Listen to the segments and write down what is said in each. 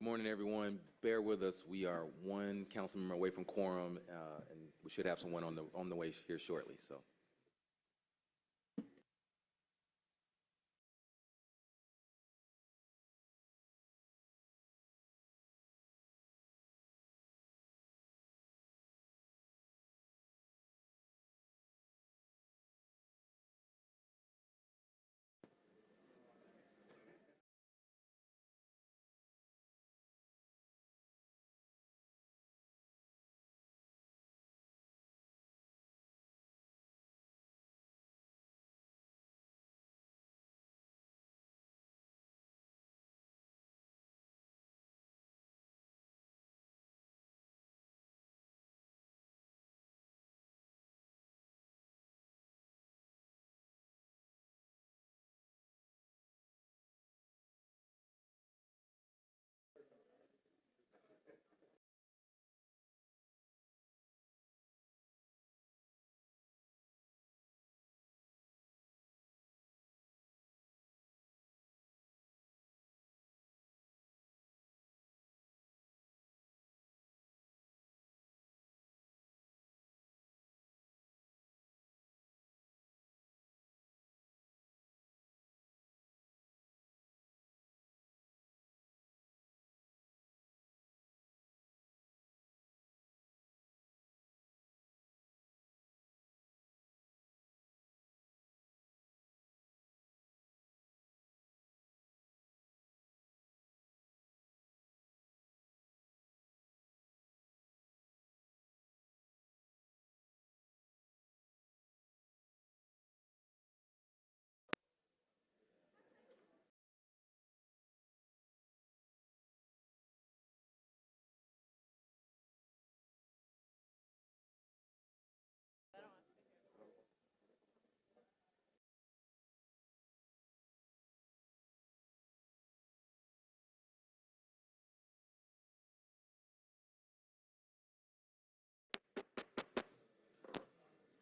Good morning, everyone. Bear with us. We are one council member away from quorum, and we should have someone on the way here shortly. So.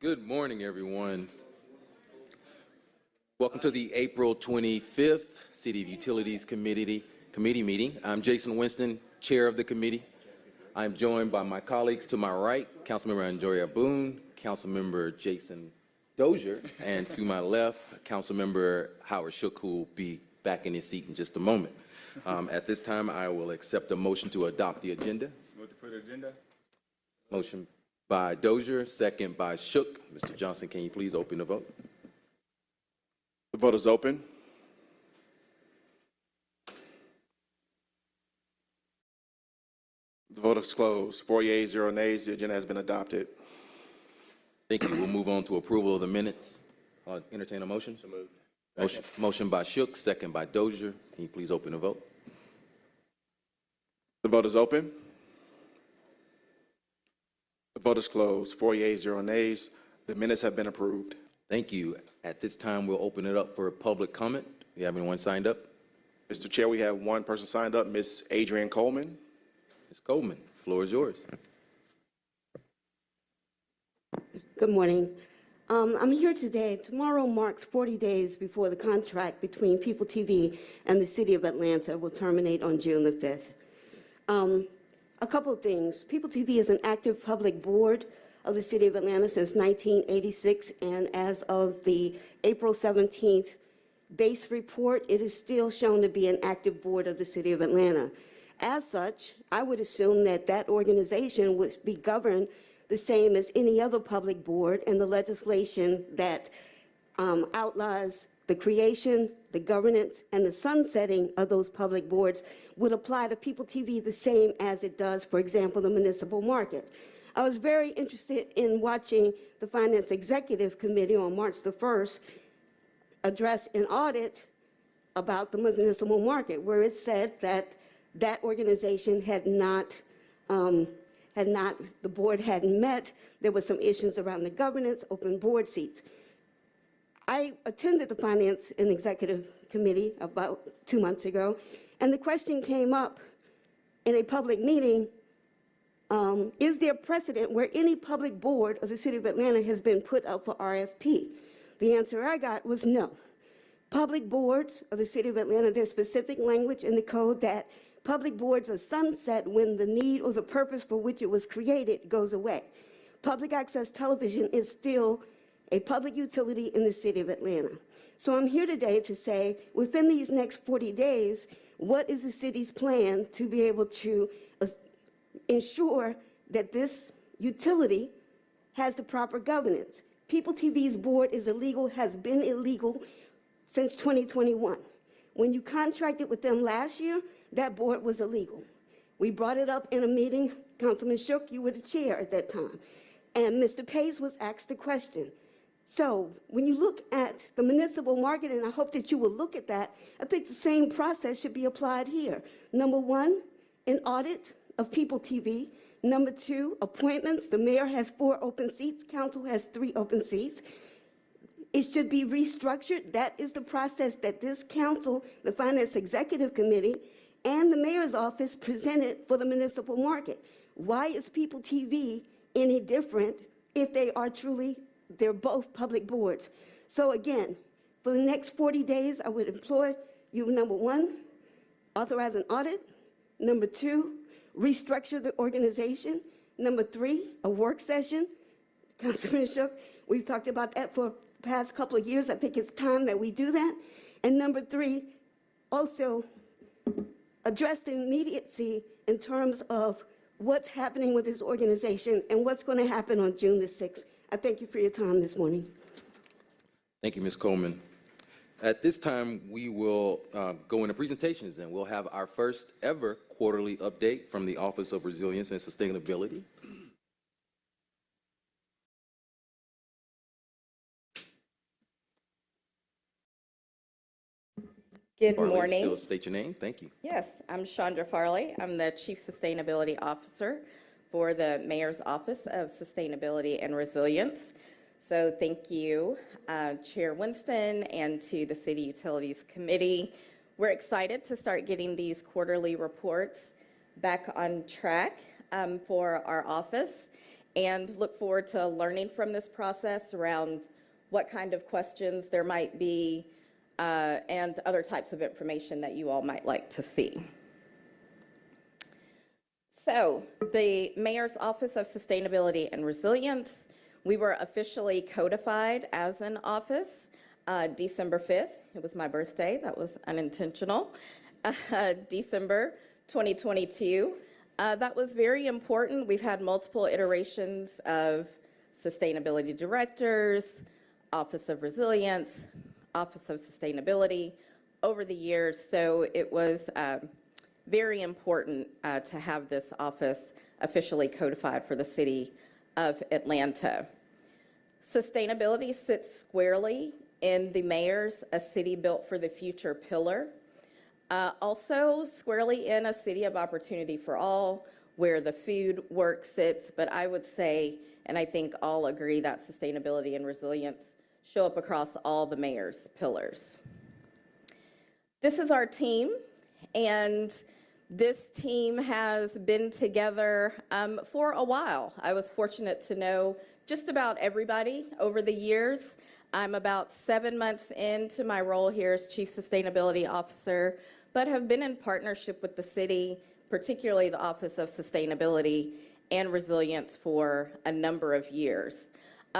Good morning, everyone. Welcome to the April 25th City of Utilities Committee meeting. I'm Jason Winston, Chair of the committee. I'm joined by my colleagues to my right, Councilmember Andrea Boone, Councilmember Jason Dozier, and to my left, Councilmember Howard Shook, who will be back in his seat in just a moment. At this time, I will accept a motion to adopt the agenda. Move to put agenda. Motion by Dozier, second by Shook. Mr. Johnson, can you please open the vote? The vote is open. The vote is closed. 4 yeas, 0 nays. The agenda has been adopted. Thank you. We'll move on to approval of the minutes. I'll entertain a motion. So moved. Motion by Shook, second by Dozier. Can you please open the vote? The vote is open. The vote is closed. 4 yeas, 0 nays. The minutes have been approved. Thank you. At this time, we'll open it up for public comment. Do you have anyone signed up? Mr. Chair, we have one person signed up, Ms. Adrienne Coleman. Ms. Coleman, the floor is yours. Good morning. I'm here today. Tomorrow marks 40 days before the contract between People TV and the City of Atlanta will terminate on June the 5th. A couple of things. People TV is an active public board of the City of Atlanta since 1986, and as of the April 17th base report, it is still shown to be an active board of the City of Atlanta. As such, I would assume that that organization would be governed the same as any other public board, and the legislation that outlines the creation, the governance, and the sunsetting of those public boards would apply to People TV the same as it does, for example, the municipal market. I was very interested in watching the Finance Executive Committee on March the 1st address an audit about the municipal market, where it said that that organization had not, the board hadn't met. There were some issues around the governance, open board seats. I attended the Finance and Executive Committee about 2 months ago, and the question came up in a public meeting, is there precedent where any public board of the City of Atlanta has been put up for RFP? The answer I got was no. Public boards of the City of Atlanta, there's specific language in the code that Public boards are sunset when the need or the purpose for which it was created goes away. Public access television is still a public utility in the city of Atlanta. So I'm here today to say, within these next 40 days, what is the city's plan to be able to ensure that this utility has the proper governance? People TV's board is illegal, has been illegal since 2021. When you contracted with them last year, that board was illegal. We brought it up in a meeting. Councilman Shook, you were the chair at that time. And Mr. Pace was asked the question. So when you look at the municipal market, and I hope that you will look at that, I think the same process should be applied here. Number one, an audit of People TV. Number two, appointments. The mayor has 4 open seats. Council has 3 open seats. It should be restructured. That is the process that this council, the Finance Executive Committee, and the mayor's office presented for the municipal market. Why is People TV any different if they are truly, they're both public boards? So again, for the next 40 days, I would employ you, number one, authorize an audit. Number two, restructure the organization. Number three, a work session. Councilman Shook, we've talked about that for the past couple of years. I think it's time that we do that. And number three, also address the immediacy in terms of what's happening with this organization and what's going to happen on June the 6th. I thank you for your time this morning. Thank you, Ms. Coleman. At this time, we will go into presentations, and we'll have our first ever quarterly update from the Office of Resilience and Sustainability. Good Farley, morning. still state your name. Thank you. Yes, I'm Chandra Farley. I'm the Chief Sustainability Officer for the Mayor's Office of Sustainability and Resilience. So thank you, Chair Winston, and to the City Utilities Committee. We're excited to start getting these quarterly reports back on track for our office, and look forward to learning from this process around what kind of questions there might be and other types of information that you all might like to see. So, the Mayor's Office of Sustainability and Resilience, we were officially codified as an office December 5th. It was my birthday. That was unintentional. December 2022. That was very important. We've had multiple iterations of sustainability directors, Office of Resilience, Office of Sustainability over the years, so it was very important to have this office officially codified for the city of Atlanta. Sustainability sits squarely in the mayor's A City Built for the Future pillar, also squarely in a city of opportunity for all, where the food work sits, but I would say, and I think all agree, that sustainability and resilience show up across all the mayor's pillars. This is our team, and this team has been together for a while. I was fortunate to know just about everybody over the years. I'm about 7 months into my role here as Chief Sustainability Officer, but have been in partnership with the city, particularly the Office of Sustainability and Resilience, for a number of years.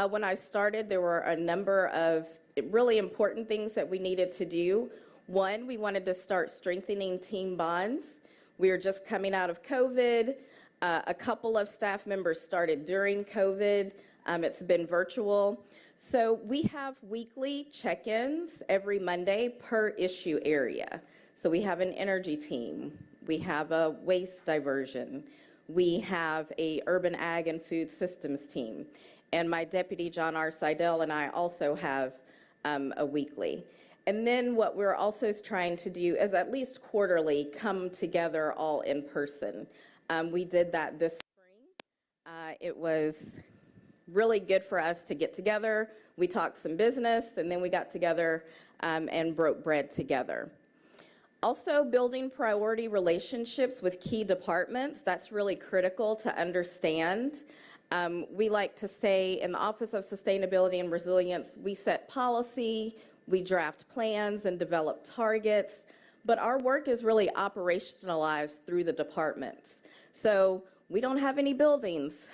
When I started, there were a number of really important things that we needed to do. One, we wanted to start strengthening team bonds. We were just coming out of COVID. A couple of staff members started during COVID. It's been virtual. So we have weekly check-ins every Monday per issue area. So we have an energy team. We have a waste diversion. We have a urban ag and food systems team. And my deputy, John R. Seidel, and I also have a weekly. And then what we're also trying to do is at least quarterly come together all in person. We did that this spring. It was really good for us to get together. We talked some business, and then we got together and broke bread together. Also, building priority relationships with key departments, that's really critical to understand. We like to say in the Office of Sustainability and Resilience, we set policy, we draft plans and develop targets, but our work is really operationalized through the departments. So we don't have any buildings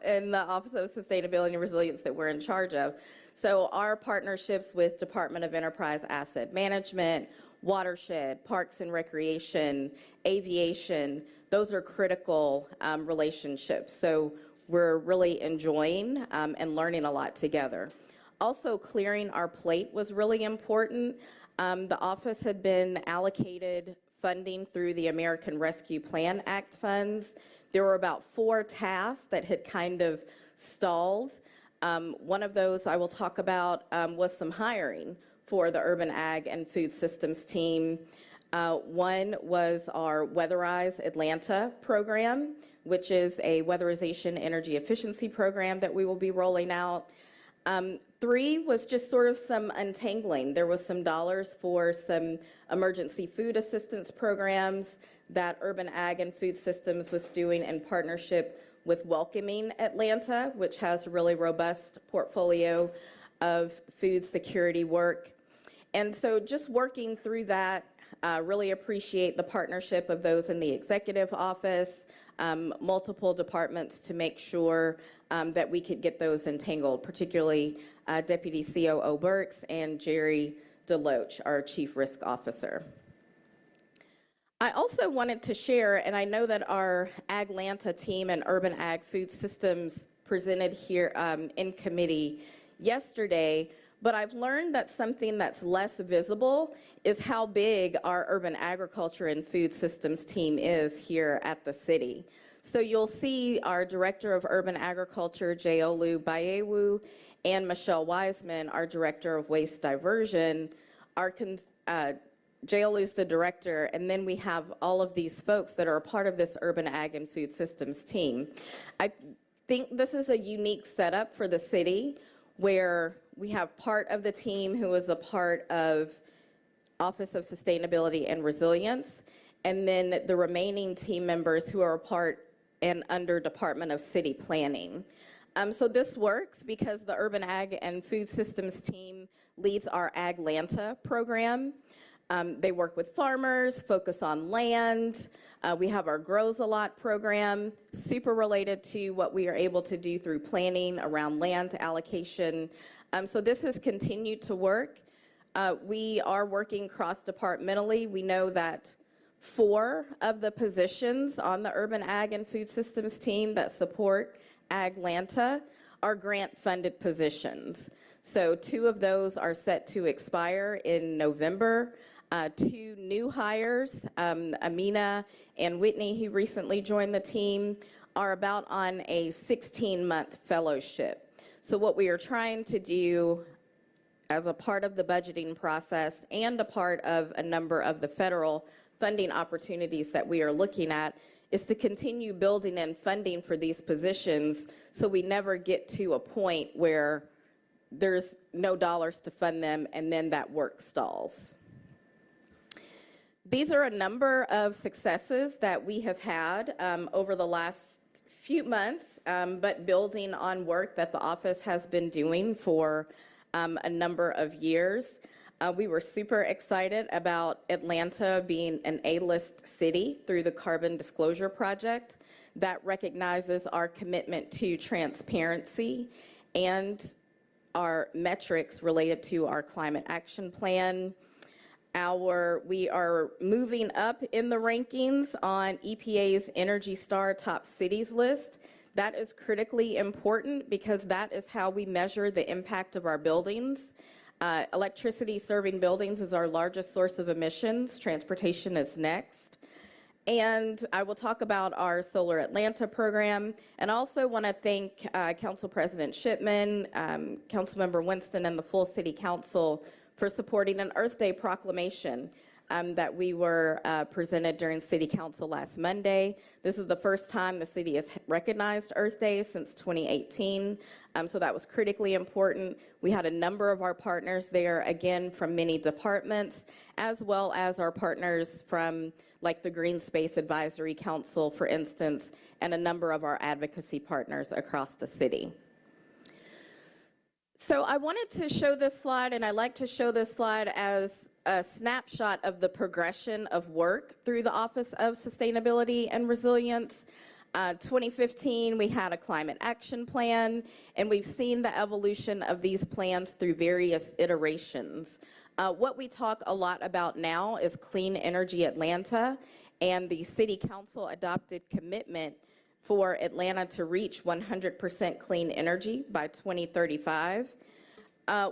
in the Office of Sustainability and Resilience that we're in charge of. So our partnerships with Department of Enterprise Asset Management, Watershed, Parks and Recreation, Aviation, those are critical relationships. So we're really enjoying and learning a lot together. Also, clearing our plate was really important. The office had been allocated funding through the American Rescue Plan Act funds. There were about 4 tasks that had kind of stalled. One of those I will talk about was some hiring for the Urban Ag and Food Systems team. One was our Weatherize Atlanta program, which is a weatherization energy efficiency program that we will be rolling out. 3 was just sort of some untangling. There was some dollars for some emergency food assistance programs that Urban Ag and Food Systems was doing in partnership with Welcoming Atlanta, which has a really robust portfolio of food security work. And so just working through that, really appreciate the partnership of those in the executive office, multiple departments to make sure that we could get those entangled, particularly Deputy COO Burks and Jerry Deloach, our Chief Risk Officer. I also wanted to share, and I know that our Aglanta team and Urban Ag Food Systems presented here in committee yesterday, but I've learned that something that's less visible is how big our Urban Agriculture and Food Systems team is here at the city. So you'll see our Director of Urban Agriculture, Jeolu Bayewu, and Michelle Wiseman, our Director of Waste Diversion. Jeolu's the director, and then we have all of these folks that are a part of this Urban Ag and Food Systems team. I think this is a unique setup for the city where we have part of the team who is a part of Office of Sustainability and Resilience, and then the remaining team members who are a part and under Department of City Planning. So this works because the Urban Ag and Food Systems team leads our Aglanta program. They work with farmers, focus on land. We have our Grows a Lot program, super related to what we are able to do through planning around land allocation. So this has continued to work. We are working cross-departmentally. We know that 4 of the positions on the Urban Ag and Food Systems team that support Aglanta are grant-funded positions. So 2 of those are set to expire in November. 2 new hires, Amina and Whitney, who recently joined the team, are about on a 16-month fellowship. So what we are trying to do as a part of the budgeting process and a part of a number of the federal funding opportunities that we are looking at is to continue building in funding for these positions so we never get to a point where there's no dollars to fund them and then that work stalls. These are a number of successes that we have had over the last few months, but building on work that the office has been doing for a number of years. We were super excited about Atlanta being an A-list city through the Carbon Disclosure Project that recognizes our commitment to transparency and our metrics related to our climate action plan. We are moving up in the rankings on EPA's Energy Star Top Cities list. That is critically important because that is how we measure the impact of our buildings. Electricity serving buildings is our largest source of emissions. Transportation is next. And I will talk about our Solar Atlanta program, and also want to thank Council President Shipman, Councilmember Winston, and the full City Council for supporting an Earth Day proclamation that we were presented during City Council last Monday. This is the first time the city has recognized Earth Day since 2018, so that was critically important. We had a number of our partners there, again, from many departments, as well as our partners from like the Green Space Advisory Council, for instance, and a number of our advocacy partners across the city. So I wanted to show this slide, and I like to show this slide as a snapshot of the progression of work through the Office of Sustainability and Resilience. 2015, we had a climate action plan, and we've seen the evolution of these plans through various iterations. What we talk a lot about now is Clean Energy Atlanta and the City Council adopted commitment for Atlanta to reach 100% clean energy by 2035.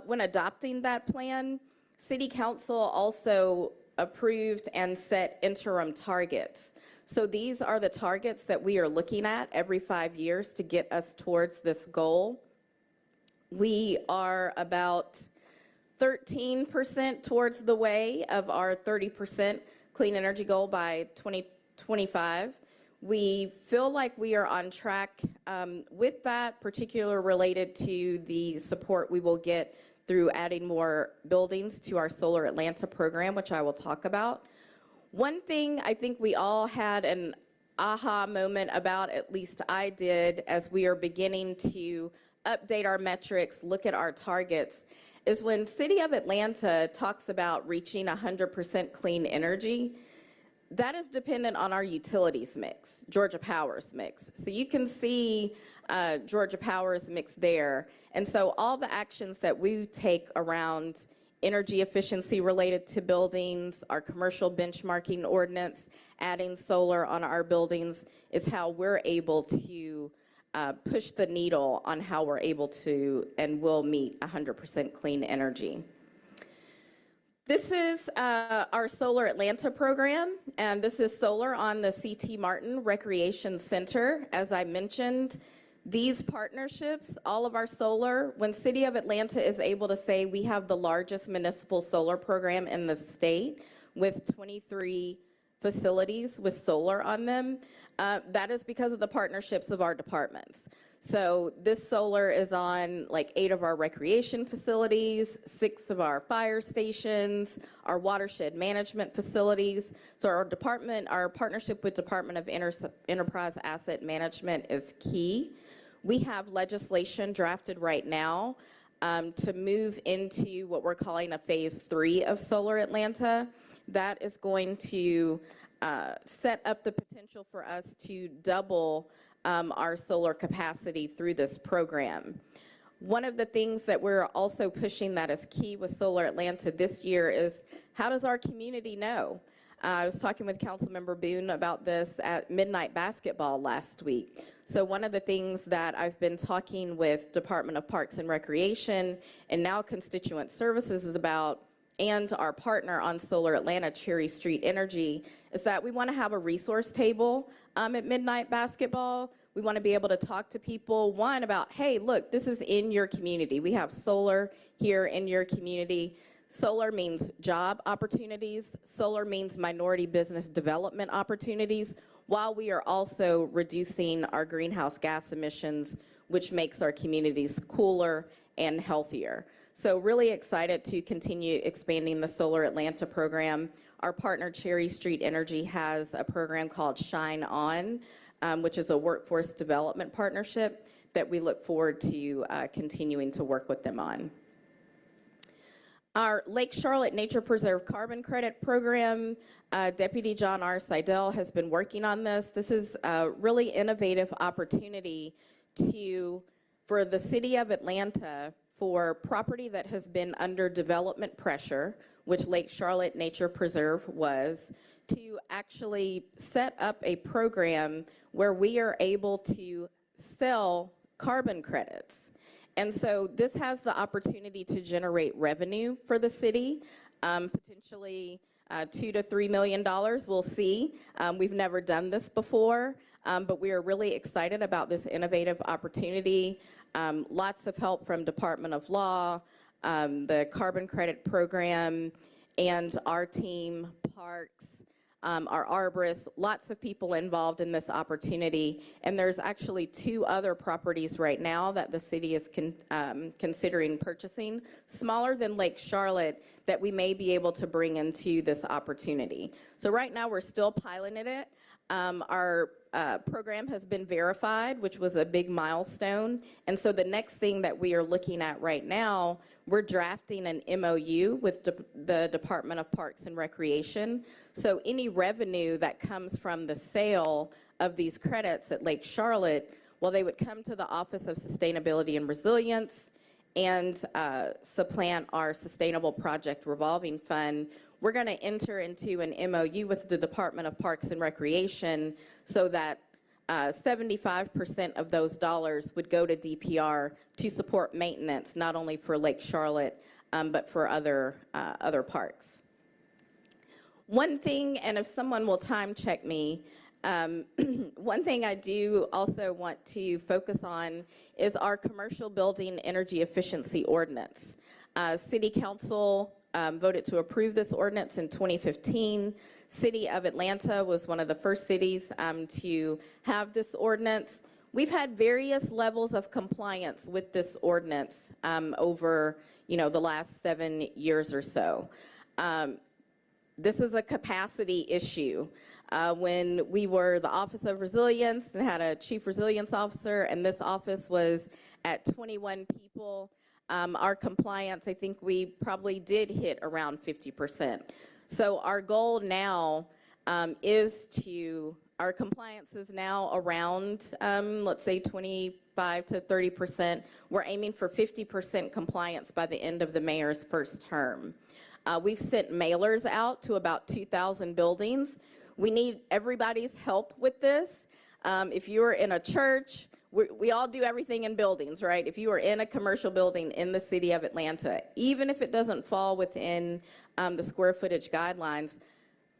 When adopting that plan, City Council also approved and set interim targets. So these are the targets that we are looking at every 5 years to get us towards this goal. We are about 13% towards the way of our 30% clean energy goal by 2025. We feel like we are on track with that, particularly related to the support we will get through adding more buildings to our Solar Atlanta program, which I will talk about. One thing I think we all had an aha moment about, at least I did, as we are beginning to update our metrics, look at our targets, is when City of Atlanta talks about reaching 100% clean energy, that is dependent on our utilities mix, Georgia Power's mix. So you can see Georgia Power's mix there. And so all the actions that we take around energy efficiency related to buildings, our commercial benchmarking ordinance, adding solar on our buildings is how we're able to push the needle on how we're able to and will meet 100% clean energy. This is our Solar Atlanta program, and this is solar on the C.T. Martin Recreation Center. As I mentioned, these partnerships, all of our solar, when City of Atlanta is able to say we have the largest municipal solar program in the state with 23 facilities with solar on them, that is because of the partnerships of our departments. So this solar is on like 8 of our recreation facilities, 6 of our fire stations, our watershed management facilities. So our partnership with Department of Enterprise Asset Management is key. We have legislation drafted right now to move into what we're calling a phase 3 of Solar Atlanta. That is going to set up the potential for us to double our solar capacity through this program. One of the things that we're also pushing that is key with Solar Atlanta this year is how does our community know? I was talking with Councilmember Boone about this at Midnight Basketball last week. So one of the things that I've been talking with Department of Parks and Recreation and now Constituent Services is about, and our partner on Solar Atlanta, Cherry Street Energy, is that we want to have a resource table at Midnight Basketball. We want to be able to talk to people, one, about, hey, look, this is in your community. We have solar here in your community. Solar means job opportunities. Solar means minority business development opportunities, while we are also reducing our greenhouse gas emissions, which makes our communities cooler and healthier. So really excited to continue expanding the Solar Atlanta program. Our partner, Cherry Street Energy, has a program called Shine On, which is a workforce development partnership that we look forward to continuing to work with them on. Our Lake Charlotte Nature Preserve Carbon Credit Program, Deputy John R. Seidel has been working on this. This is a really innovative opportunity for the City of Atlanta, for property that has been under development pressure, which Lake Charlotte Nature Preserve was, to actually set up a program where we are able to sell carbon credits. And so this has the opportunity to generate revenue for the city, potentially $2 to $3 million, we'll see. We've never done this before, but we are really excited about this innovative opportunity. Lots of help from Department of Law, the Carbon Credit Program, and our team, Parks, our arborists, lots of people involved in this opportunity. And there's actually 2 other properties right now that the city is considering purchasing, smaller than Lake Charlotte, that we may be able to bring into this opportunity. So right now we're still piloting it. Our program has been verified, which was a big milestone. And so the next thing that we are looking at right now, we're drafting an MOU with the Department of Parks and Recreation. So any revenue that comes from the sale of these credits at Lake Charlotte, well, they would come to the Office of Sustainability and Resilience and supplant our Sustainable Project Revolving Fund. We're going to enter into an MOU with the Department of Parks and Recreation so that 75% of those dollars would go to DPR to support maintenance, not only for Lake Charlotte, but for other parks. One thing, and if someone will time check me, one thing I do also want to focus on is our commercial building energy efficiency ordinance. City Council voted to approve this ordinance in 2015. City of Atlanta was one of the first cities to have this ordinance. We've had various levels of compliance with this ordinance over, the last 7 years or so. This is a capacity issue. When we were the Office of Resilience and had a Chief Resilience Officer, and this office was at 21 people, our compliance, I think we probably did hit around 50%. So our goal now our compliance is now around, let's say 25 to 30%. We're aiming for 50% compliance by the end of the mayor's first term. We've sent mailers out to about 2,000 buildings. We need everybody's help with this. If you're in a church, we all do everything in buildings, right? If you are in a commercial building in the city of Atlanta, even if it doesn't fall within the square footage guidelines,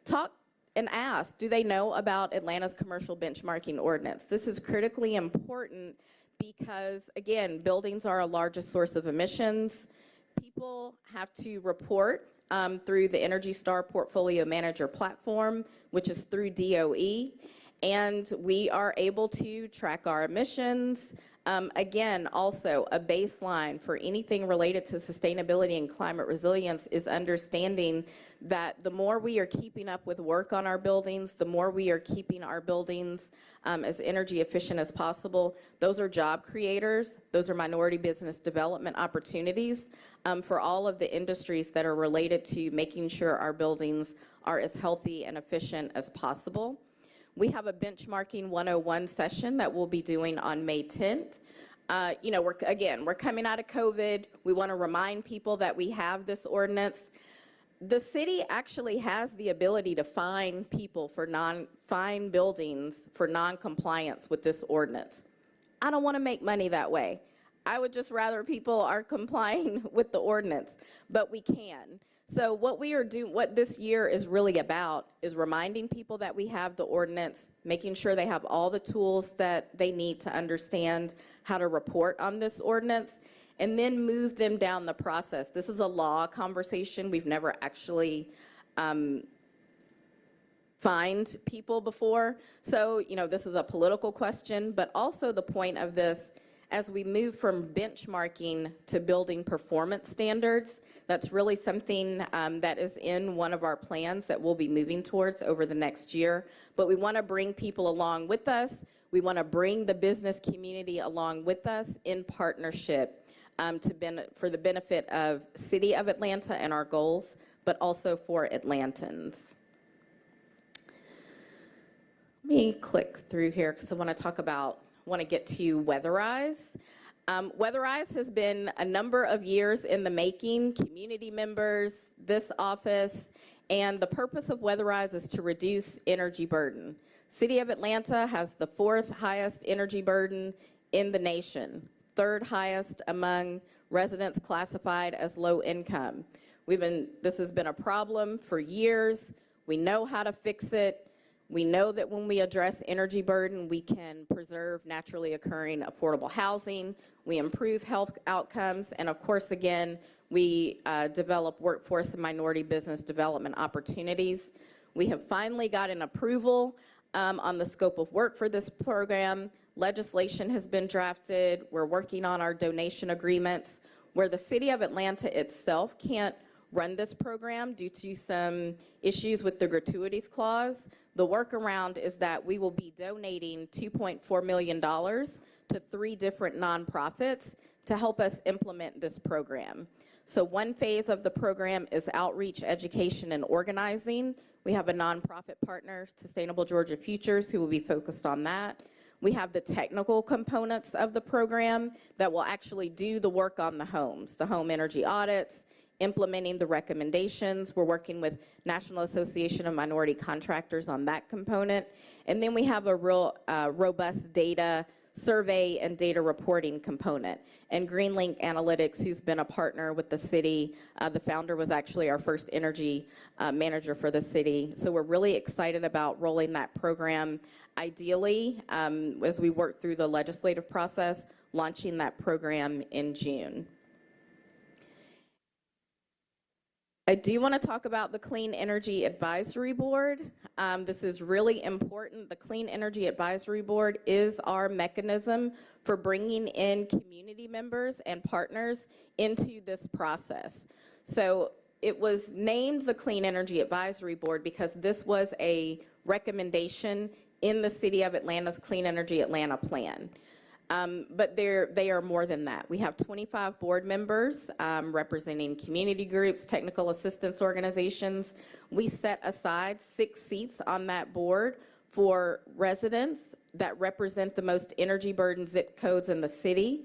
talk and ask, do they know about Atlanta's commercial benchmarking ordinance? This is critically important because, again, buildings are our largest source of emissions. People have to report through the Energy Star Portfolio Manager platform, which is through DOE, and we are able to track our emissions. Again, also a baseline for anything related to sustainability and climate resilience is understanding that the more we are keeping up with work on our buildings, the more we are keeping our buildings as energy efficient as possible. Those are job creators. Those are minority business development opportunities for all of the industries that are related to making sure our buildings are as healthy and efficient as possible. We have a benchmarking 101 session that we'll be doing on May 10th. We're coming out of COVID. We want to remind people that we have this ordinance. The city actually has the ability to fine people for fine buildings for non-compliance with this ordinance. I don't want to make money that way. I would just rather people are complying with the ordinance, but we can. So what this year is really about is reminding people that we have the ordinance, making sure they have all the tools that they need to understand how to report on this ordinance, and then move them down the process. This is a law conversation. We've never actually fined people before. So, this is a political question, but also the point of this, as we move from benchmarking to building performance standards, that's really something that is in one of our plans that we'll be moving towards over the next year. But we want to bring people along with us. We want to bring the business community along with us in partnership for the benefit of City of Atlanta and our goals, but also for Atlantans. Let me click through here because I want to get to Weatherize. Weatherize has been a number of years in the making, community members, this office, and the purpose of Weatherize is to reduce energy burden. City of Atlanta has the 4th highest energy burden in the nation, 3rd highest among residents classified as low income. This has been a problem for years. We know how to fix it. We know that when we address energy burden, we can preserve naturally occurring affordable housing, we improve health outcomes, and of course, again, we develop workforce and minority business development opportunities. We have finally gotten approval on the scope of work for this program. Legislation has been drafted. We're working on our donation agreements. Where the City of Atlanta itself can't run this program due to some issues with the gratuities clause. The workaround is that we will be donating $2.4 million to 3 different nonprofits to help us implement this program. So one phase of the program is outreach, education, and organizing. We have a nonprofit partner, Sustainable Georgia Futures, who will be focused on that. We have the technical components of the program that will actually do the work on the homes, the home energy audits, implementing the recommendations. We're working with National Association of Minority Contractors on that component. And then we have a real robust data survey and data reporting component. And GreenLink Analytics, who's been a partner with the city, the founder was actually our first energy manager for the city. So we're really excited about rolling that program. Ideally, as we work through the legislative process, launching that program in June. I do want to talk about the Clean Energy Advisory Board. This is really important. The Clean Energy Advisory Board is our mechanism for bringing in community members and partners into this process. So it was named the Clean Energy Advisory Board because this was a recommendation in the City of Atlanta's Clean Energy Atlanta plan. But they are more than that. We have 25 board members representing community groups, technical assistance organizations. We set aside 6 seats on that board for residents that represent the most energy burdened zip codes in the city,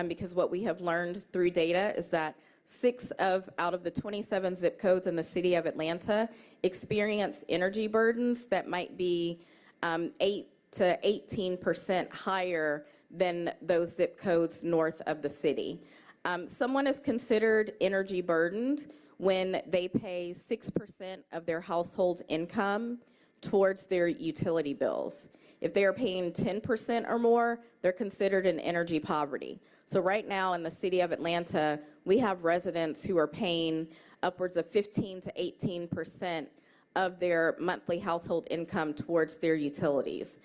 because what we have learned through data is that 6 out of the 27 zip codes in the City of Atlanta experience energy burdens that might be 8 to 18% higher than those zip codes north of the city. Someone is considered energy burdened when they pay 6% of their household income towards their utility bills. If they are paying 10% or more, they're considered in energy poverty. So right now in the City of Atlanta, we have residents who are paying upwards of 15 to 18% of their monthly household income towards their utilities.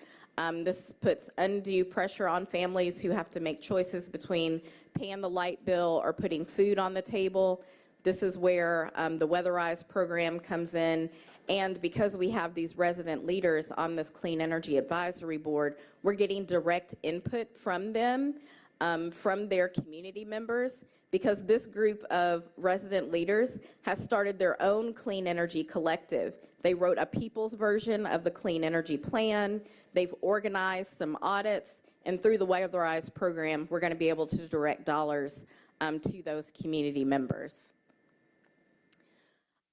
This puts undue pressure on families who have to make choices between paying the light bill or putting food on the table. This is where the Weatherize program comes in. And because we have these resident leaders on this Clean Energy Advisory Board, we're getting direct input from them, from their community members, because this group of resident leaders has started their own clean energy collective. They wrote a people's version of the Clean Energy Plan. They've organized some audits, and through the Weatherize program, we're going to be able to direct dollars to those community members.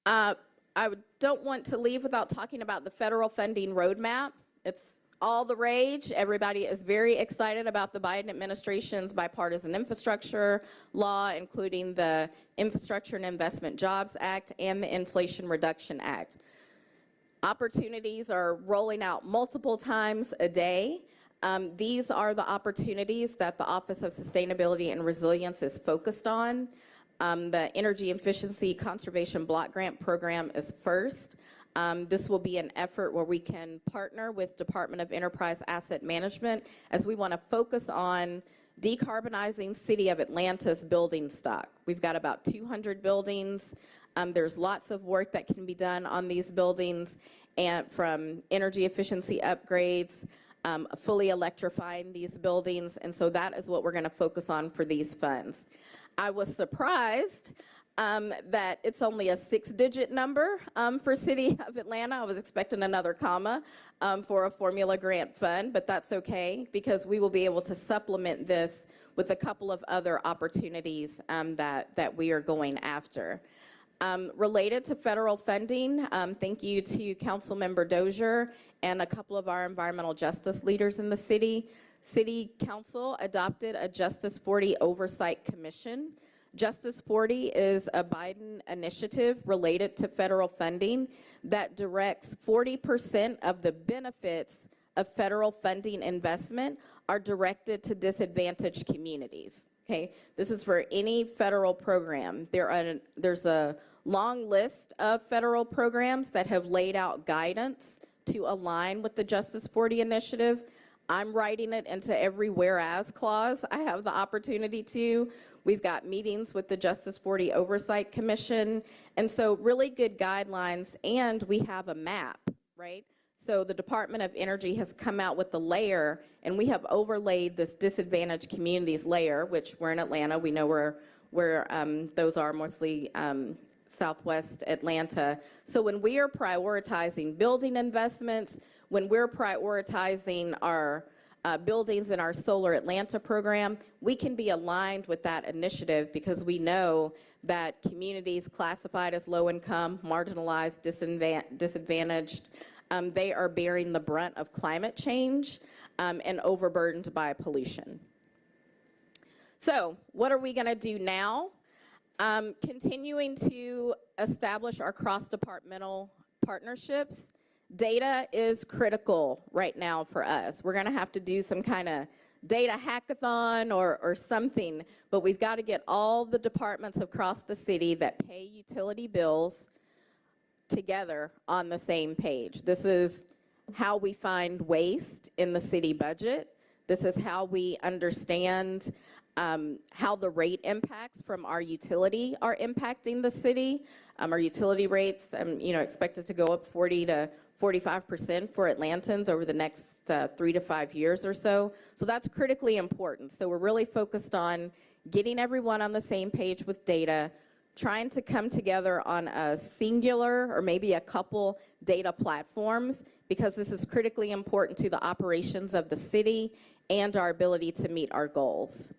I don't want to leave without talking about the federal funding roadmap. It's all the rage. Everybody is very excited about the Biden administration's bipartisan infrastructure law, including the Infrastructure and Investment Jobs Act and the Inflation Reduction Act. Opportunities are rolling out multiple times a day. These are the opportunities that the Office of Sustainability and Resilience is focused on. The Energy Efficiency Conservation Block Grant Program is first. This will be an effort where we can partner with Department of Enterprise Asset Management as we want to focus on decarbonizing City of Atlanta's building stock. We've got about 200 buildings. There's lots of work that can be done on these buildings, and from energy efficiency upgrades, fully electrifying these buildings, and so that is what we're going to focus on for these funds. I was surprised that it's only a 6-digit number for City of Atlanta. I was expecting another comma for a formula grant fund, but that's okay because we will be able to supplement this with a couple of other opportunities that we are going after. Related to federal funding, thank you to Councilmember Dozier and a couple of our environmental justice leaders in the city. City Council adopted a Justice 40 Oversight Commission. Justice 40 is a Biden initiative related to federal funding that directs 40% of the benefits of federal funding investment are directed to disadvantaged communities. Okay, this is for any federal program. There's a long list of federal programs that have laid out guidance to align with the Justice 40 initiative. I'm writing it into every whereas clause I have the opportunity to. We've got meetings with the Justice 40 Oversight Commission, and so really good guidelines, and we have a map, right? So the Department of Energy has come out with the layer, and we have overlaid this disadvantaged communities layer, which we're in Atlanta. We know where those are, mostly Southwest Atlanta. So when we are prioritizing building investments, when we're prioritizing our buildings in our Solar Atlanta program, we can be aligned with that initiative because we know that communities classified as low income, marginalized, disadvantaged, they are bearing the brunt of climate change and overburdened by pollution. So what are we going to do now? Continuing to establish our cross-departmental partnerships. Data is critical right now for us. We're going to have to do some kind of data hackathon or something, but we've got to get all the departments across the city that pay utility bills together on the same page. This is how we find waste in the city budget. This is how we understand how the rate impacts from our utility are impacting the city. Our utility rates, expected to go up 40 to 45% for Atlantans over the next 3 to 5 years or so. So that's critically important. So we're really focused on getting everyone on the same page with data, trying to come together on a singular or maybe a couple data platforms, because this is critically important to the operations of the city and our ability to meet our goals.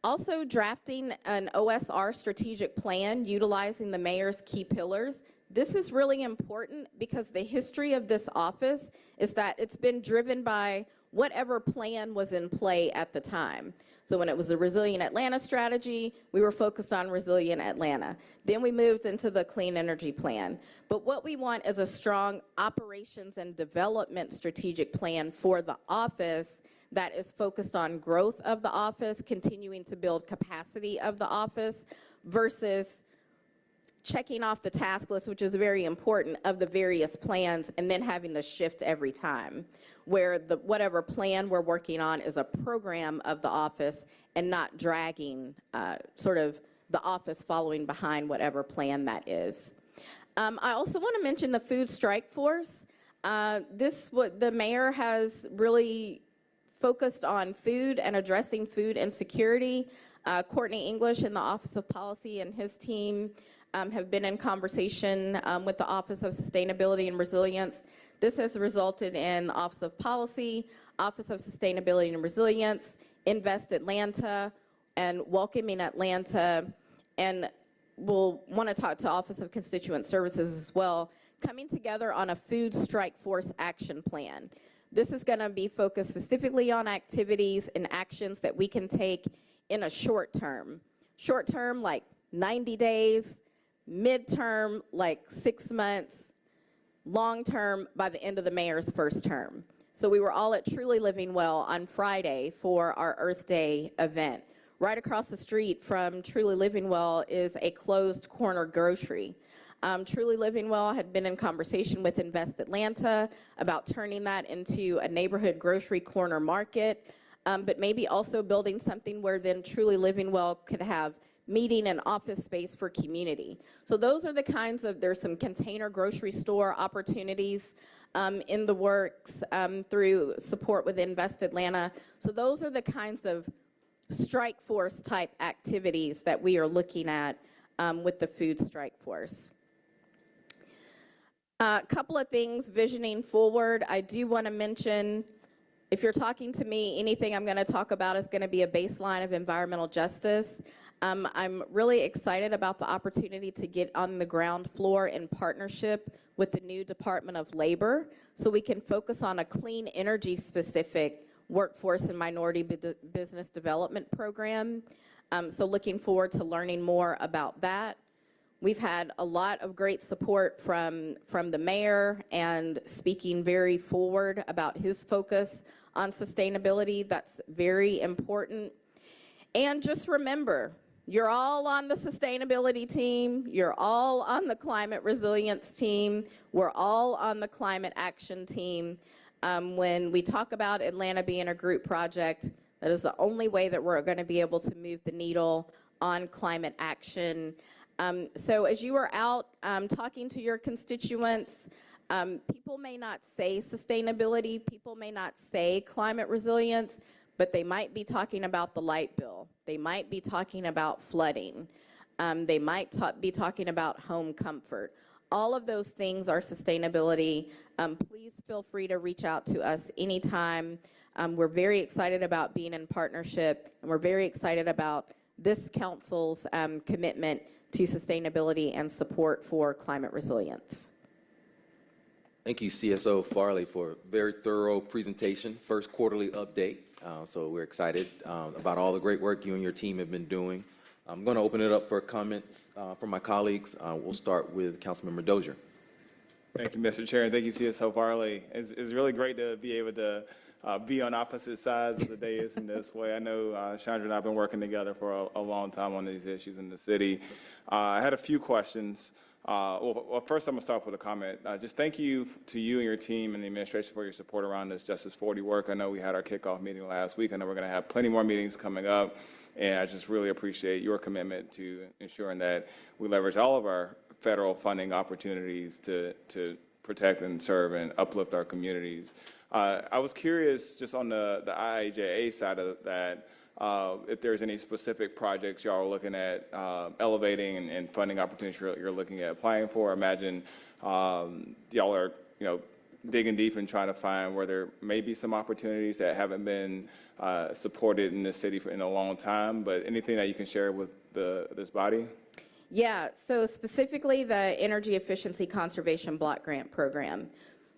Also drafting an OSR strategic plan utilizing the mayor's key pillars. This is really important because the history of this office is that it's been driven by whatever plan was in play at the time. So when it was the Resilient Atlanta strategy, we were focused on Resilient Atlanta. Then we moved into the Clean Energy Plan. But what we want is a strong operations and development strategic plan for the office that is focused on growth of the office, continuing to build capacity of the office, versus checking off the task list, which is very important, of the various plans, and then having to shift every time, where whatever plan we're working on is a program of the office and not dragging sort of the office following behind whatever plan that is. I also want to mention the food strike force. The mayor has really focused on food and addressing food insecurity. Courtney English in the Office of Policy and his team have been in conversation with the Office of Sustainability and Resilience. This has resulted in the Office of Policy, Office of Sustainability and Resilience, Invest Atlanta, and Welcoming Atlanta, and we'll want to talk to Office of Constituent Services as well, coming together on a food strike force action plan. This is going to be focused specifically on activities and actions that we can take in a short term. Short term, like 90 days, midterm, like 6 months, long term, by the end of the mayor's first term. So we were all at Truly Living Well on Friday for our Earth Day event. Right across the street from Truly Living Well is a closed corner grocery. Truly Living Well had been in conversation with Invest Atlanta about turning that into a neighborhood grocery corner market, but maybe also building something where then Truly Living Well could have meeting and office space for community. So those are the kinds of, there's some container grocery store opportunities in the works through support with Invest Atlanta. So those are the kinds of strike force type activities that we are looking at with the food strike force. A couple of things visioning forward. I do want to mention, if you're talking to me, anything I'm going to talk about is going to be a baseline of environmental justice. I'm really excited about the opportunity to get on the ground floor in partnership with the new Department of Labor so we can focus on a clean energy specific workforce and minority business development program. So looking forward to learning more about that. We've had a lot of great support from the mayor and speaking very forward about his focus on sustainability. That's very important. And just remember, you're all on the sustainability team. You're all on the climate resilience team. We're all on the climate action team. When we talk about Atlanta being a group project, That is the only way that we're going to be able to move the needle on climate action. So as you are out talking to your constituents, people may not say sustainability, people may not say climate resilience, but they might be talking about the light bill. They might be talking about flooding. They might be talking about home comfort. All of those things are sustainability. Please feel free to reach out to us anytime. We're very excited about being in partnership, and we're very excited about this council's commitment to sustainability and support for climate resilience. Thank you, CSO Farley, for a very thorough presentation, first quarterly update. So we're excited about all the great work you and your team have been doing. I'm going to open it up for comments from my colleagues. We'll start with Councilmember Dozier. Thank you, Mr. Chair, and thank you, CSO Farley. It's really great to be able to be on opposite sides of the dais in this way. I know Chandra and I have been working together for a long time on these issues in the city. I had a few questions. Well, first I'm going to start with a comment. Just thank you to you and your team and the administration for your support around this Justice 40 work. I know we had our kickoff meeting last week. I know we're going to have plenty more meetings coming up, and I just really appreciate your commitment to ensuring that we leverage all of our federal funding opportunities to protect and serve and uplift our communities. I was curious, just on the IIJA side of that, if there's any specific projects y'all are looking at elevating and funding opportunities you're looking at applying for. I imagine y'all are, digging deep and trying to find where there may be some opportunities that haven't been supported in this city in a long time. But anything that you can share with this body? Yeah, so specifically the Energy Efficiency Conservation Block Grant Program.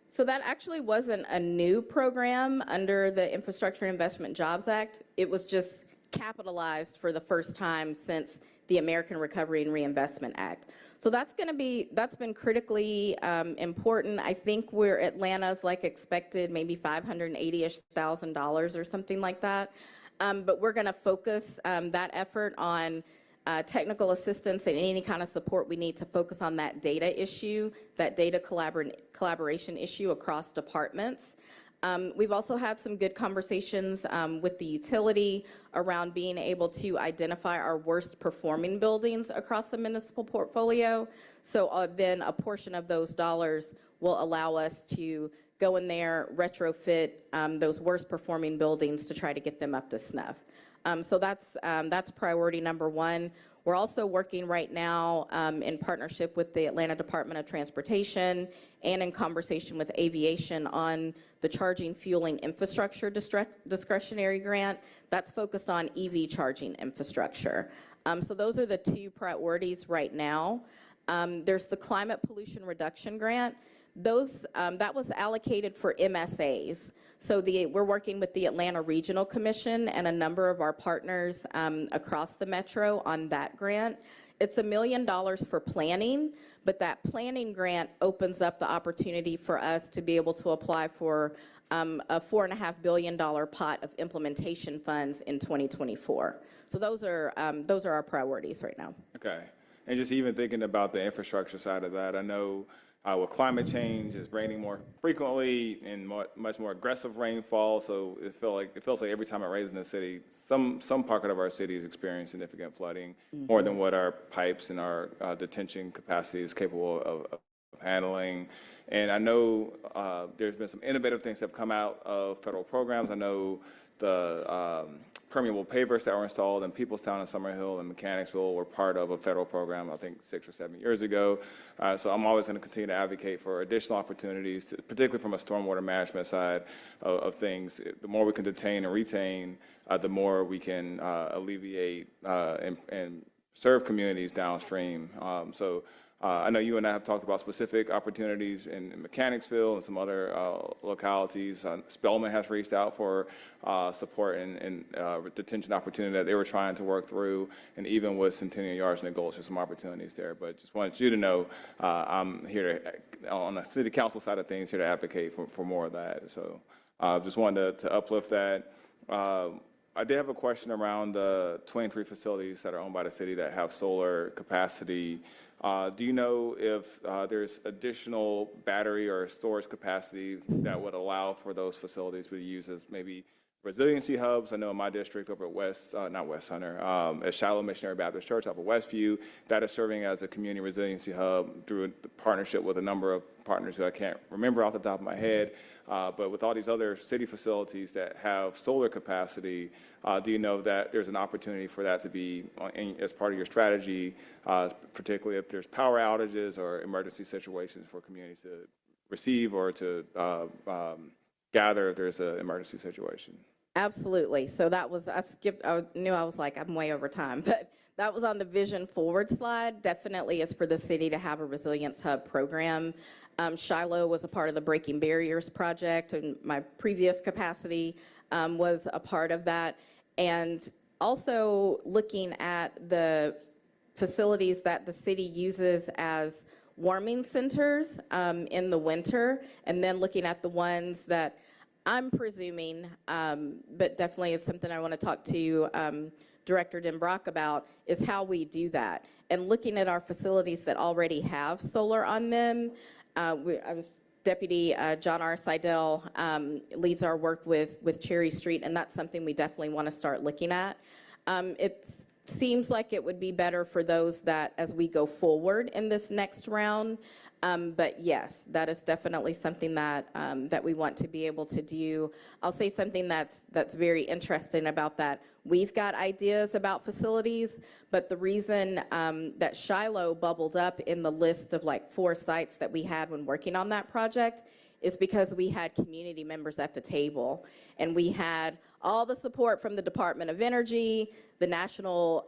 So that actually wasn't a new program under the Infrastructure Investment Jobs Act. It was just capitalized for the first time since the American Recovery and Reinvestment Act. So that's been critically important. I think Atlanta's like expected maybe $580,000 or something like that. But we're gonna focus that effort on technical assistance and any kind of support we need to focus on that data issue, that data collaboration issue across departments. We've also had some good conversations with the utility around being able to identify our worst performing buildings across the municipal portfolio. So then a portion of those dollars will allow us to go in there, retrofit those worst performing buildings to try to get them up to snuff. So that's priority number one. We're also working right now in partnership with the Atlanta Department of Transportation and in conversation with aviation on the charging fueling infrastructure discretionary grant that's focused on EV charging infrastructure. So those are the two priorities right now. There's the climate pollution reduction grant. That was allocated for MSAs. So we're working with the Atlanta Regional Commission and a number of our partners across the metro on that grant. It's $1 million for planning, but that planning grant opens up the opportunity for us to be able to apply for a $4.5 billion pot of implementation funds in 2024. So those are our priorities right now. Okay. And just even thinking about the infrastructure side of that, I know with climate change, it's raining more frequently and much more aggressive rainfall. So it feels like every time it rains in the city, some pocket of our city is experiencing significant flooding, more than what our pipes and our detention capacity is capable of handling. And I know there's been some innovative things that have come out of federal programs. I know the permeable pavers that were installed in Peoplestown and Summerhill and Mechanicsville were part of a federal program, I think 6 or 7 years ago. So I'm always going to continue to advocate for additional opportunities, particularly from a stormwater management side of things. The more we can detain and retain, the more we can alleviate and serve communities downstream. I know you and I have talked about specific opportunities in Mechanicsville and some other localities. Spelman has reached out for support and detention opportunity that they were trying to work through, and even with Centennial Yards and the Gulch, there's some opportunities there. But just wanted you to know I'm here on the city council side of things, here to advocate for more of that. So just wanted to uplift that. I did have a question around the 23 facilities that are owned by the city that have solar capacity. Do you know if there's additional battery or storage capacity that would allow for those facilities to be used as maybe resiliency hubs. I know in my district over at not West Center, at Shiloh Missionary Baptist Church up at Westview, that is serving as a community resiliency hub through a partnership with a number of partners who I can't remember off the top of my head. But with all these other city facilities that have solar capacity, do you know that there's an opportunity for that to be as part of your strategy, particularly if there's power outages or emergency situations for communities to receive or to gather if there's an emergency situation? Absolutely. So that was, I knew I was like, I'm way over time, but that was on the Vision Forward slide. Definitely is for the city to have a Resilience Hub program. Shiloh was a part of the Breaking Barriers project, and my previous capacity was a part of that. And also looking at the facilities that the city uses as warming centers in the winter, and then looking at the ones that I'm presuming, but definitely it's something I want to talk to Director Denbrock about, is how we do that. And looking at our facilities that already have solar on them, Deputy John R. Seidel leads our work with Cherry Street, and that's something we definitely want to start looking at. It seems like it would be better for those that, as we go forward in this next round, but yes, that is definitely something that that we want to be able to do. I'll say something that's very interesting about that. We've got ideas about facilities, but the reason that Shiloh bubbled up in the list of like 4 sites that we had when working on that project is because we had community members at the table, and we had all the support from the Department of Energy, the national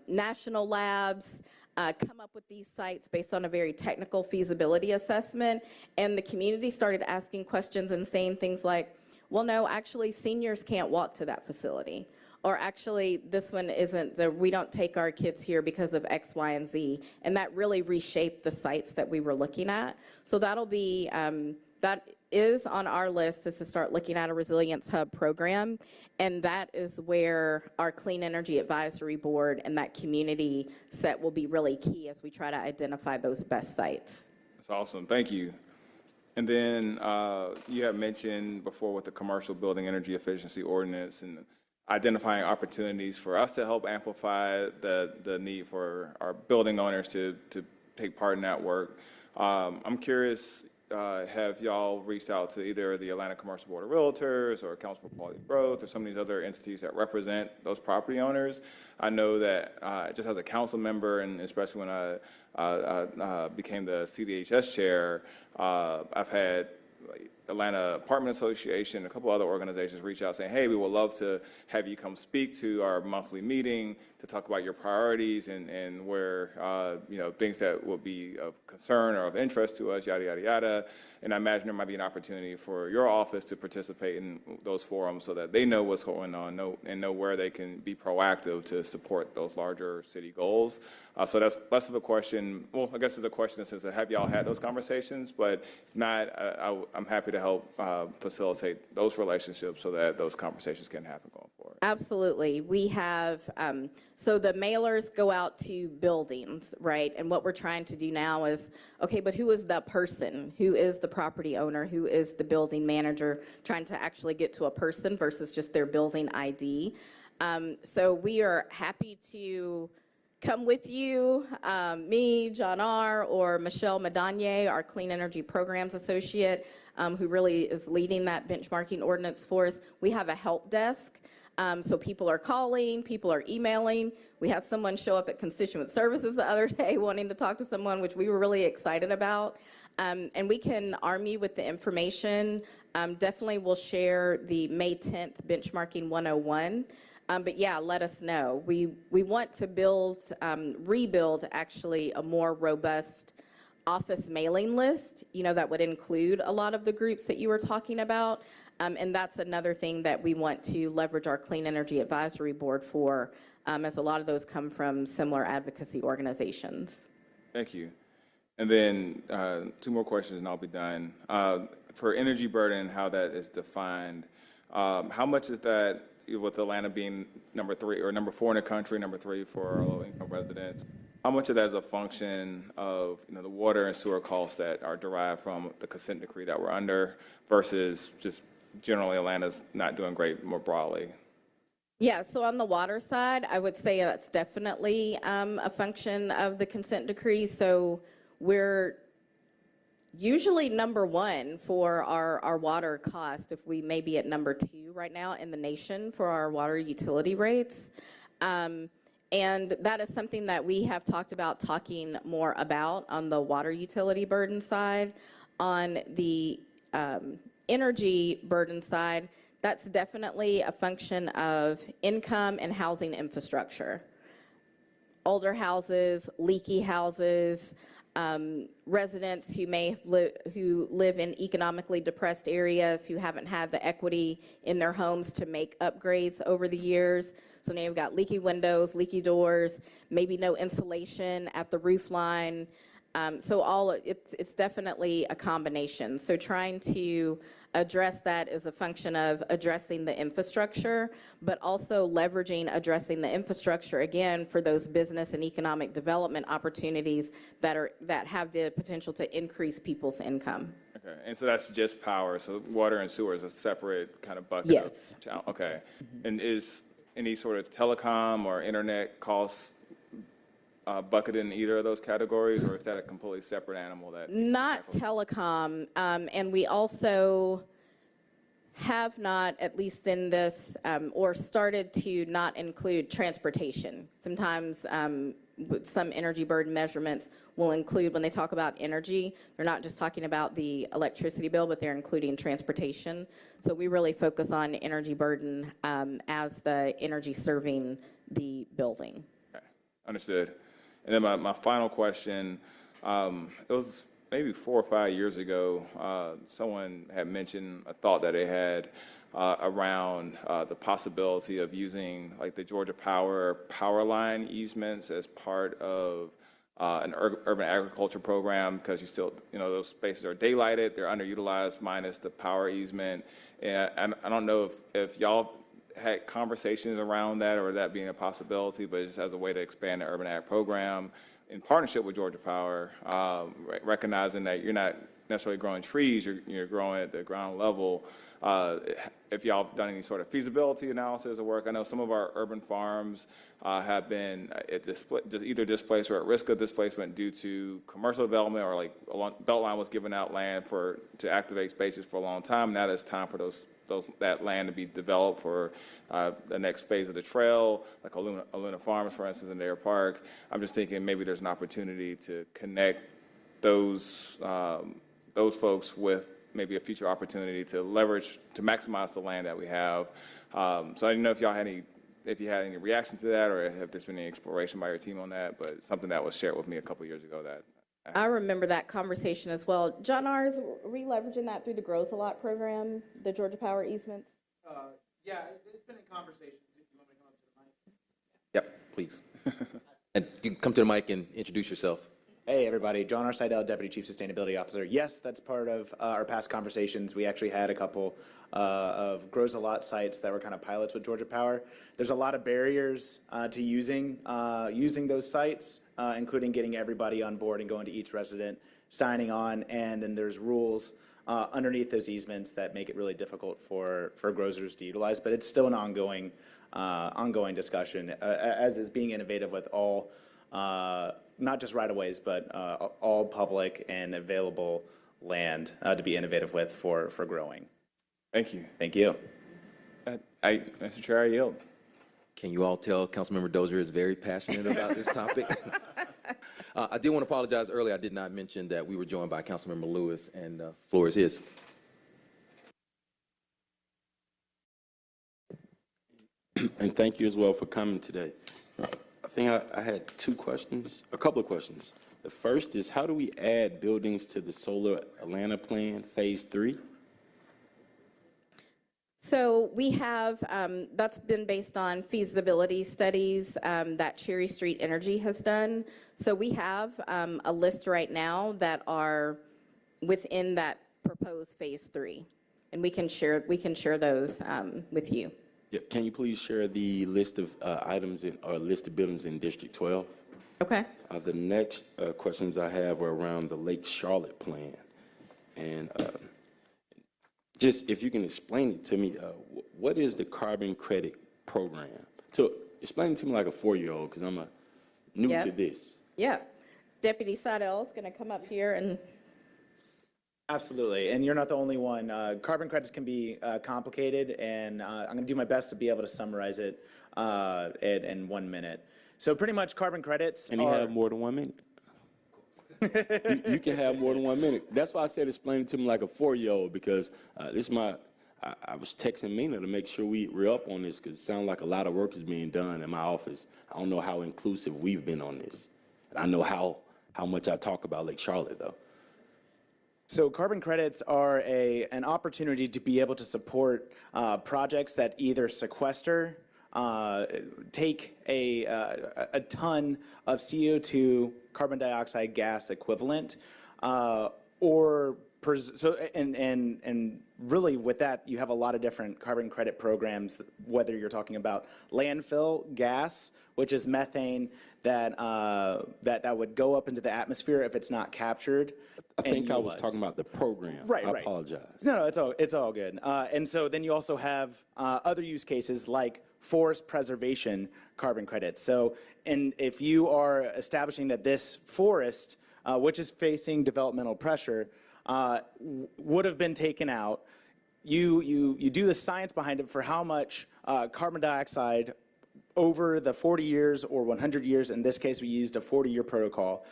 labs, come up with these sites based on a very technical feasibility assessment, and the community started asking questions and saying things like, well, no, actually seniors can't walk to that facility, or actually this one isn't, we don't take our kids here because of X, Y, and Z, and that really reshaped the sites that we were looking at. So that'll be, that is on our list, is to start looking at a Resilience Hub program, and that is where our Clean Energy Advisory Board and that community set will be really key as we try to identify those best sites. That's awesome. Thank you. And then you have mentioned before with the commercial building energy efficiency ordinance and identifying opportunities for us to help amplify the need for our building owners to take part in that work. I'm curious, have y'all reached out to either the Atlanta Commercial Board of Realtors or Council for Quality Growth or some of these other entities that represent those property owners? I know that just as a council member, and especially when I became the CDHS chair, I've had Atlanta Apartment Association, a couple other organizations reach out saying, hey, we would love to have you come speak to our monthly meeting to talk about your priorities and where, things that will be of concern or of interest to us, yada, yada, yada. And I imagine there might be an opportunity for your office to participate in those forums so that they know what's going on and know where they can be proactive to support those larger city goals. So that's less of a question. Well, I guess it's a question that says, have y'all had those conversations? But if not, I'm happy to help facilitate those relationships so that those conversations can happen going forward. Absolutely. We have, so the mailers go out to buildings, right? And what we're trying to do now is, okay, but who is the person? Who is the property owner? Who is the building manager? Trying to actually get to a person versus just their building ID. So we are happy to come with you, me, John R., or Michelle Madanier, our Clean Energy Programs Associate, who really is leading that benchmarking ordinance for us. We have a help desk. So people are calling, people are emailing. We had someone show up at Constituent Services the other day wanting to talk to someone, which we were really excited about. And we can arm you with the information. Definitely we'll share the May 10th Benchmarking 101. But yeah, let us know. We want to rebuild actually a more robust office mailing list, that would include a lot of the groups that you were talking about. And that's another thing that we want to leverage our Clean Energy Advisory Board for, as a lot of those come from similar advocacy organizations. Thank you. And then 2 more questions and I'll be done. For energy burden, how that is defined, how much is that, with Atlanta being number 3 or number 4 in the country, number 3 for our low-income residents, how much of that is a function of the water and sewer costs that are derived from the consent decree that we're under versus just generally Atlanta's not doing great more broadly. Yeah, so on the water side, I would say that's definitely a function of the consent decree. So we're usually number one for our water cost, if we may be at number two right now in the nation for our water utility rates. And that is something that we have talked about talking more about on the water utility burden side. On the energy burden side, that's definitely a function of income and housing infrastructure. Older houses, leaky houses, residents who who live in economically depressed areas who haven't had the equity in their homes to make upgrades over the years. So now you've got leaky windows, leaky doors, maybe no insulation at the roof line. So it's definitely a combination. So trying to address that is a function of addressing the infrastructure, but also addressing the infrastructure again for those business and economic development opportunities that have the potential to increase people's income. Okay, and so that's just power. So water and sewer is a separate kind of bucket. Yes. Okay, and is any sort of telecom or internet costs bucketed in either of those categories, or is that a completely separate animal? Not telecom, and we also have not, at least in this, or started to not include transportation. Sometimes with some energy burden measurements will include, when they talk about energy, they're not just talking about the electricity bill, but they're including transportation. So we really focus on energy burden as the energy serving the building. Okay, understood. And then my final question, it was maybe 4 or 5 years ago, someone had mentioned a thought that they had around the possibility of using like the Georgia power line easements as part of an urban agriculture program, because you still, those spaces are daylighted, they're underutilized minus the power easement. And I don't know if y'all had conversations around that, or that being a possibility, but just as a way to expand the urban ag program in partnership with Georgia Power, recognizing that you're not necessarily growing trees, you're growing at the ground level. If y'all done any sort of feasibility analysis or work, I know some of our urban farms have been either displaced or at risk of displacement due to commercial development, or like Beltline was giving out land to activate spaces for a long time. Now it's time for that land to be developed for the next phase of the trail, like Aluna Farms, for instance, in Deer Park. I'm just thinking maybe there's an opportunity to connect those folks with maybe a future opportunity to maximize the land that we have. So I didn't know if y'all had any reaction to that, or if there's been any exploration by your team on that, but it's something that was shared with me a couple years ago that I remember that conversation as well. John R., are we leveraging that through the Grows a Lot program, the Georgia Power easements? Yeah, it's been in conversations. Do you want me to come up to the mic? Yep, please. And you can come to the mic and introduce yourself. Hey, everybody. John R. Seidel, Deputy Chief Sustainability Officer. Yes, that's part of our past conversations. We actually had a couple of Grows a Lot sites that were kind of pilots with Georgia Power. There's a lot of barriers to using those sites, including getting everybody on board and going to each resident, signing on, and then there's rules underneath those easements that make it really difficult for grocers to utilize. But it's still an ongoing discussion, as is being innovative with all, not just right-of-ways, but all public and available land to be innovative with for growing. Thank you. Thank you. Mr. Chair, I yield. Can you all tell Councilmember Dozier is very passionate about this topic? I did want to apologize earlier. I did not mention that we were joined by Councilmember Lewis, and the floor is his. And thank you as well for coming today. I think I had a couple of questions. The first is, how do we add buildings to the Solar Atlanta Plan, Phase 3? So we have, that's been based on feasibility studies that Cherry Street Energy has done. So we have a list right now that are within that proposed Phase 3, and we can share those with you. Yeah, can you please share the list of items or list of buildings in District 12? Okay. The next questions I have are around the Lake Charlotte plan. And Just if you can explain it to me, what is the carbon credit program? So explain it to me like a 4-year-old, because I'm new Yeah. to this. Yeah. Deputy Seidel is going to come up here and, Absolutely, and you're not the only one. Carbon credits can be complicated, and I'm going to do my best to be able to summarize it in 1 minute. So pretty much carbon credits Can he are... have more than 1 minute? You can have more than 1 minute. That's why I said explain it to me like a 4-year-old, because this is I was texting Mina to make sure we're up on this, because it sounds like a lot of work is being done in my office. I don't know how inclusive we've been on this. And I know how much I talk about Lake Charlotte, though. So carbon credits are an opportunity to be able to support projects that either sequester, take a ton of CO2, carbon dioxide gas equivalent, or and really with that you have a lot of different carbon credit programs. Whether you're talking about landfill gas, which is methane that would go up into the atmosphere if it's not captured. I think I was talking about the program. Right, I right. apologize. No, it's all good. And so then you also have other use cases like forest preservation carbon credits. So, and if you are establishing that this forest, which is facing developmental pressure, would have been taken out, you do the science behind it for how much carbon dioxide over the 40 years or 100 years, in this case we used a 40-year protocol,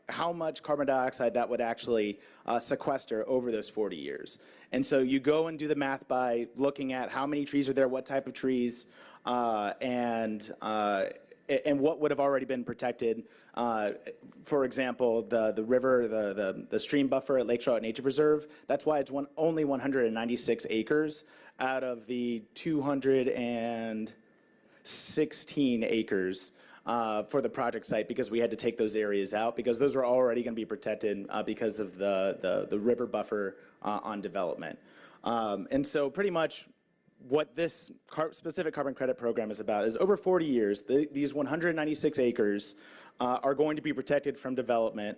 how much carbon dioxide that would actually sequester over those 40 years. And so you go and do the math by looking at how many trees are there, what type of trees, and what would have already been protected. For example, the river, the stream buffer at Lake Charlotte Nature Preserve, that's why it's only 196 acres out of the 216 acres for the project site, because we had to take those areas out because those were already going to be protected because of the river buffer on development. And so pretty much what this specific carbon credit program is about is over 40 years, these 196 acres are going to be protected from development.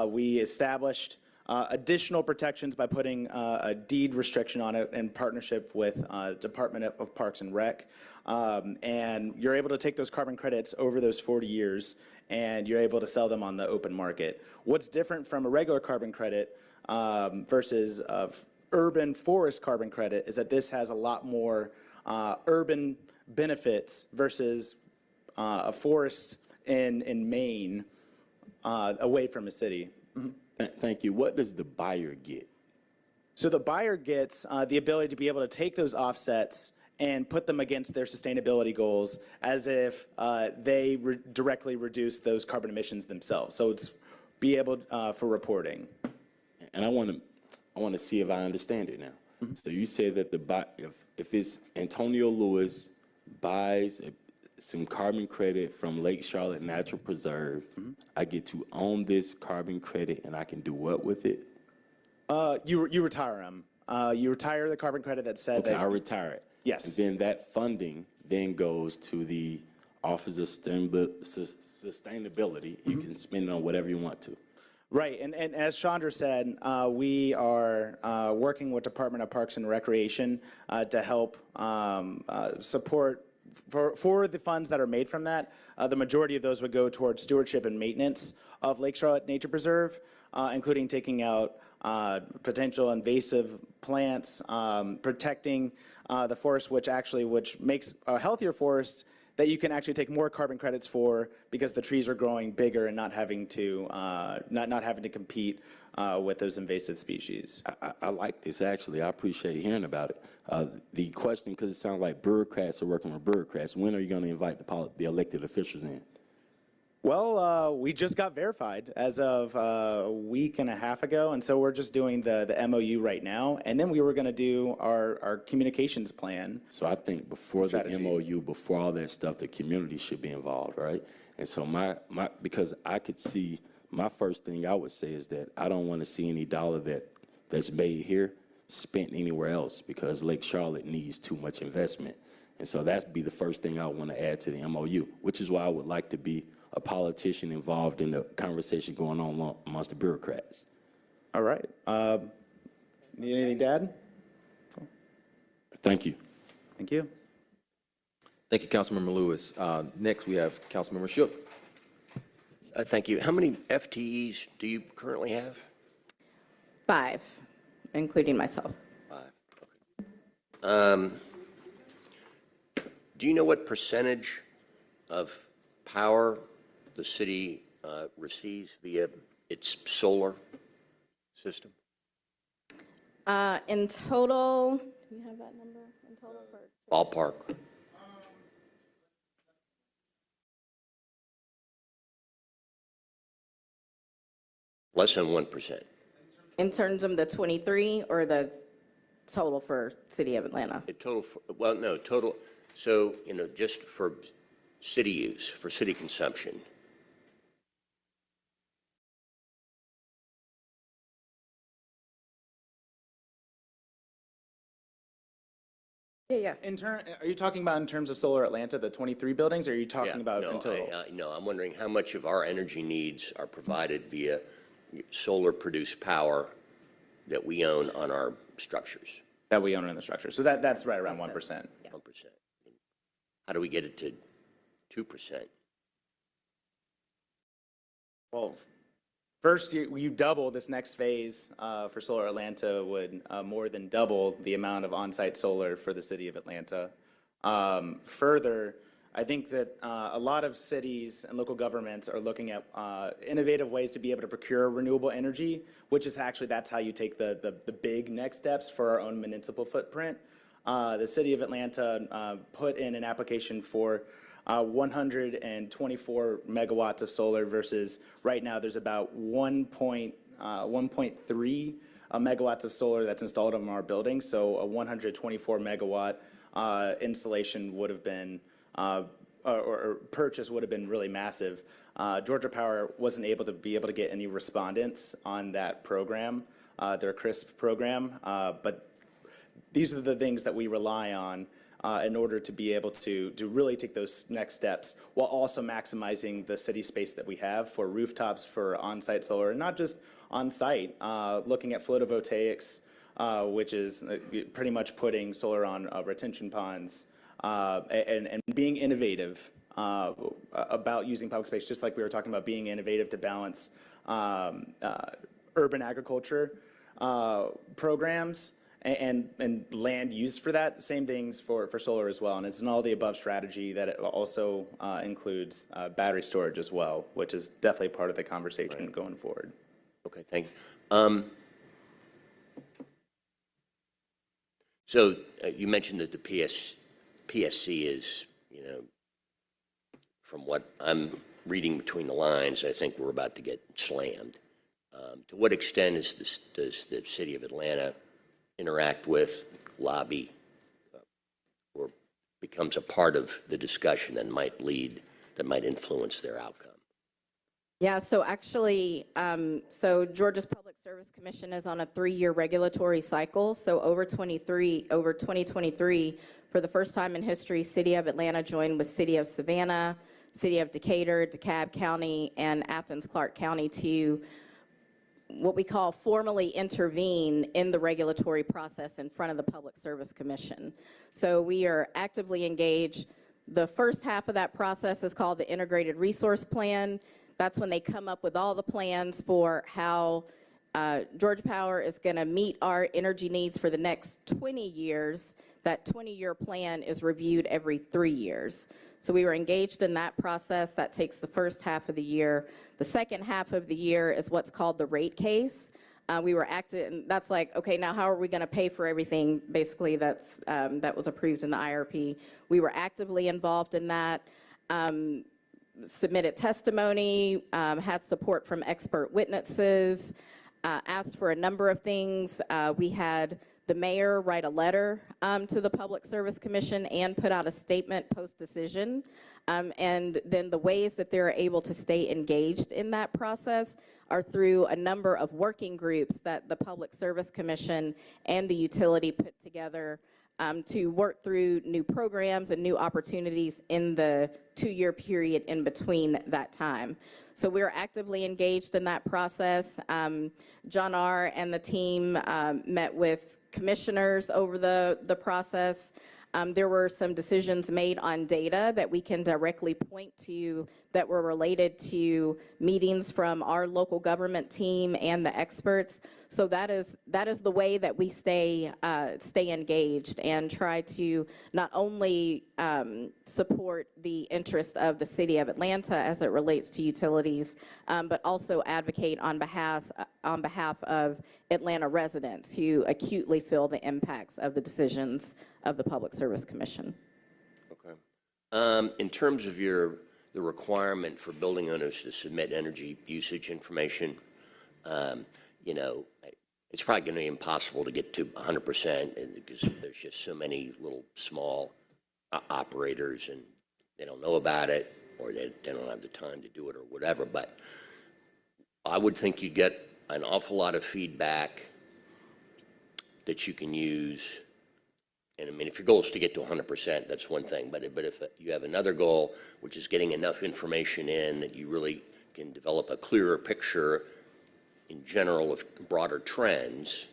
We established additional protections by putting a deed restriction on it in partnership with Department of Parks and Rec. And you're able to take those carbon credits over those 40 years and you're able to sell them on the open market. What's different from a regular carbon credit versus urban forest carbon credit is that this has a lot more urban benefits versus a forest in Maine away from a city. Thank you. What does the buyer get? So the buyer gets the ability to be able to take those offsets and put them against their sustainability goals as if they directly reduce those carbon emissions themselves. So it's be able for reporting. And I want to see if I understand it now. So you say that if it's Antonio Lewis buys some carbon credit from Lake Charlotte Natural Preserve, I get to own this carbon credit and I can do what with it? You retire them. You retire the carbon credit that said Okay, that. I retire it. Yes. And then that funding then goes to the Office of Sustainability. You can spend it on whatever you want to. Right, and as Chandra said, we are working with Department of Parks and Recreation to help support for the funds that are made from that. The majority of those would go towards stewardship and maintenance of Lake Charlotte Nature Preserve, including taking out potential invasive plants, protecting the forest, which makes a healthier forest that you can actually take more carbon credits for because the trees are growing bigger and not having to compete with those invasive species. I like this, actually. I appreciate hearing about it. The question, because it sounds like bureaucrats are working with bureaucrats, when are you going to invite the elected officials in? Well, we just got verified as of a week and a half ago, and so we're just doing the MOU right now, and then we were going to do our communications plan. So I think before the Strategy. MOU, before all that stuff, the community should be involved, right? And so because I could see, my first thing I would say is that I don't want to see any dollar that's made here spent anywhere else because Lake Charlotte needs too much investment. And so that'd be the first thing I want to add to the MOU, which is why I would like to be a politician involved in the conversation going on amongst the bureaucrats. All right. Need anything to add? Thank you. Thank you. Thank you, Councilmember Lewis. Next, we have Councilmember Shook. Thank you. How many FTEs do you currently have? 5, including myself. 5. Okay. Do you know what percentage of power the city receives via its solar system? In total, do you have that number in total for? Ballpark. Less than 1%. In terms of the 23 or the total for City of Atlanta? Well, no, total. So, just for city use, for city consumption. Yeah. Are you talking about in terms of Solar Atlanta, the 23 buildings, or are you talking Yeah, about no, in total? No, I'm wondering how much of our energy needs are provided via solar-produced power that we own on our structures. That we own in the structure. So that's right around 1%. 1%. How do we get it to 2%? Well, first, you double this next phase for Solar Atlanta would more than double the amount of on-site solar for the city of Atlanta. Further, I think that a lot of cities and local governments are looking at innovative ways to be able to procure renewable energy, which is actually, that's how you take the big next steps for our own municipal footprint. The city of Atlanta put in an application for 124 megawatts of solar versus right now there's about 1.3 megawatts of solar that's installed on our building. So a 124 megawatt installation would have been, or purchase would have been really massive. Georgia Power wasn't able to get any respondents on that program, their CRISP program, but these are the things that we rely on in order to be able to really take those next steps while also maximizing the city space that we have for rooftops, for on-site solar, and not just on-site, looking at photovoltaics, which is pretty much putting solar on retention ponds, and being innovative about using public space, just like we were talking about being innovative to balance urban agriculture programs and land used for that. Same things for solar as well. And it's an all the above strategy that it also includes battery storage as well, which is definitely part of the conversation going forward. Okay, thank you. So you mentioned that the PSC is, from what I'm reading between the lines, I think we're about to get slammed. To what extent does the city of Atlanta interact with, lobby, or becomes a part of the discussion that might influence their outcome? Yeah, so actually, Georgia's Public Service Commission is on a 3-year regulatory cycle. So over 2023, for the first time in history, City of Atlanta joined with City of Savannah, City of Decatur, DeKalb County, and Athens-Clarke County to what we call formally intervene in the regulatory process in front of the Public Service Commission. So we are actively engaged. The first half of that process is called the Integrated Resource Plan. That's when they come up with all the plans for how Georgia Power is going to meet our energy needs for the next 20 years. That 20-year plan is reviewed every 3 years. So we were engaged in that process. That takes the first half of the year. The second half of the year is what's called the rate case. We were active, and that's like, okay, now how are we going to pay for everything, basically, that was approved in the IRP? We were actively involved in that, submitted testimony, had support from expert witnesses, asked for a number of things. We had the mayor write a letter to the Public Service Commission and put out a statement post-decision. And then the ways that they're able to stay engaged in that process are through a number of working groups that the Public Service Commission and the utility put together to work through new programs and new opportunities in the 2-year period in between that time. So we're actively engaged in that process. John R. and the team met with commissioners over the process. There were some decisions made on data that we can directly point to that were related to meetings from our local government team and the experts. So that is the way that we stay engaged and try to not only support the interest of the city of Atlanta as it relates to utilities, but also advocate on behalf of Atlanta residents who acutely feel the impacts of the decisions of the Public Service Commission. Okay. In terms of the requirement for building owners to submit energy usage information, you know, it's probably going to be impossible to get to 100% because there's just so many little small operators and they don't know about it or they don't have the time to do it or whatever. But I would think you'd get an awful lot of feedback that you can use. And I mean, if your goal is to get to 100%, that's one thing. But if you have another goal, which is getting enough information in that you really can develop a clearer picture in general of broader trends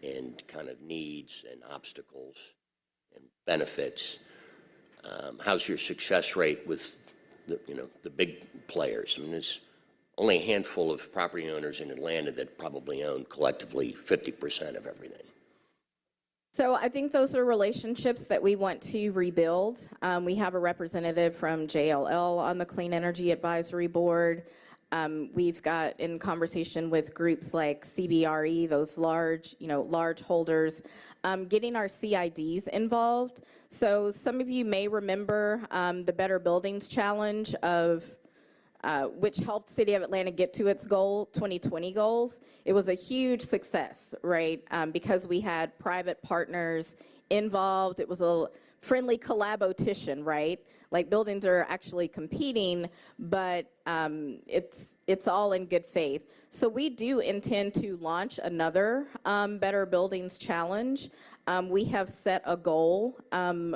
and kind of needs and obstacles and benefits, how's your success rate with the big players? I mean, there's only a handful of property owners in Atlanta that probably own collectively 50% of everything. So I think those are relationships that we want to rebuild. We have a representative from JLL on the Clean Energy Advisory Board. We've got in conversation with groups like CBRE, those large holders, getting our CIDs involved. So some of you may remember the Better Buildings Challenge which helped City of Atlanta get to its 2020 goals. It was a huge success, right? Because we had private partners involved. It was a friendly collaboration, right? Like buildings are actually competing, but it's all in good faith. So we do intend to launch another Better Buildings Challenge. We have set a goal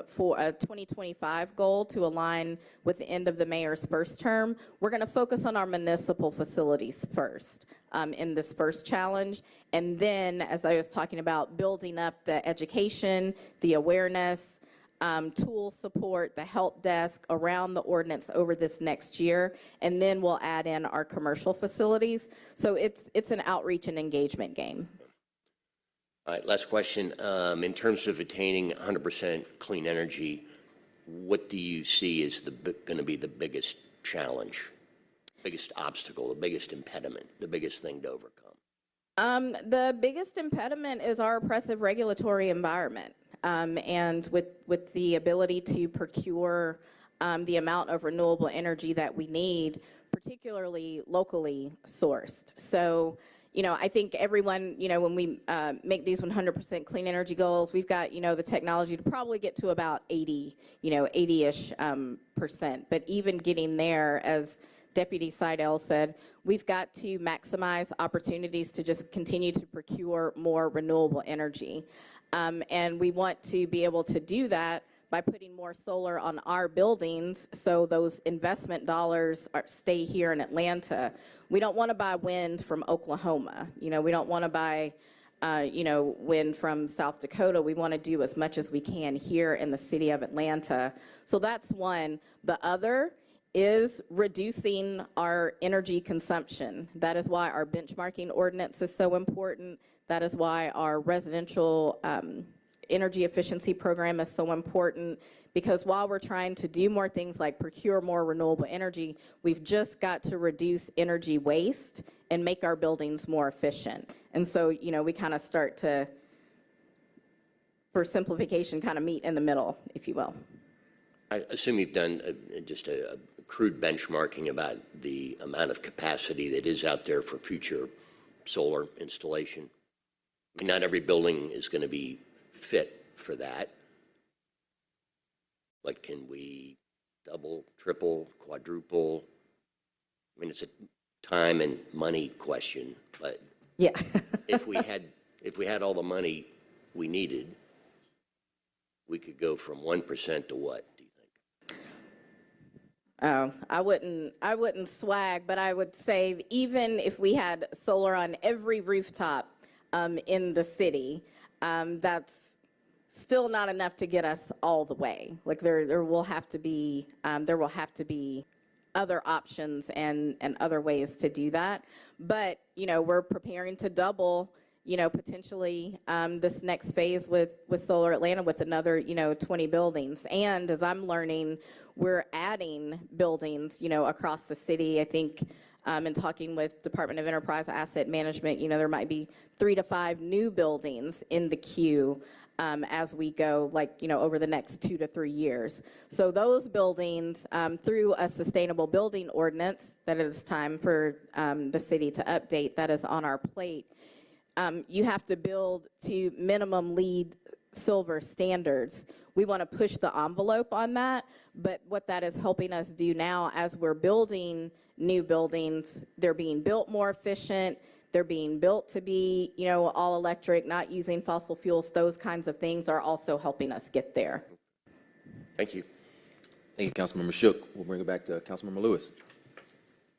for a 2025 goal to align with the end of the mayor's first term. We're going to focus on our municipal facilities first in this first challenge. And then, as I was talking about, building up the education, the awareness, tool support, the help desk around the ordinance over this next year, and then we'll add in our commercial facilities. So it's an outreach and engagement game. All right, last question. In terms of attaining 100% clean energy, what do you see is going to be the biggest challenge, biggest obstacle, the biggest impediment, the biggest thing to overcome? The biggest impediment is our oppressive regulatory environment. And with the ability to procure the amount of renewable energy that we need, particularly locally sourced. So, I think everyone, when we make these 100% clean energy goals, we've got, the technology to probably get to about 80-ish percent. But even getting there, as Deputy Seidel said, we've got to maximize opportunities to just continue to procure more renewable energy. And we want to be able to do that by putting more solar on our buildings so those investment dollars stay here in Atlanta. We don't want to buy wind from Oklahoma. We don't want to buy, wind from South Dakota. We want to do as much as we can here in the city of Atlanta. So that's one. The other is reducing our energy consumption. That is why our benchmarking ordinance is so important. That is why our residential energy efficiency program is so important, because while we're trying to do more things like procure more renewable energy, we've just got to reduce energy waste and make our buildings more efficient. And so, we kind of start to, for simplification, kind of meet in the middle, if you will. I assume you've done just a crude benchmarking about the amount of capacity that is out there for future solar installation. I mean, not every building is going to be fit for that. But can we double, triple, quadruple? I mean, it's a time and money question, but Yeah. if we had all the money we needed, we could go from 1% to what, do you think? Oh, I wouldn't swag, but I would say even if we had solar on every rooftop in the city, that's still not enough to get us all the way. Like there will have to be other options and other ways to do that. But, you know, we're preparing to double, you know, potentially this next phase with Solar Atlanta with another, you know, 20 buildings. And as I'm learning, we're adding buildings, you know, across the city. I think in talking with Department of Enterprise Asset Management, you know, there might be 3 to 5 new buildings in the queue as we go, like, you know, over the next 2 to 3 years. So those buildings, through a sustainable building ordinance that it is time for the city to update, that is on our plate, you have to build to minimum LEED Silver standards. We want to push the envelope on that, but what that is helping us do now as we're building new buildings, they're being built more efficient, they're being built to be, you know, all electric, not using fossil fuels. Those kinds of things are also helping us get there. Thank you. Thank you, Councilmember Shook. We'll bring it back to Councilmember Lewis.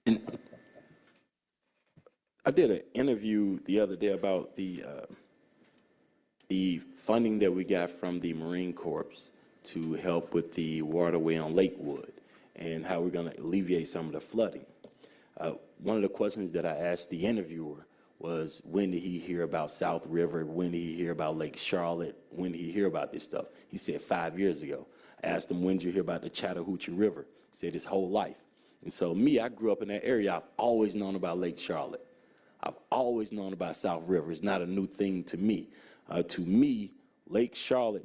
And I did an interview the other day about the funding that we got from the Marine Corps to help with the waterway on Lakewood and how we're going to alleviate some of the flooding. One of the questions that I asked the interviewer was, when did he hear about South River? When did he hear about Lake Charlotte? When did he hear about this stuff? He said 5 years ago. I asked him, when did you hear about the Chattahoochee River? He said his whole life. And so me, I grew up in that area. I've always known about Lake Charlotte. I've always known about South River. It's not a new thing to me. To me, Lake Charlotte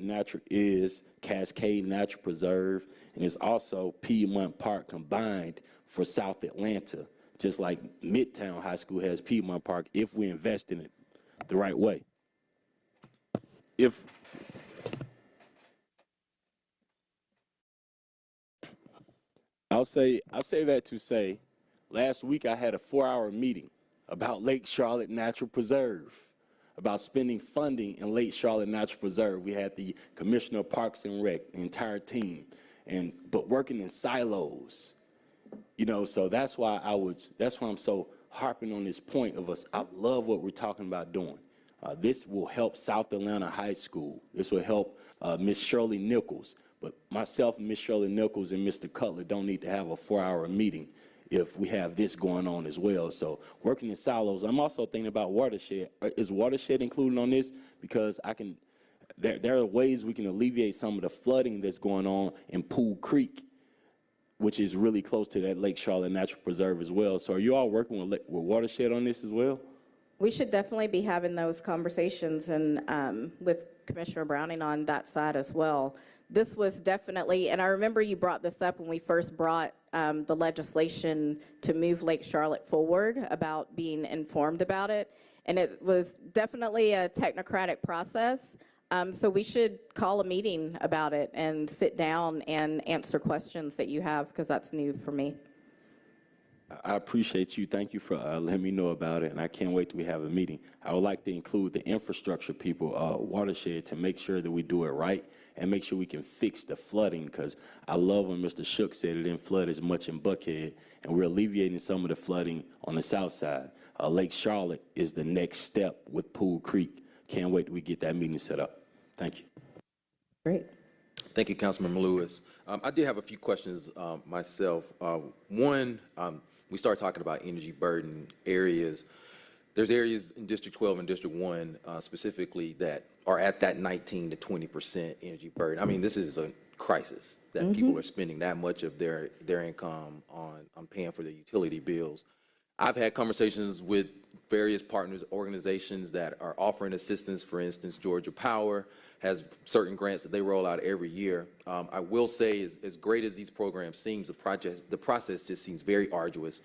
is Cascade Natural Preserve, and it's also Piedmont Park combined for South Atlanta, just like Midtown High School has Piedmont Park, if we invest in it the right way. I'll say that to say, last week I had a 4-hour meeting about Lake Charlotte Natural Preserve, about spending funding in Lake Charlotte Natural Preserve. We had the Commissioner of Parks and Rec, the entire team, but working in silos. You know, so that's why I'm so harping on this point of us. I love what we're talking about doing. This will help South Atlanta High School. This will help Miss Shirley Nichols. But myself and Miss Shirley Nichols and Mr. Cutler don't need to have a 4-hour meeting if we have this going on as well. So working in silos. I'm also thinking about watershed. Is watershed included on this? Because there are ways we can alleviate some of the flooding that's going on in Pool Creek, which is really close to that Lake Charlotte Natural Preserve as well. So are you all working with watershed on this as well? We should definitely be having those conversations and with Commissioner Browning on that side as well. This was definitely, and I remember you brought this up when we first brought the legislation to move Lake Charlotte forward about being informed about it. And it was definitely a technocratic process. So we should call a meeting about it and sit down and answer questions that you have, because that's new for me. I appreciate you. Thank you for letting me know about it, and I can't wait till we have a meeting. I would like to include the infrastructure people, watershed, to make sure that we do it right and make sure we can fix the flooding, because I love when Mr. Shook said it didn't flood as much in Buckhead, and we're alleviating some of the flooding on the south side. Lake Charlotte is the next step with Pool Creek. Can't wait till we get that meeting set up. Thank you. Great. Thank you, Councilmember Lewis. I did have a few questions myself. One, we started talking about energy burden areas. There's areas in District 12 and District 1 specifically that are at that 19 to 20% energy burden. I mean, this is a crisis that people are spending that much of their income on paying for their utility bills. I've had conversations with various partners, organizations that are offering assistance. For instance, Georgia Power has certain grants that they roll out every year. I will say, as great as these programs seem, the process just seems very arduous.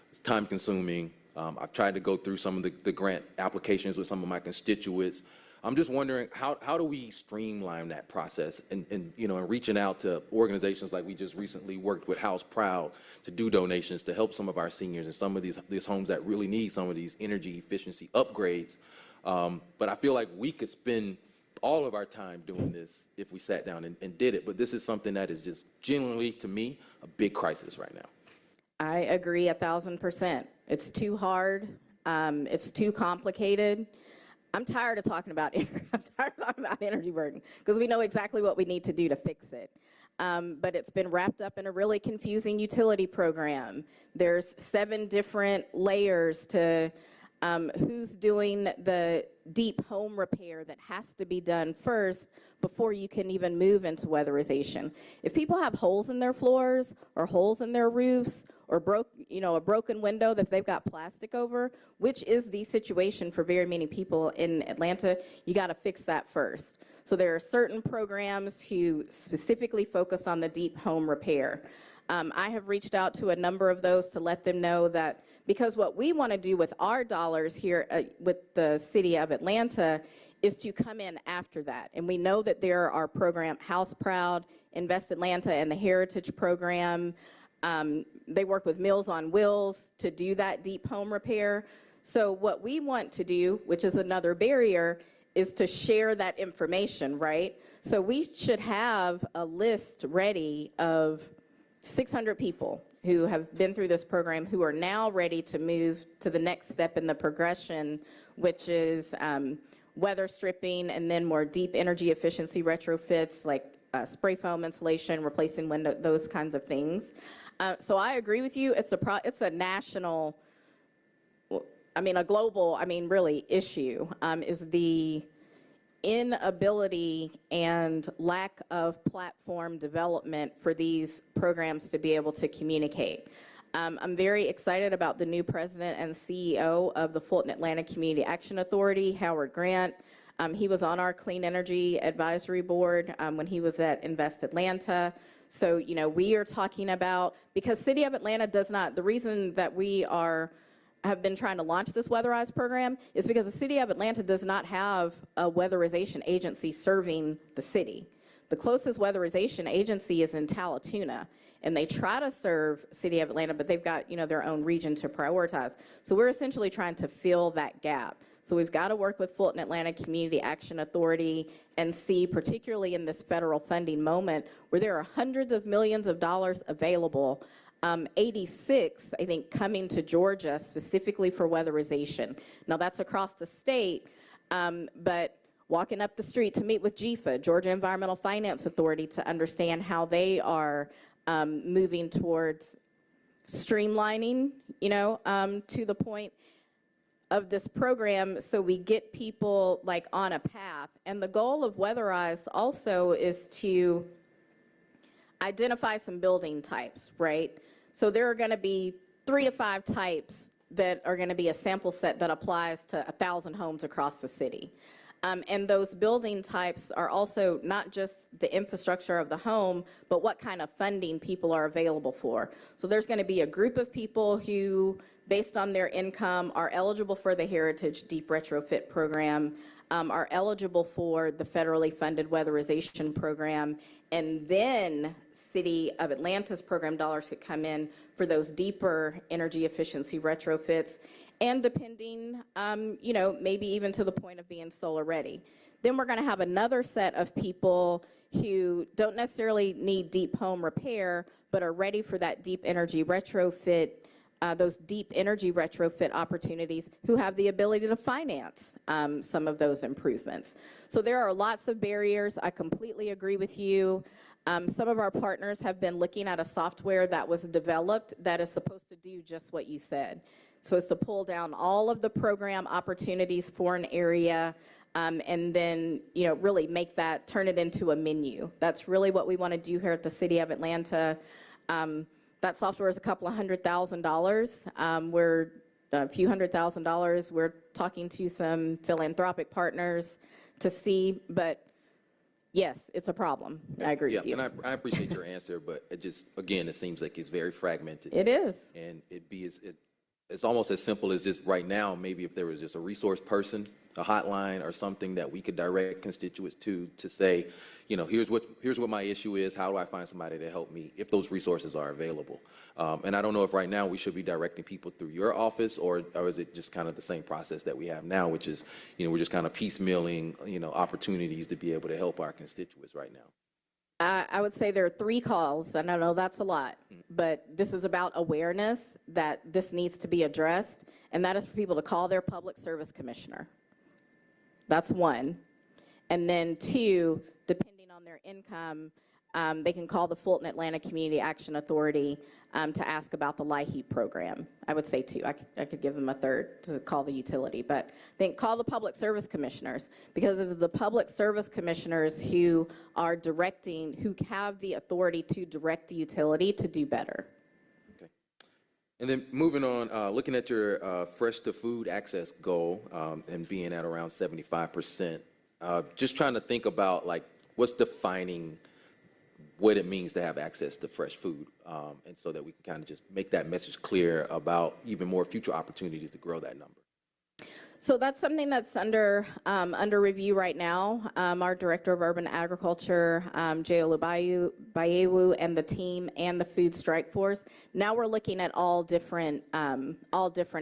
It's time consuming. I've tried to go through some of the grant applications with some of my constituents. I'm just wondering, how do we streamline that process and reaching out to organizations like we just recently worked with House Proud to do donations to help some of our seniors and some of these homes that really need some of these energy efficiency upgrades. But I feel like we could spend all of our time doing this if we sat down and did it. But this is something that is just genuinely, to me, a big crisis right now. I agree 1,000%. It's too hard. It's too complicated. I'm tired of talking about energy burden because we know exactly what we need to do to fix it. But it's been wrapped up in a really confusing utility program. There's 7 different layers to who's doing the deep home repair that has to be done first before you can even move into weatherization. If people have holes in their floors or holes in their roofs or a broken window that they've got plastic over, which is the situation for very many people in Atlanta, you got to fix that first. So there are certain programs who specifically focus on the deep home repair. I have reached out to a number of those to let them know that because what we want to do with our dollars here with the city of Atlanta is to come in after that. And we know that there are programs, House Proud, Invest Atlanta, and the Heritage Program. They work with Meals on Wheels to do that deep home repair. So what we want to do, which is another barrier, is to share that information, right? So we should have a list ready of 600 people who have been through this program who are now ready to move to the next step in the progression, which is weather stripping and then more deep energy efficiency retrofits like spray foam insulation, replacing window, those kinds of things. So I agree with you. It's a national, a global, really issue is the inability and lack of platform development for these programs to be able to communicate. I'm very excited about the new president and CEO of the Fulton Atlanta Community Action Authority, Howard Grant. He was on our Clean Energy Advisory Board when he was at Invest Atlanta. So, we are talking about, because City of Atlanta does not, the reason that we have been trying to launch this weatherized program is because the City of Atlanta does not have a weatherization agency serving the city. The closest weatherization agency is in Talatuna, and they try to serve City of Atlanta, but they've got, their own region to prioritize. So we're essentially trying to fill that gap. So we've got to work with Fulton Atlanta Community Action Authority and see, particularly in this federal funding moment, where there are hundreds of millions of dollars available, 86, I think, coming to Georgia specifically for weatherization. Now, that's across the state, but walking up the street to meet with GEFA, Georgia Environmental Finance Authority, to understand how they are moving towards streamlining, to the point of this program so we get people on a path. And the goal of Weatherize also is to identify some building types, right? So there are going to be 3 to 5 types that are going to be a sample set that applies to 1,000 homes across the city. And those building types are also not just the infrastructure of the home, but what kind of funding people are available for. So there's going to be a group of people who, based on their income, are eligible for the Heritage Deep Retrofit Program, are eligible for the federally funded weatherization program, and then City of Atlanta's program dollars could come in for those deeper energy efficiency retrofits, and depending, maybe even to the point of being solar ready. Then we're going to have another set of people who don't necessarily need deep home repair, but are ready for that deep energy retrofit, those deep energy retrofit opportunities, who have the ability to finance some of those improvements. So there are lots of barriers. I completely agree with you. Some of our partners have been looking at a software that was developed that is supposed to do just what you said. It's supposed to pull down all of the program opportunities for an area and then, really turn it into a menu. That's really what we want to do here at the City of Atlanta. That software is a couple of $100,000. We're a few $100,000. We're talking to some philanthropic partners to see, but yes, it's a problem. I agree with you. And I appreciate your answer, but it just, again, it seems like it's very fragmented. It is. And it's almost as simple as just right now, maybe if there was just a resource person a hotline or something that we could direct constituents to say, here's what my issue is, how do I find somebody to help me, if those resources are available. And I don't know if right now we should be directing people through your office, or is it just kind of the same process that we have now, which is, we're just kind of piecemealing, opportunities to be able to help our constituents right now. I would say there are 3 calls, and I know that's a lot, but this is about awareness that this needs to be addressed, and that is for people to call their public service commissioner. That's 1. And then 2, depending on their income, they can call the Fulton Atlanta Community Action Authority to ask about the LIHEAP program. I would say 2. I could give them a 3rd to call the utility, but then call the public service commissioners, because it's the public service commissioners who are directing, who have the authority to direct the utility to do better. Okay. And then moving on, looking at your fresh to food access goal and being at around 75%, just trying to think about like what's defining what it means to have access to fresh food, and so that we can kind of just make that message clear about even more future opportunities to grow that number. So that's something that's under review right now. Our Director of Urban Agriculture, Jay Olubayewu, and the team and the Food Strike Force. Now we're looking at all different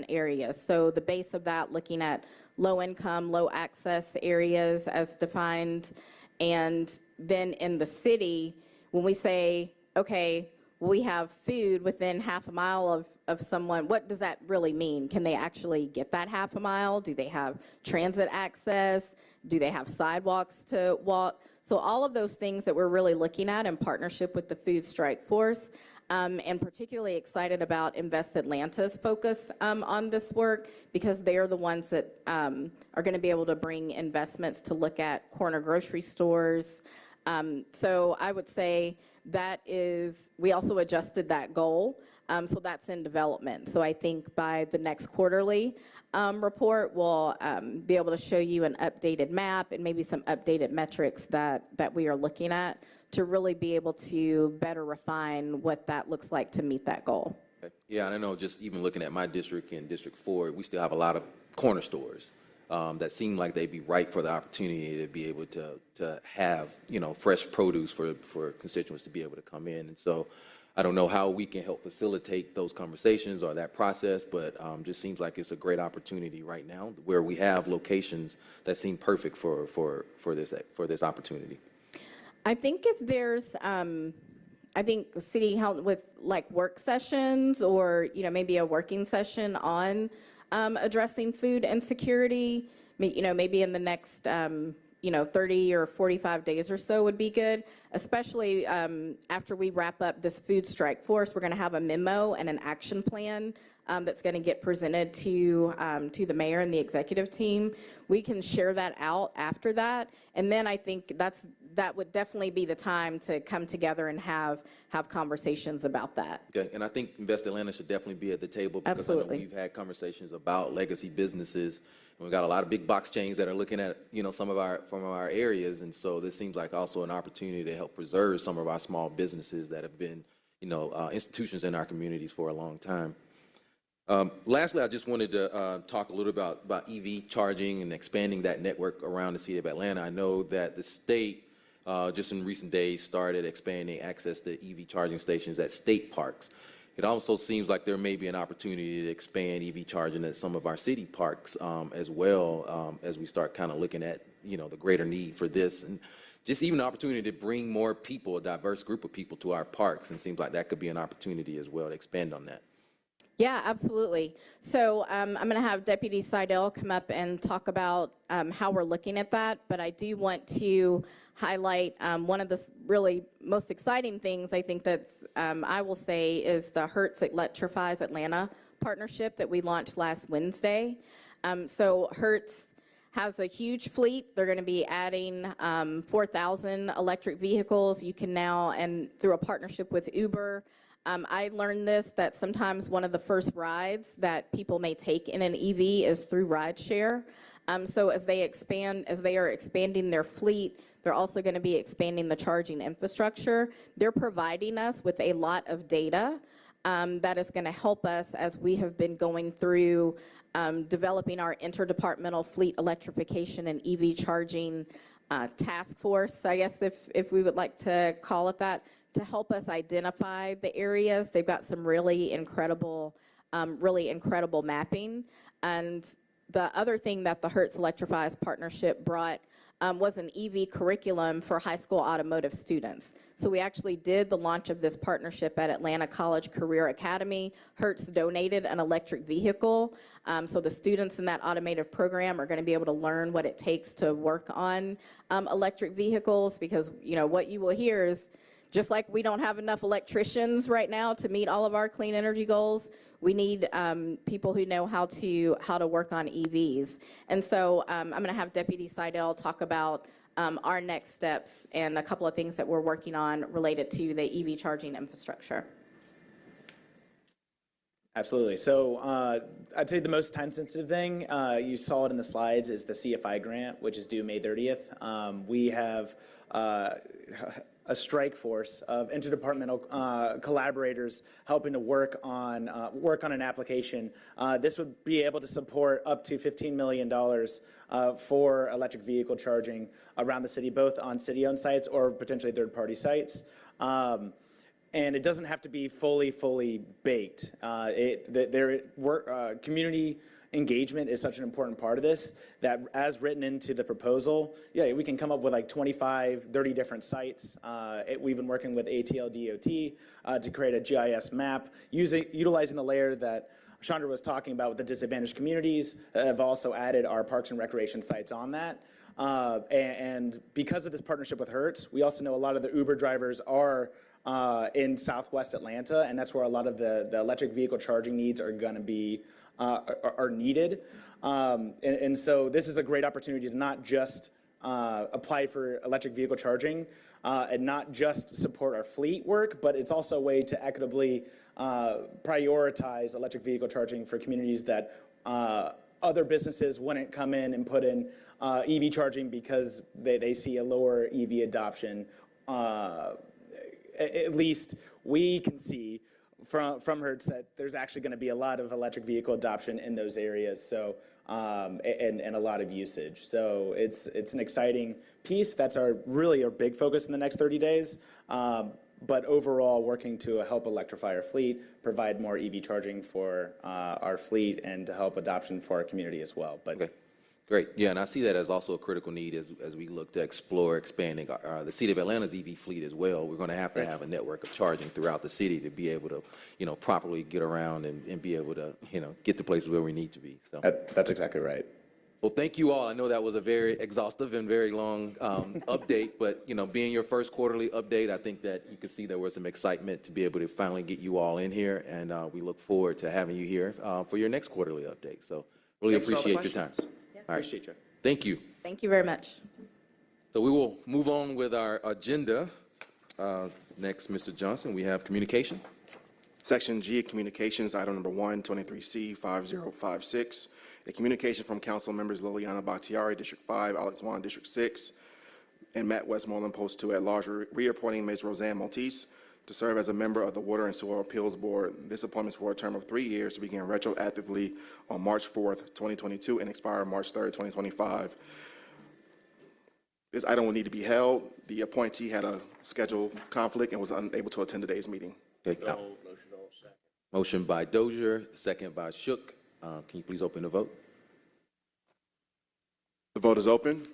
areas. So the base of that, looking at low income, low access areas as defined, and then in the city, when we say, okay, we have food within half a mile of someone, what does that really mean? Can they actually get that half a mile? Do they have transit access? Do they have sidewalks to walk? So all of those things that we're really looking at in partnership with the Food Strike Force, and particularly excited about Invest Atlanta's focus on this work, because they're the ones that are going to be able to bring investments to look at corner grocery stores. So I would say that is, we also adjusted that goal, so that's in development. So I think by the next quarterly report, we'll be able to show you an updated map and maybe some updated metrics that we are looking at to really be able to better refine what that looks like to meet that goal. Okay. Yeah, and I know just even looking at my district in District 4, we still have a lot of corner stores that seem like they'd be ripe for the opportunity to be able to have, fresh produce for constituents to be able to come in. And so I don't know how we can help facilitate those conversations or that process, but just seems like it's a great opportunity right now where we have locations that seem perfect for this opportunity. I think if there's, I think city held with like work sessions or, maybe a working session on addressing food insecurity, maybe in the next, 30 or 45 days or so would be good, especially after we wrap up this Food Strike Force. We're going to have a memo and an action plan that's going to get presented to the mayor and the executive team. We can share that out after that, and then I think that would definitely be the time to come together and have conversations about that. Okay, and I think Invest Atlanta should definitely be at the table, because Absolutely. I know we've had conversations about legacy businesses. And we've got a lot of big box chains that are looking at, some of our areas, and so this seems like also an opportunity to help preserve some of our small businesses that have been, institutions in our communities for a long time. Lastly, I just wanted to talk a little about EV charging and expanding that network around the city of Atlanta. I know that the state, just in recent days, started expanding access to EV charging stations at state parks. It also seems like there may be an opportunity to expand EV charging at some of our city parks as well, as we start kind of looking at, the greater need for this. And just even an opportunity to bring more people, a diverse group of people to our parks. And it seems like that could be an opportunity as well to expand on that. Yeah, absolutely. So I'm going to have Deputy Seidel come up and talk about how we're looking at that, but I do want to highlight one of the really most exciting things I think that's, I will say, is the Hertz Electrifies Atlanta partnership that we launched last Wednesday. So Hertz has a huge fleet. They're going to be adding 4,000 electric vehicles. You can now, and through a partnership with Uber, I learned that sometimes one of the first rides that people may take in an EV is through rideshare. So as they are expanding their fleet, they're also going to be expanding the charging infrastructure. They're providing us with a lot of data that is going to help us as we have been going through developing our interdepartmental fleet electrification and EV charging task force, I guess if we would like to call it that, to help us identify the areas. They've got some really incredible mapping. And the other thing that the Hertz Electrifies partnership brought was an EV curriculum for high school automotive students. So we actually did the launch of this partnership at Atlanta College Career Academy. Hertz donated an electric vehicle. So the students in that automotive program are going to be able to learn what it takes to work on electric vehicles, because what you will hear is, just like we don't have enough electricians right now to meet all of our clean energy goals, we need people who know how to work on EVs. And so I'm going to have Deputy Seidel talk about our next steps and a couple of things that we're working on related to the EV charging infrastructure. Absolutely. So I'd say the most time-sensitive thing, you saw it in the slides, is the CFI grant, which is due May 30th. We have a strike force of interdepartmental collaborators helping to work on an application. This would be able to support up to $15 million for electric vehicle charging around the city, both on city-owned sites or potentially third-party sites. And it doesn't have to be fully baked. Community engagement is such an important part of this that, as written into the proposal, we can come up with like 25, 30 different sites. We've been working with ATL DOT to create a GIS map, utilizing the layer that Chandra was talking about with the disadvantaged communities. Have also added our parks and recreation sites on that. And because of this partnership with Hertz, we also know a lot of the Uber drivers are in Southwest Atlanta, and that's where a lot of the electric vehicle charging needs are going to be are needed. And so this is a great opportunity to not just apply for electric vehicle charging and not just support our fleet work, but it's also a way to equitably prioritize electric vehicle charging for communities that other businesses wouldn't come in and put in EV charging because they see a lower EV adoption. At least we can see from Hertz that there's actually going to be a lot of electric vehicle adoption in those areas, so and a lot of usage. So it's an exciting piece. That's really our big focus in the next 30 days. But overall, working to help electrify our fleet, provide more EV charging for our fleet, and to help adoption for our community as well. But Okay, great. Yeah, and I see that as also a critical need as we look to explore expanding the City of Atlanta's EV fleet as well. We're going to have a network of charging throughout the city to be able to, properly get around and be able to, get to places where we need to be. So that's exactly right. Well, thank you all. I know that was a very exhaustive and very long update, but, being your first quarterly update, I think that you can see there was some excitement to be able to finally get you all in here, and we look forward to having you here for your next quarterly update. So really Thanks for all the appreciate your time. questions. All right. Appreciate you. Thank you. Thank you very much. So we will move on with our agenda. Next, Mr. Johnson, we have communication. Section G, Communications, item number 1, 23C 5056. A communication from council members Liliana Bakhtiari, District 5, Alex Vaughn, District 6, and Matt Westmoreland, Post 2 at large, reappointing Ms. Roseanne Maltese to serve as a member of the Water and Sewer Appeals Board. This appointment is for a term of 3 years to begin retroactively on March 4th, 2022, and expire March 3rd, 2025. This item will need to be held. The appointee had a schedule conflict and was unable to attend today's meeting. Okay. Motion by Dozier, second by Shook. Can you please open the vote? The vote is open.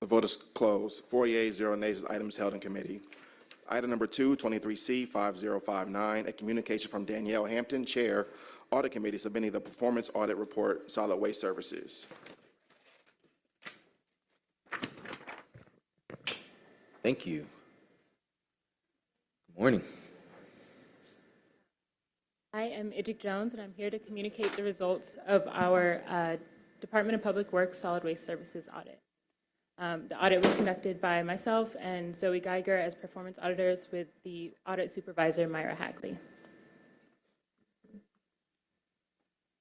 The vote is closed. 4 yeas, 0 nays. This item is held in committee. Item number 2, 23C 5059, a communication from Danielle Hampton, Chair, Audit Committee, submitting the Performance Audit Report, Solid Waste Services. Thank you. Good morning. I am Idrik Jones, and I'm here to communicate the results of our Department of Public Works Solid Waste Services audit. The audit was conducted by myself and Zoe Geiger as performance auditors with the audit supervisor, Myra Hagley.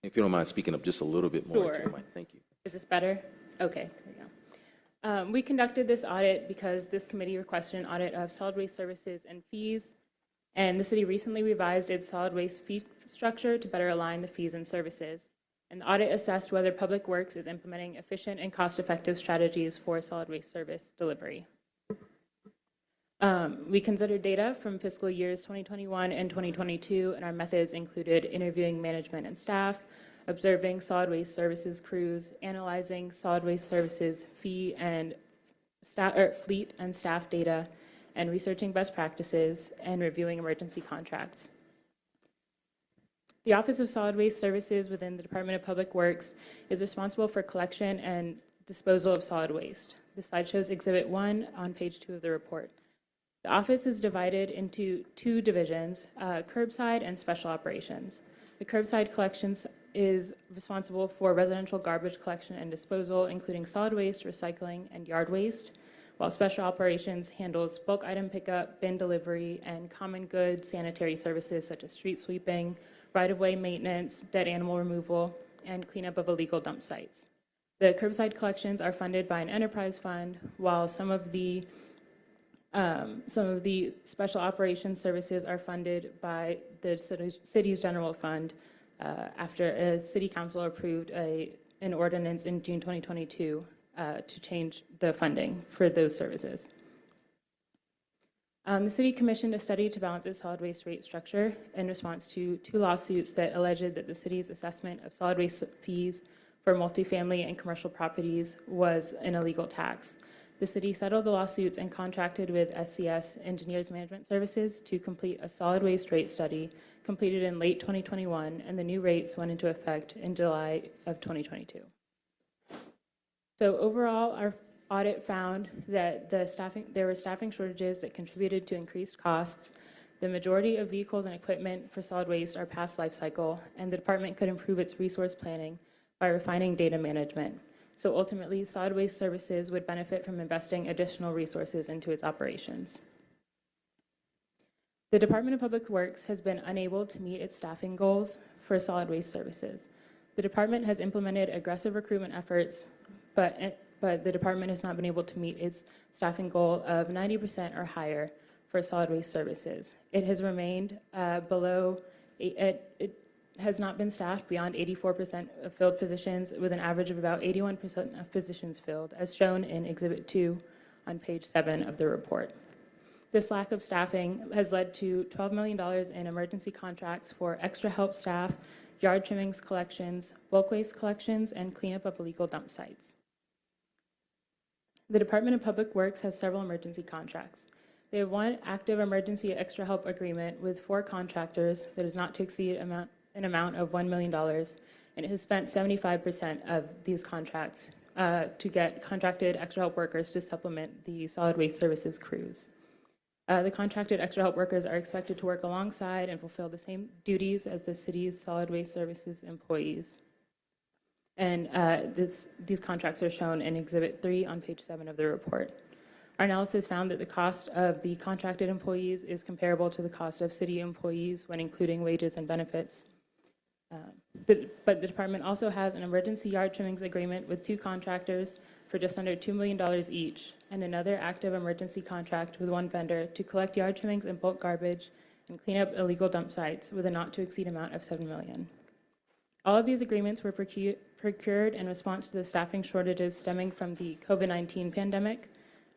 If you don't mind speaking up just a little bit more into the Sure. mic. Thank you. Is this better? Okay, there we go. We conducted this audit because this committee requested an audit of solid waste services and fees, and the city recently revised its solid waste fee structure to better align the fees and services. And the audit assessed whether Public Works is implementing efficient and cost-effective strategies for solid waste service delivery. We considered data from fiscal years 2021 and 2022, and our methods included interviewing management and staff, observing solid waste services crews, analyzing solid waste services fleet and staff data, and researching best practices and reviewing emergency contracts. The Office of Solid Waste Services within the Department of Public Works is responsible for collection and disposal of solid waste. The slide shows Exhibit 1 on page 2 of the report. The office is divided into two divisions, curbside and special operations. The curbside collections is responsible for residential garbage collection and disposal, including solid waste, recycling, and yard waste, while special operations handles bulk item pickup, bin delivery, and common good sanitary services such as street sweeping, right-of-way maintenance, dead animal removal, and cleanup of illegal dump sites. The curbside collections are funded by an enterprise fund, while some of the special operations services are funded by the city's general fund after a city council approved an ordinance in June 2022 to change the funding for those services. The city commissioned a study to balance its solid waste rate structure in response to two lawsuits that alleged that the city's assessment of solid waste fees for multifamily and commercial properties was an illegal tax. The city settled the lawsuits and contracted with SCS Engineers Management Services to complete a solid waste rate study completed in late 2021, and the new rates went into effect in July of 2022. So overall, our audit found that there were staffing shortages that contributed to increased costs. The majority of vehicles and equipment for solid waste are past life cycle, and the department could improve its resource planning by refining data management. So ultimately, solid waste services would benefit from investing additional resources into its operations. The Department of Public Works has been unable to meet its staffing goals for solid waste services. The department has implemented aggressive recruitment efforts, but the department has not been able to meet its staffing goal of 90% or higher for solid waste services. It has remained it has not been staffed beyond 84% of filled positions, with an average of about 81% of positions filled, as shown in Exhibit 2 on page 7 of the report. This lack of staffing has led to $12 million in emergency contracts for extra help staff, yard trimmings collections, bulk waste collections, and cleanup of illegal dump sites. The Department of Public Works has several emergency contracts. They have one active emergency extra help agreement with 4 contractors that is not to exceed an amount of $1 million, and it has spent 75% of these contracts to get contracted extra help workers to supplement the solid waste services crews. The contracted extra help workers are expected to work alongside and fulfill the same duties as the city's solid waste services employees. And these contracts are shown in Exhibit 3 on page 7 of the report. Our analysis found that the cost of the contracted employees is comparable to the cost of city employees when including wages and benefits. But the department also has an emergency yard trimmings agreement with 2 contractors for just under $2 million each, and another active emergency contract with 1 vendor to collect yard trimmings and bulk garbage and clean up illegal dump sites with a not to exceed amount of $7 million. All of these agreements were procured in response to the staffing shortages stemming from the COVID-19 pandemic.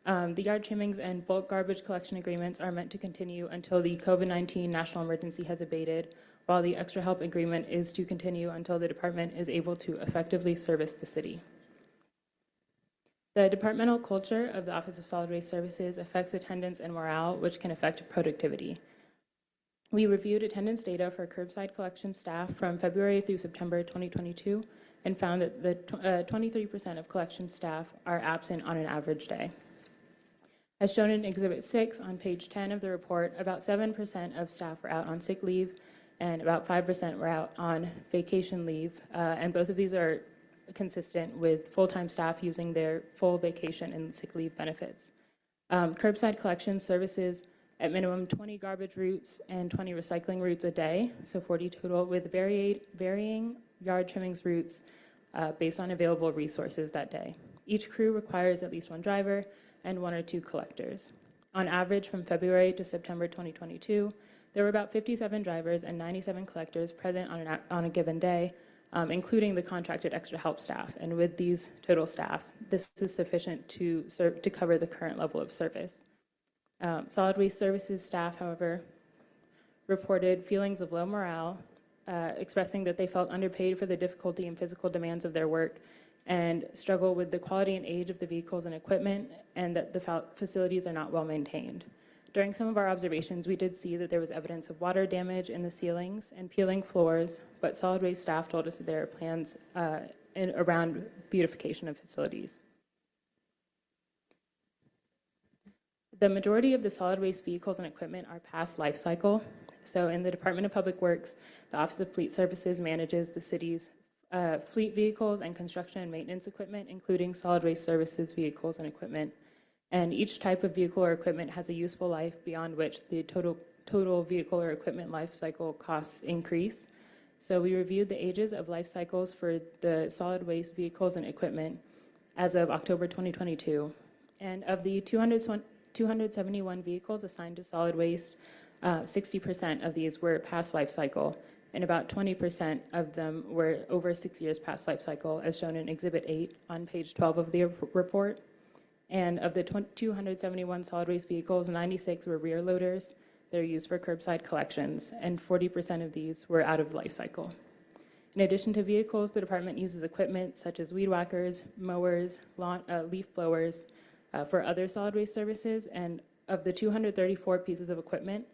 The yard trimmings and bulk garbage collection agreements are meant to continue until the COVID-19 national emergency has abated, while the extra help agreement is to continue until the department is able to effectively service the city. The departmental culture of the Office of Solid Waste Services affects attendance and morale, which can affect productivity. We reviewed attendance data for curbside collection staff from February through September 2022 and found that 23% of collection staff are absent on an average day. As shown in Exhibit 6 on page 10 of the report, about 7% of staff were out on sick leave and about 5% were out on vacation leave, and both of these are consistent with full-time staff using their full vacation and sick leave benefits. Curbside collection services at minimum 20 garbage routes and 20 recycling routes a day, so 40 total, with varying yard trimmings routes based on available resources that day. Each crew requires at least one driver and 1 or 2 collectors. On average, from February to September 2022, there were about 57 drivers and 97 collectors present on a given day, including the contracted extra help staff. And with these total staff, this is sufficient to cover the current level of service. Solid Waste Services staff, however, reported feelings of low morale, expressing that they felt underpaid for the difficulty and physical demands of their work and struggle with the quality and age of the vehicles and equipment, and that the facilities are not well maintained. During some of our observations, we did see that there was evidence of water damage in the ceilings and peeling floors, but solid waste staff told us that there are plans around beautification of facilities. The majority of the solid waste vehicles and equipment are past life cycle. So in the Department of Public Works, the Office of Fleet Services manages the city's fleet vehicles and construction and maintenance equipment, including solid waste services vehicles and equipment. And each type of vehicle or equipment has a useful life beyond which the total vehicle or equipment life cycle costs increase. So we reviewed the ages of life cycles for the solid waste vehicles and equipment as of October 2022. And of the 271 vehicles assigned to solid waste, 60% of these were past life cycle, and about 20% of them were over 6 years past life cycle, as shown in Exhibit 8 on page 12 of the report. And of the 271 solid waste vehicles, 96 were rear loaders. They're used for curbside collections, and 40% of these were out of life cycle. In addition to vehicles, the department uses equipment such as weed whackers, mowers, leaf blowers for other solid waste services, and of the 234 pieces of equipment,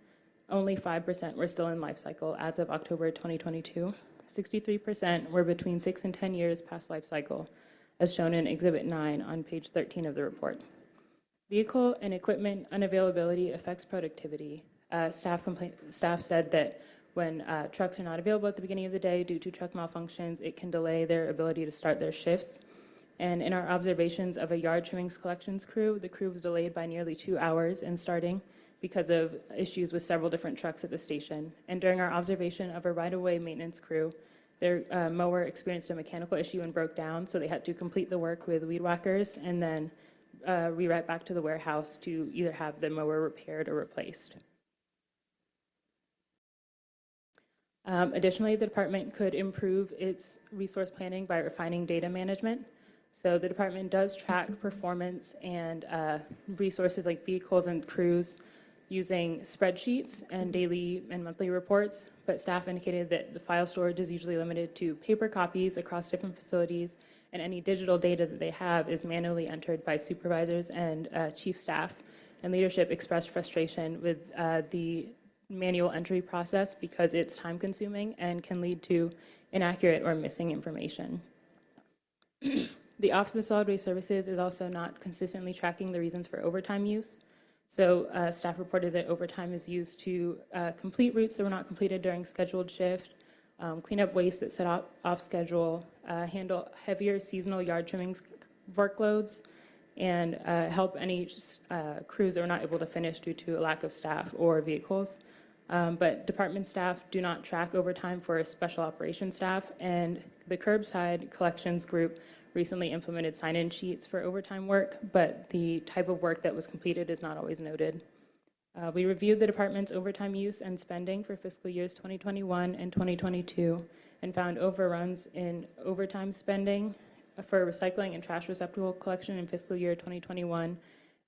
only 5% were still in life cycle as of October 2022. 63% were between 6 and 10 years past life cycle, as shown in Exhibit 9 on page 13 of the report. Vehicle and equipment unavailability affects productivity. Staff said that when trucks are not available at the beginning of the day due to truck malfunctions, it can delay their ability to start their shifts. And in our observations of a yard trimmings collections crew, the crew was delayed by nearly 2 hours in starting because of issues with several different trucks at the station. And during our observation of a right-of-way maintenance crew, their mower experienced a mechanical issue and broke down, so they had to complete the work with weed whackers and then rewrite back to the warehouse to either have the mower repaired or replaced. Additionally, the department could improve its resource planning by refining data management. So the department does track performance and resources like vehicles and crews using spreadsheets and daily and monthly reports, but staff indicated that the file storage is usually limited to paper copies across different facilities, and any digital data that they have is manually entered by supervisors and chief staff. And leadership expressed frustration with the manual entry process because it's time-consuming and can lead to inaccurate or missing information. The Office of Solid Waste Services is also not consistently tracking the reasons for overtime use. So staff reported that overtime is used to complete routes that were not completed during scheduled shift, clean up waste that set off schedule, handle heavier seasonal yard trimmings workloads, and help any crews that were not able to finish due to a lack of staff or vehicles. But department staff do not track overtime for special operations staff, and the curbside collections group recently implemented sign-in sheets for overtime work, but the type of work that was completed is not always noted. We reviewed the department's overtime use and spending for fiscal years 2021 and 2022 and found overruns in overtime spending for recycling and trash receptacle collection in fiscal year 2021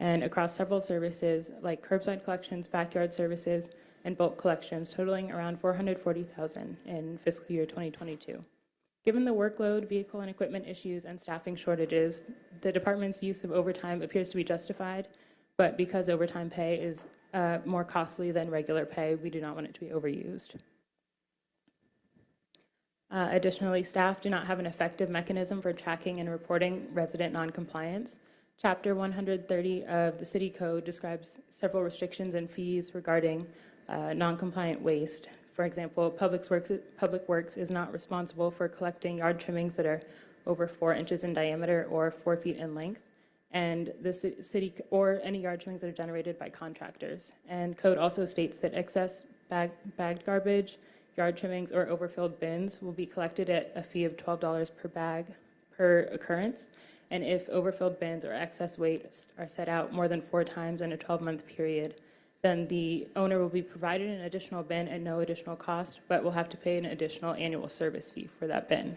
and across several services like curbside collections, backyard services, and bulk collections, totaling around $440,000 in fiscal year 2022. Given the workload, vehicle and equipment issues, and staffing shortages, the department's use of overtime appears to be justified, but because overtime pay is more costly than regular pay, we do not want it to be overused. Additionally, staff do not have an effective mechanism for tracking and reporting resident noncompliance. Chapter 130 of the City Code describes several restrictions and fees regarding noncompliant waste. For example, Public Works is not responsible for collecting yard trimmings that are over 4 inches in diameter or 4 feet in length, and the city or any yard trimmings that are generated by contractors. And code also states that excess bagged garbage, yard trimmings, or overfilled bins will be collected at a fee of $12 per bag per occurrence, and if overfilled bins or excess weight are set out more than 4 times in a 12-month period, then the owner will be provided an additional bin at no additional cost, but will have to pay an additional annual service fee for that bin.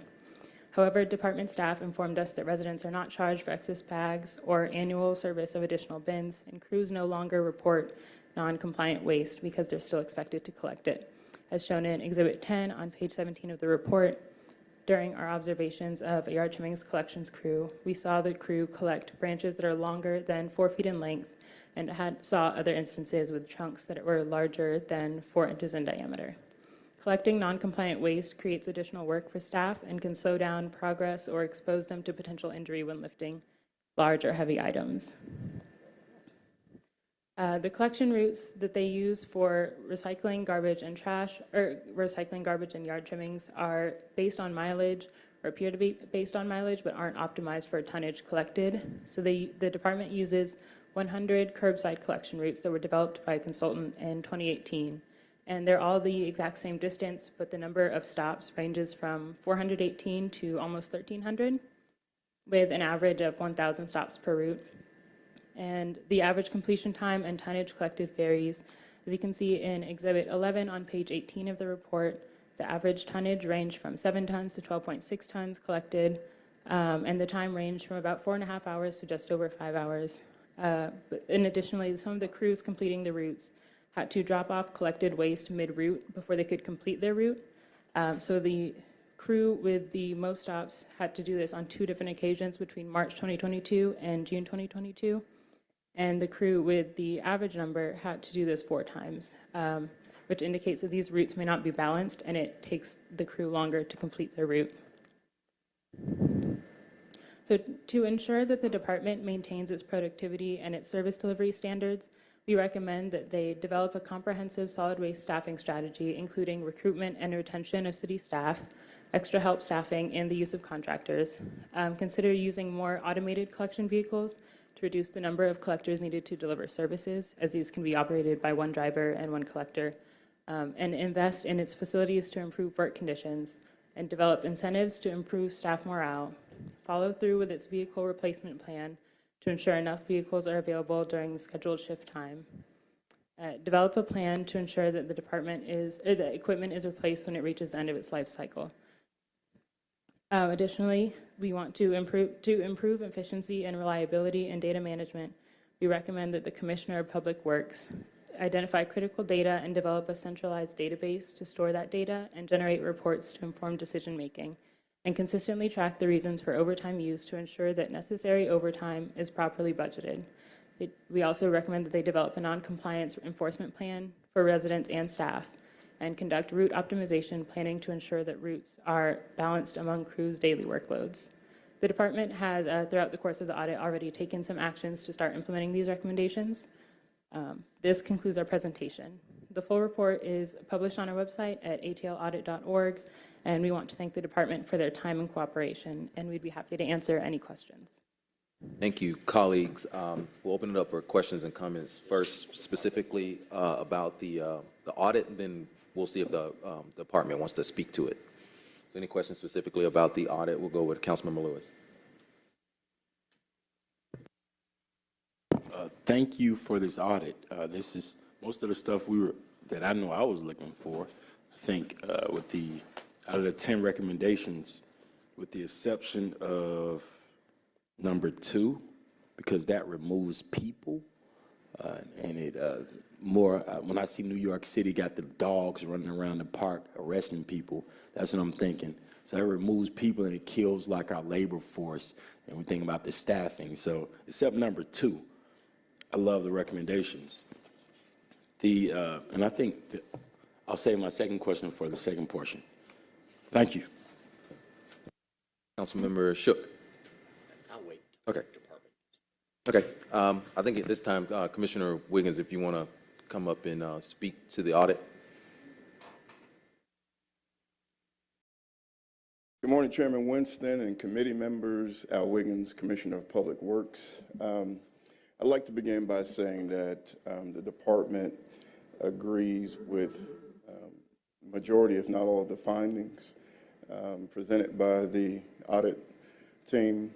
However, department staff informed us that residents are not charged for excess bags or annual service of additional bins, and crews no longer report non-compliant waste because they're still expected to collect it. As shown in Exhibit 10 on page 17 of the report, during our observations of a yard trimmings collections crew, we saw the crew collect branches that are longer than 4 feet in length and saw other instances with trunks that were larger than 4 inches in diameter. Collecting non-compliant waste creates additional work for staff and can slow down progress or expose them to potential injury when lifting large or heavy items. The collection routes that they use for recycling garbage and trash, or recycling garbage and yard trimmings, are based on mileage or appear to be based on mileage but aren't optimized for tonnage collected. So the department uses 100 curbside collection routes that were developed by a consultant in 2018. And they're all the exact same distance, but the number of stops ranges from 418 to almost 1,300, with an average of 1,000 stops per route. And the average completion time and tonnage collected varies. As you can see in Exhibit 11 on page 18 of the report, the average tonnage ranged from 7 tons to 12.6 tons collected, and the time ranged from about 4.5 hours to just over 5 hours. And additionally, some of the crews completing the routes had to drop off collected waste mid-route before they could complete their route. So the crew with the most stops had to do this on 2 different occasions between March 2022 and June 2022. And the crew with the average number had to do this 4 times, which indicates that these routes may not be balanced and it takes the crew longer to complete their route. So to ensure that the department maintains its productivity and its service delivery standards, we recommend that they develop a comprehensive solid waste staffing strategy, including recruitment and retention of city staff, extra help staffing, and the use of contractors. Consider using more automated collection vehicles to reduce the number of collectors needed to deliver services, as these can be operated by 1 driver and 1 collector, and invest in its facilities to improve work conditions, and develop incentives to improve staff morale. Follow through with its vehicle replacement plan to ensure enough vehicles are available during the scheduled shift time. Develop a plan to ensure that the equipment is replaced when it reaches the end of its life cycle. Additionally, we want to improve efficiency and reliability in data management. We recommend that the Commissioner of Public Works identify critical data and develop a centralized database to store that data and generate reports to inform decision-making, and consistently track the reasons for overtime use to ensure that necessary overtime is properly budgeted. We also recommend that they develop a non-compliance enforcement plan for residents and staff, and conduct route optimization planning to ensure that routes are balanced among crews' daily workloads. The department has, throughout the course of the audit, already taken some actions to start implementing these recommendations. This concludes our presentation. The full report is published on our website at atlaudit.org, and we want to thank the department for their time and cooperation, and we'd be happy to answer any questions. Thank you, colleagues. We'll open it up for questions and comments first, specifically about the audit, and then we'll see if the department wants to speak to it. So any questions specifically about the audit? We'll go with Councilmember Lewis. Thank you for this audit. This is most of the stuff that I know I was looking for. I think out of the 10 recommendations, with the exception of number 2, because that removes people, and it when I see New York City got the dogs running around the park arresting people, that's what I'm thinking. So it removes people and it kills like our labor force, and we think about the staffing. So except number 2, I love the recommendations. And I think I'll save my second question for the second portion. Thank you. Councilmember Shook. I'll wait. Okay. Department. Okay. I think at this time, Commissioner Wiggins, if you want to come up and speak to the audit. Good morning, Chairman Winston and committee members. Al Wiggins, Commissioner of Public Works. I'd like to begin by saying that the department agrees with majority, if not all, of the findings presented by the audit team.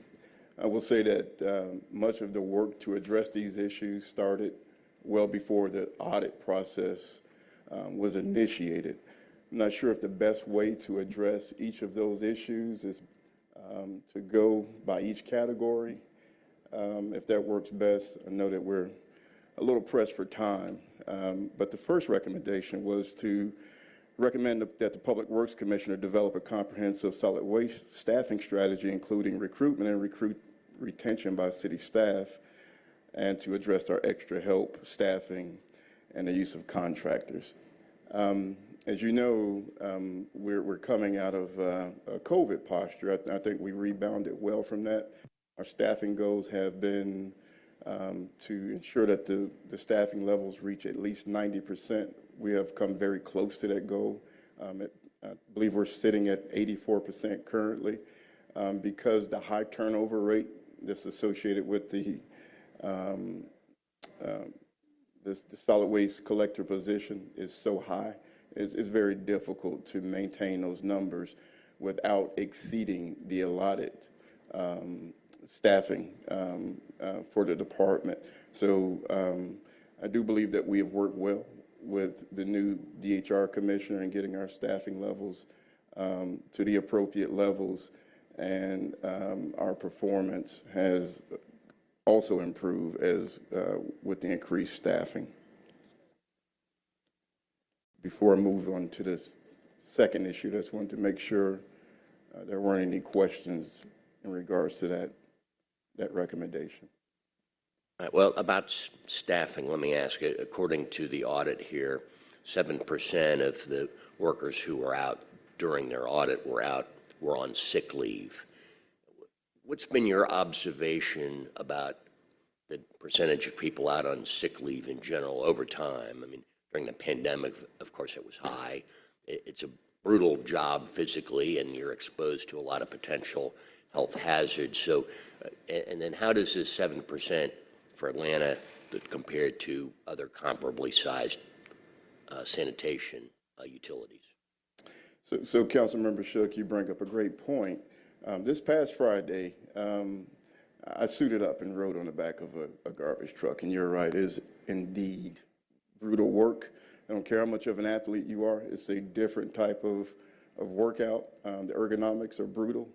I will say that much of the work to address these issues started well before the audit process was initiated. I'm not sure if the best way to address each of those issues is to go by each category. If that works best, I know that we're a little pressed for time, but the first recommendation was to recommend that the Public Works Commissioner develop a comprehensive solid waste staffing strategy, including recruitment and retention by city staff, and to address our extra help staffing and the use of contractors. As you know, we're coming out of a COVID posture. I think we rebounded well from that. Our staffing goals have been to ensure that the staffing levels reach at least 90%. We have come very close to that goal. I believe we're sitting at 84% currently because the high turnover rate that's associated with the solid waste collector position is so high. It's very difficult to maintain those numbers without exceeding the allotted staffing for the department. So I do believe that we have worked well with the new DHR commissioner and getting our staffing levels to the appropriate levels, and our performance has also improved as with the increased staffing. Before I move on to the second issue, I just wanted to make sure there weren't any questions in regards to that recommendation. Well, about staffing, let me ask you, according to the audit here, 7% of the workers who were out during their audit were on sick leave. What's been your observation about the percentage of people out on sick leave in general over time? I mean, during the pandemic, of course, it was high. It's a brutal job physically, and you're exposed to a lot of potential health hazards. So, and then how does this 7% for Atlanta compared to other comparably sized sanitation utilities? So Councilmember Shook, you bring up a great point. This past Friday, I suited up and rode on the back of a garbage truck, and you're right, it is indeed brutal work. I don't care how much of an athlete you are, it's a different type of workout. The ergonomics are brutal.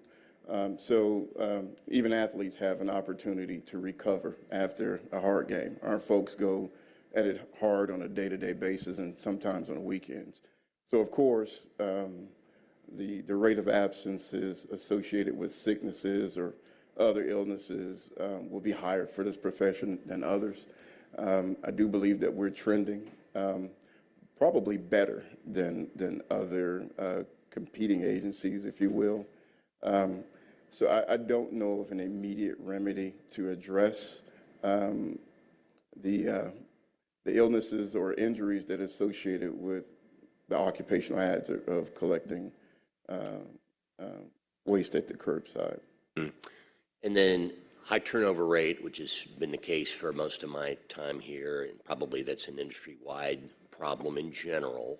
So even athletes have an opportunity to recover after a hard game. Our folks go at it hard on a day-to-day basis and sometimes on weekends. So of course, the rate of absences associated with sicknesses or other illnesses will be higher for this profession than others. I do believe that we're trending probably better than other competing agencies, if you will. So I don't know of an immediate remedy to address the illnesses or injuries that are associated with the occupational hazard of collecting waste at the curbside. And then high turnover rate, which has been the case for most of my time here, and probably that's an industry-wide problem in general.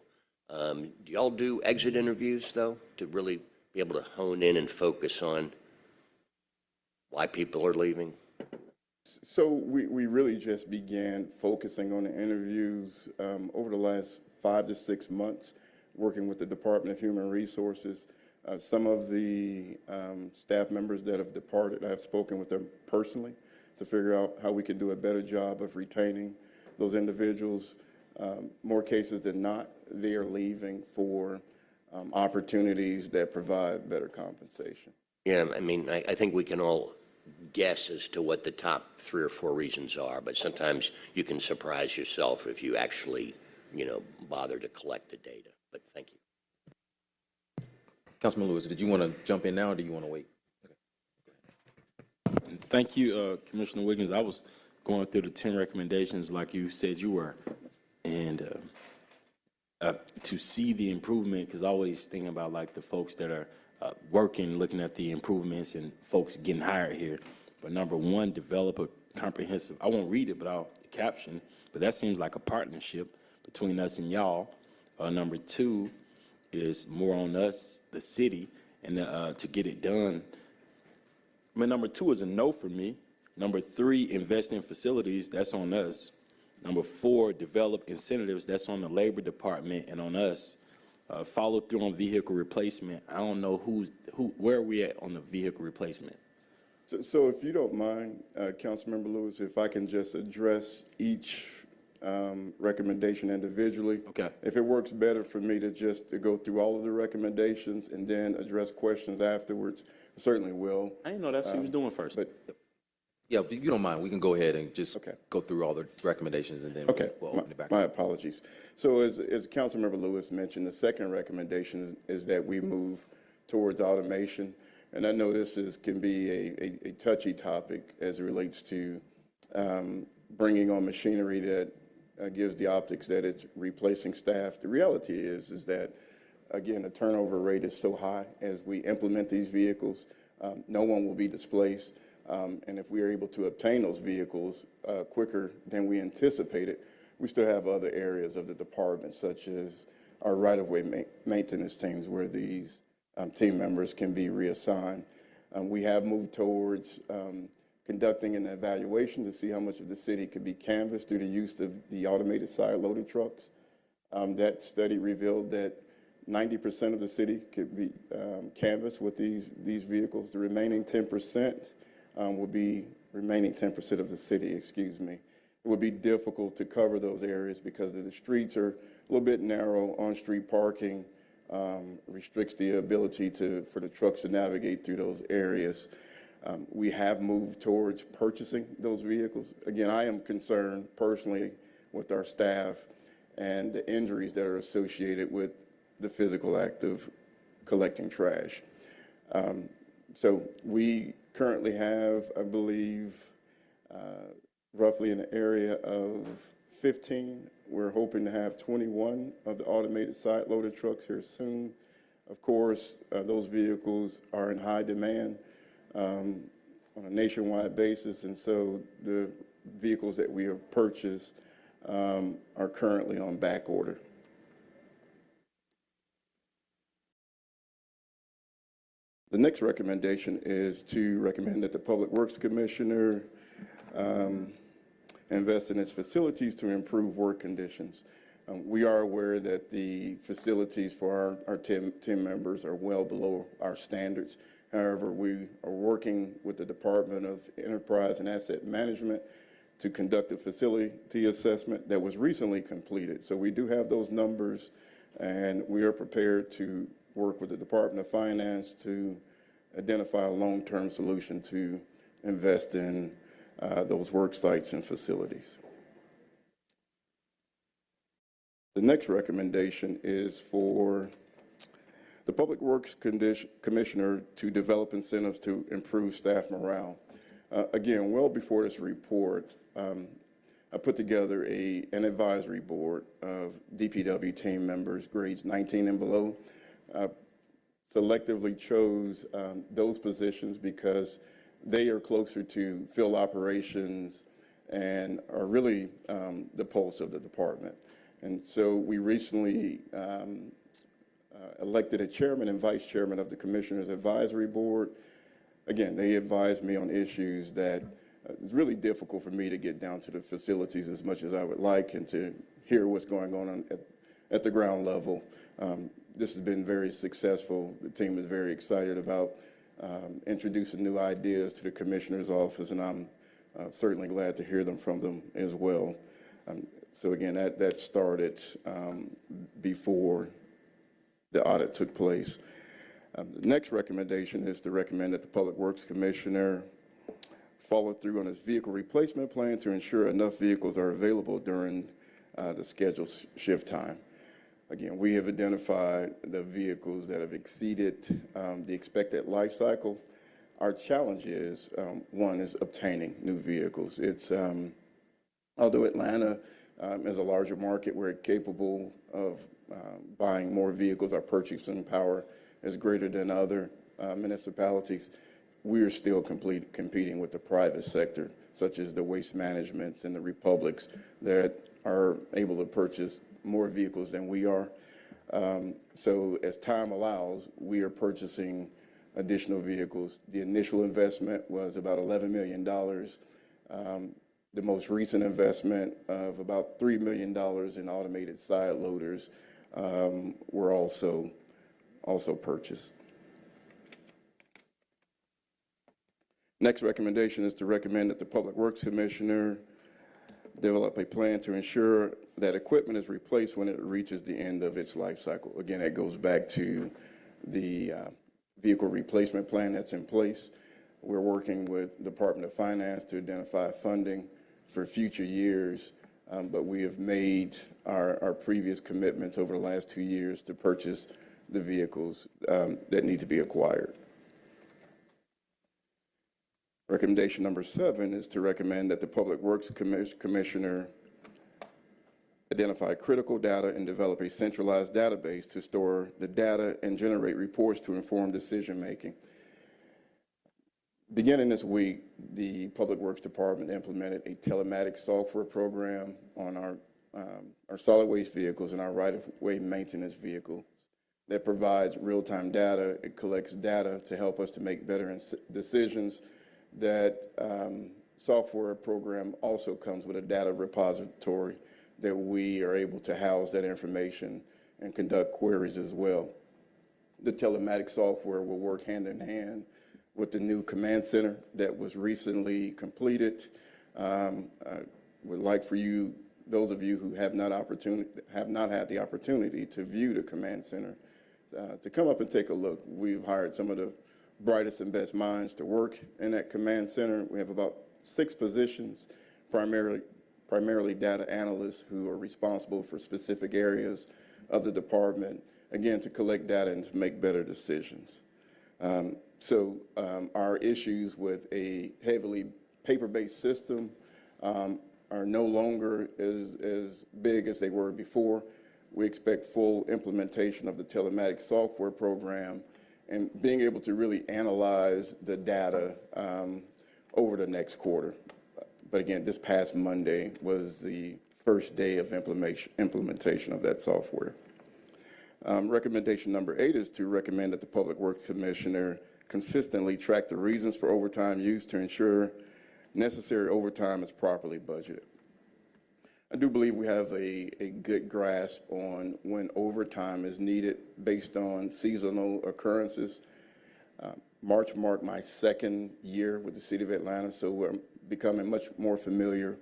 Do y'all do exit interviews, though, to really be able to hone in and focus on why people are leaving? So we really just began focusing on the interviews over the last 5 to 6 months, working with the Department of Human Resources. Some of the staff members that have departed, I've spoken with them personally to figure out how we can do a better job of retaining those individuals. More cases than not, they are leaving for opportunities that provide better compensation. Yeah, I mean, I think we can all guess as to what the top 3 or 4 reasons are, but sometimes you can surprise yourself if you actually, bother to collect the data. But thank you. Councilman Lewis, did you want to jump in now, or do you want to wait? Thank you, Commissioner Wiggins. I was going through the 10 recommendations like you said you were, and to see the improvement, because I always think about like the folks that are working, looking at the improvements and folks getting hired here. But number one, develop a comprehensive, I won't read it, but I'll caption, but that seems like a partnership between us and y'all. Number two is more on us, the city, and to get it done I mean, number 2 is a no for me. Number 3, invest in facilities, that's on us. Number 4, develop incentives, that's on the Labor Department and on us. Follow through on vehicle replacement. I don't know where are we at on the vehicle replacement? So if you don't mind, Councilmember Lewis, if I can just address each recommendation individually. Okay. If it works better for me to go through all of the recommendations and then address questions afterwards, I certainly will. I didn't know that's what he was doing first. But, Yeah, if you don't mind, we can go ahead and just Okay. go through all the recommendations and then okay, we'll open it back my up. apologies. So as Councilmember Lewis mentioned, the second recommendation is that we move towards automation. And I know can be a touchy topic as it relates to bringing on machinery that gives the optics that it's replacing staff. The reality is that, again, the turnover rate is so high as we implement these vehicles. No one will be displaced. And if we are able to obtain those vehicles quicker than we anticipated, we still have other areas of the department, such as our right-of-way maintenance teams, where these team members can be reassigned. We have moved towards conducting an evaluation to see how much of the city could be canvassed through the use of the automated side-loaded trucks. That study revealed that 90% of the city could be canvassed with these vehicles. The remaining 10% will be remaining 10% of the city, excuse me. It would be difficult to cover those areas because the streets are a little bit narrow. On-street parking restricts the ability for the trucks to navigate through those areas. We have moved towards purchasing those vehicles. Again, I am concerned personally with our staff and the injuries that are associated with the physical act of collecting trash. So we currently have, I believe, roughly in the area of 15. We're hoping to have 21 of the automated side-loaded trucks here soon. Of course, those vehicles are in high demand on a nationwide basis, and so the vehicles that we have purchased are currently on back order. The next recommendation is to recommend that the Public Works Commissioner invest in its facilities to improve work conditions. We are aware that the facilities for our team members are well below our standards. However, we are working with the Department of Enterprise and Asset Management to conduct a facility assessment that was recently completed. So we do have those numbers, and we are prepared to work with the Department of Finance to identify a long-term solution to invest in those work sites and facilities. The next recommendation is for the Public Works Commissioner to develop incentives to improve staff morale. Again, well before this report, I put together an advisory board of DPW team members, grades 19 and below. Selectively chose those positions because they are closer to field operations and are really the pulse of the department. And so we recently elected a chairman and vice chairman of the Commissioners Advisory Board. Again, they advised me on issues that it's really difficult for me to get down to the facilities as much as I would like and to hear what's going on at the ground level. This has been very successful. The team is very excited about introducing new ideas to the Commissioner's office, and I'm certainly glad to hear them from them as well. So again, that started before the audit took place. The next recommendation is to recommend that the Public Works Commissioner follow through on his vehicle replacement plan to ensure enough vehicles are available during the scheduled shift time. Again, we have identified the vehicles that have exceeded the expected life cycle. Our challenge is, one, is obtaining new vehicles. It's, although Atlanta is a larger market, we're capable of buying more vehicles. Our purchasing power is greater than other municipalities. We are still competing with the private sector, such as the Waste Managements and the Republics that are able to purchase more vehicles than we are. So as time allows, we are purchasing additional vehicles. The initial investment was about $11 million. The most recent investment of about $3 million in automated side loaders were also purchased. Next recommendation is to recommend that the Public Works Commissioner develop a plan to ensure that equipment is replaced when it reaches the end of its life cycle. Again, that goes back to the vehicle replacement plan that's in place. We're working with Department of Finance to identify funding for future years, but we have made our previous commitments over the last 2 years to purchase the vehicles that need to be acquired. Recommendation number 7 is to recommend that the Public Works Commissioner identify critical data and develop a centralized database to store the data and generate reports to inform decision-making. Beginning this week, the Public Works Department implemented a telematics software program on our solid waste vehicles and our right-of-way maintenance vehicles that provides real-time data. It collects data to help us to make better decisions. That software program also comes with a data repository that we are able to house that information and conduct queries as well. The telematics software will work hand in hand with the new command center that was recently completed. I would like for you, those of you who have not had the opportunity to view the command center, to come up and take a look. We've hired some of the brightest and best minds to work in that command center. We have about 6 positions, primarily data analysts who are responsible for specific areas of the department, again, to collect data and to make better decisions. Our issues with a heavily paper-based system are no longer as big as they were before. We expect full implementation of the telematics software program and being able to really analyze the data over the next quarter. But again, this past Monday was the first day of implementation of that software. Recommendation number 8 is to recommend that the Public Works Commissioner consistently track the reasons for overtime use to ensure necessary overtime is properly budgeted. I do believe we have a good grasp on when overtime is needed based on seasonal occurrences. March marked my 2nd year with the City of Atlanta, so we're becoming much more familiar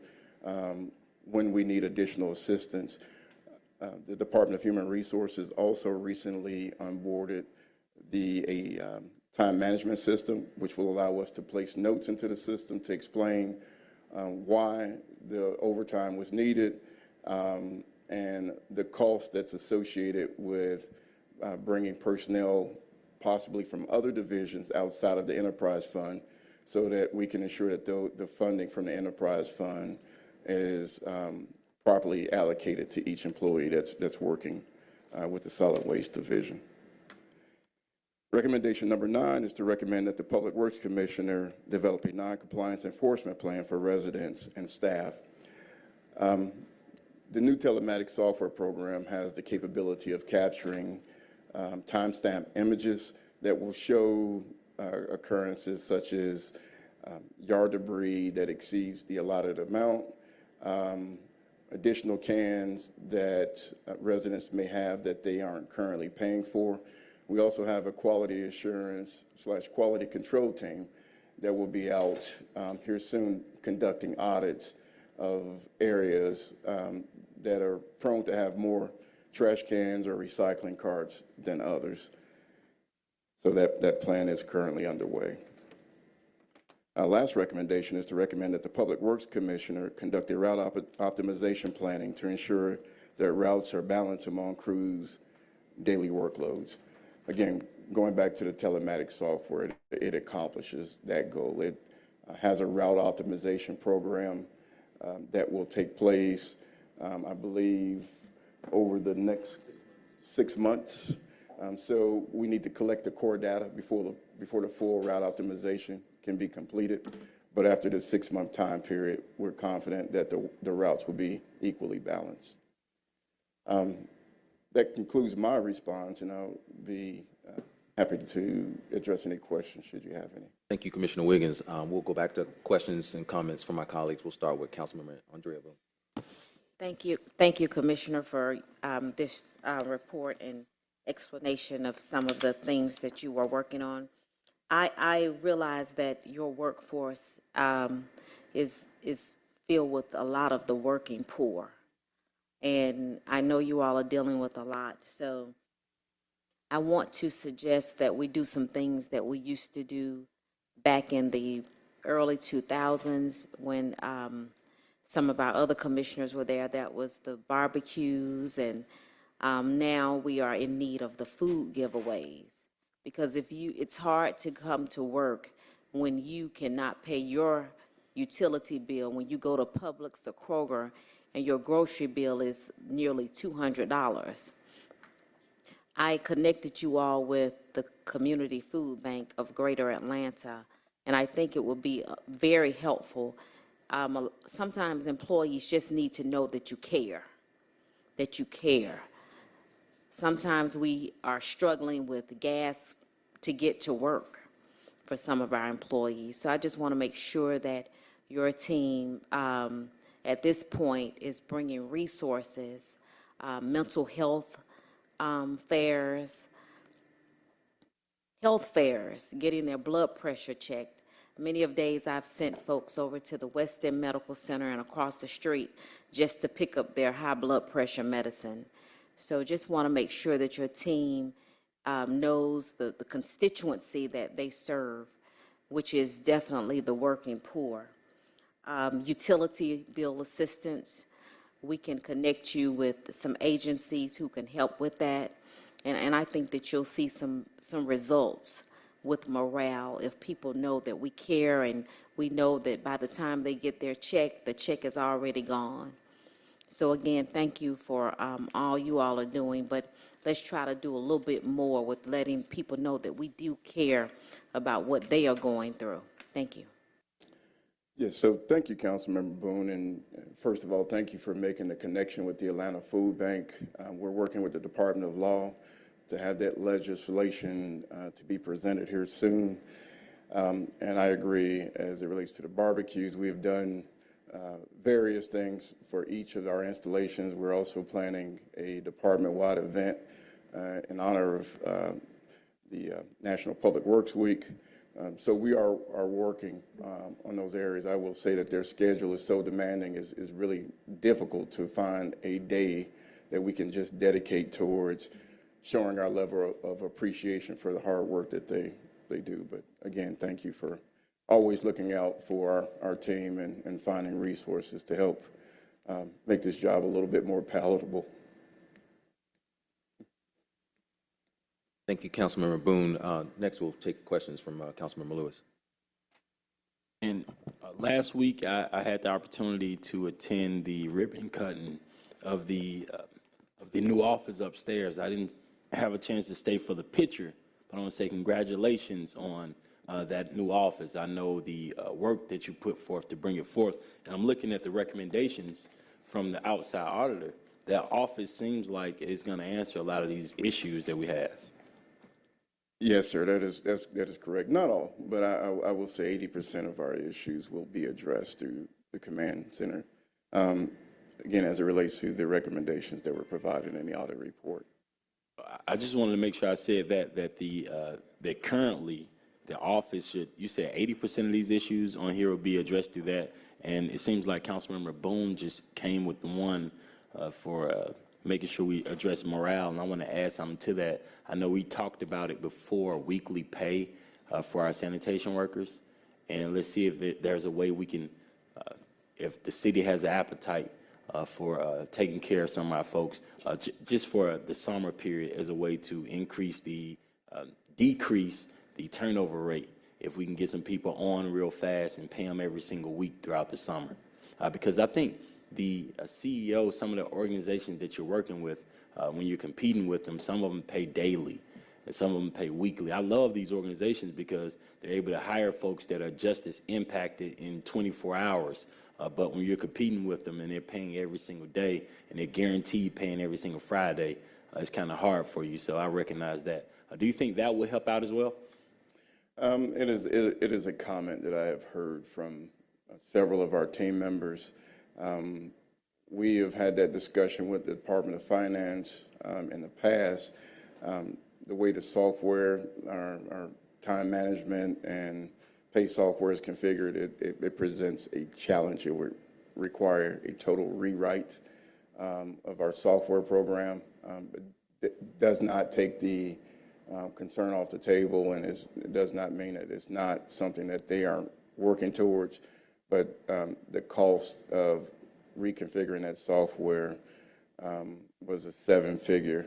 when we need additional assistance. The Department of Human Resources also recently onboarded a time management system, which will allow us to place notes into the system to explain why the overtime was needed and the cost that's associated with bringing personnel possibly from other divisions outside of the enterprise fund so that we can ensure that the funding from the enterprise fund is properly allocated to each employee that's working with the solid waste division. Recommendation number 9 is to recommend that the Public Works Commissioner develop a non-compliance enforcement plan for residents and staff. The new telematics software program has the capability of capturing timestamp images that will show occurrences such as yard debris that exceeds the allotted amount, additional cans that residents may have that they aren't currently paying for. We also have a quality assurance / quality control team that will be out here soon conducting audits of areas that are prone to have more trash cans or recycling carts than others. So that plan is currently underway. Our last recommendation is to recommend that the Public Works Commissioner conduct a route optimization planning to ensure that routes are balanced among crews' daily workloads. Again, going back to the telematics software, it accomplishes that goal. It has a route optimization program that will take place, I believe, over the next 6 months. So we need to collect the core data before the full route optimization can be completed. But after the 6-month time period, we're confident that the routes will be equally balanced. That concludes my response, and I'll be happy to address any questions should you have any. Thank you, Commissioner Wiggins. We'll go back to questions and comments from my colleagues. We'll start with Councilmember Andrea Boone. Thank you, Commissioner, for this report and explanation of some of the things that you are working on. I realize that your workforce is filled with a lot of the working poor, and I know you all are dealing with a lot. So I want to suggest that we do some things that we used to do back in the early 2000s when some of our other commissioners were there. That was the barbecues, and now we are in need of the food giveaways. Because it's hard to come to work when you cannot pay your utility bill, when you go to Publix or Kroger and your grocery bill is nearly $200. I connected you all with the Community Food Bank of Greater Atlanta, and I think it will be very helpful. Sometimes employees just need to know that you care, that you care. Sometimes we are struggling with gas to get to work for some of our employees. So I just want to make sure that your team at this point is bringing resources, mental health fairs, getting their blood pressure checked. Many of days I've sent folks over to the West End Medical Center and across the street just to pick up their high blood pressure medicine. So just want to make sure that your team knows the constituency that they serve, which is definitely the working poor. Utility bill assistance, we can connect you with some agencies who can help with that. And I think that you'll see some results with morale if people know that we care and we know that by the time they get their check, the check is already gone. So again, thank you for all you all are doing, but let's try to do a little bit more with letting people know that we do care about what they are going through. Thank you. Yes, so thank you, Councilmember Boone, and first of all, thank you for making the connection with the Atlanta Food Bank. We're working with the Department of Law to have that legislation to be presented here soon. And I agree, as it relates to the barbecues, we have done various things for each of our installations. We're also planning a department-wide event in honor of the National Public Works Week. So we are working on those areas. I will say that their schedule is so demanding, is really difficult to find a day that we can just dedicate towards showing our level of appreciation for the hard work that they do. But again, thank you for always looking out for our team and finding resources to help make this job a little bit more palatable. Thank you, Councilmember Boone. Next, we'll take questions from Councilmember Lewis. And last week, I had the opportunity to attend the ribbon cutting of the new office upstairs. I didn't have a chance to stay for the picture, but I want to say congratulations on that new office. I know the work that you put forth to bring it forth, and I'm looking at the recommendations from the outside auditor. That office seems like it's going to answer a lot of these issues that we have. Yes, sir, that is correct. Not all, but I will say 80% of our issues will be addressed through the command center. Again, as it relates to the recommendations that were provided in the audit report. I just wanted to make sure I said that currently the office should, you said 80% of these issues on here will be addressed through that, and it seems like Councilmember Boone just came with the one for making sure we address morale, and I want to add something to that. I know we talked about it before, weekly pay for our sanitation workers, and let's see if there's a way we can, if the city has an appetite for taking care of some of our folks, just for the summer period as a way to increase decrease the turnover rate, if we can get some people on real fast and pay them every single week throughout the summer. Because I think the CEO, some of the organizations that you're working with, when you're competing with them, some of them pay daily and some of them pay weekly. I love these organizations because they're able to hire folks that are just as impacted in 24 hours. But when you're competing with them and they're paying every single day and they're guaranteed paying every single Friday, it's kind of hard for you, so I recognize that. Do you think that would help out as well? It is a comment that I have heard from several of our team members. We have had that discussion with the Department of Finance in the past. The way the software, our time management and pay software is configured, it presents a challenge. It would require a total rewrite of our software program. It does not take the concern off the table, and it does not mean that it's not something that they aren't working towards, but the cost of reconfiguring that software was a seven-figure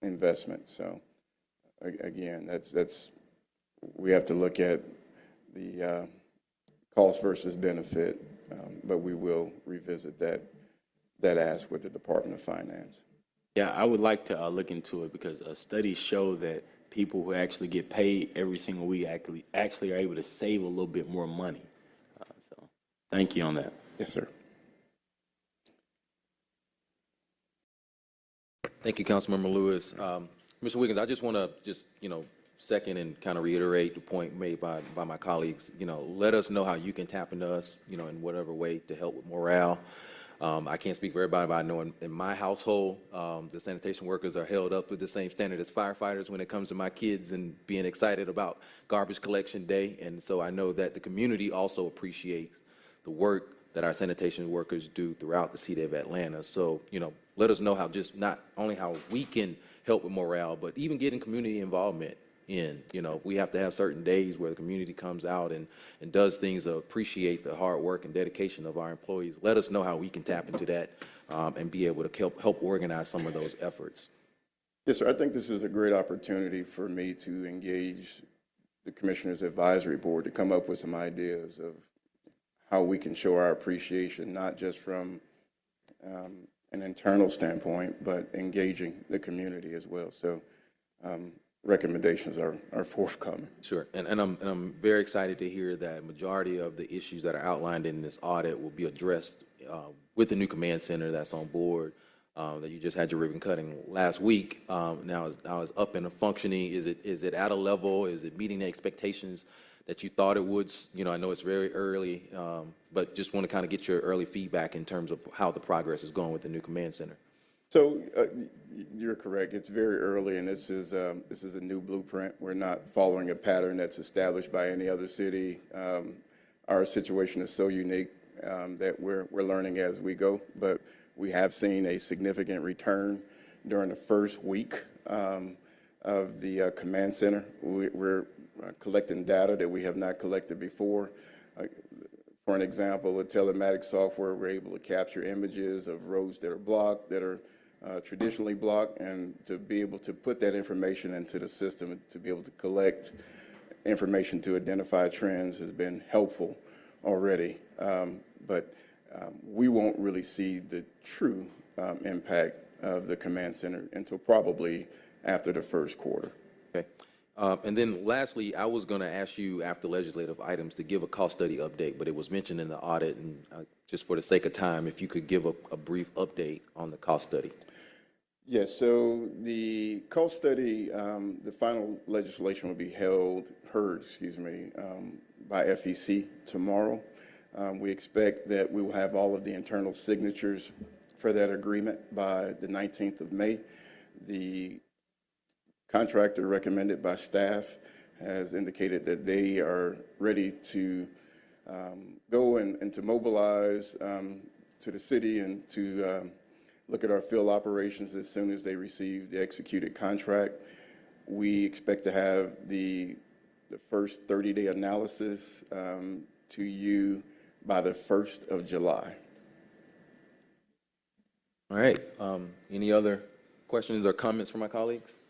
investment. So again, that's we have to look at the cost versus benefit, but we will revisit that ask with the Department of Finance. Yeah, I would like to look into it because studies show that people who actually get paid every single week actually are able to save a little bit more money. So thank you on that. Yes, sir. Thank you, Councilmember Lewis. Mr. Wiggins, I just want to second and kind of reiterate the point made by my colleagues. Let us know how you can tap into us, in whatever way to help with morale. I can't speak for everybody, but I know in my household, the sanitation workers are held up with the same standard as firefighters when it comes to my kids and being excited about garbage collection day. And so I know that the community also appreciates the work that our sanitation workers do throughout the city of Atlanta. So, let us know how just not only how we can help with morale, but even getting community involvement in. We have to have certain days where the community comes out and does things to appreciate the hard work and dedication of our employees. Let us know how we can tap into that and be able to help organize some of those efforts. Yes, sir. I think this is a great opportunity for me to engage the Commissioners Advisory Board to come up with some ideas of how we can show our appreciation, not just from an internal standpoint, but engaging the community as well. So recommendations are forthcoming. Sure, and I'm very excited to hear that majority of the issues that are outlined in this audit will be addressed with the new command center that's on board, that you just had your ribbon cutting last week. Now is up and functioning. Is it at a level? Is it meeting the expectations that you thought it would? I know it's very early, but just want to kind of get your early feedback in terms of how the progress is going with the new command center. So you're correct. It's very early, and this is a new blueprint. We're not following a pattern that's established by any other city. Our situation is so unique that we're learning as we go. But we have seen a significant return during the first week of the command center. We're collecting data that we have not collected before. For an example, the telematics software, we're able to capture images of roads that are blocked, that are traditionally blocked, and to be able to put that information into the system, to be able to collect information to identify trends has been helpful already. But we won't really see the true impact of the command center until probably after the first quarter. Okay. And then lastly, I was going to ask you after legislative items to give a cost study update, but it was mentioned in the audit, and just for the sake of time, if you could give a brief update on the cost study. Yes, so the cost study, the final legislation will be heard, by FEC tomorrow. We expect that we will have all of the internal signatures for that agreement by the 19th of May. The contractor recommended by staff has indicated that they are ready to go and to mobilize to the city and to look at our field operations as soon as they receive the executed contract. We expect to have the first 30-day analysis to you by the 1st of July. All right. Any other questions or comments from my colleagues?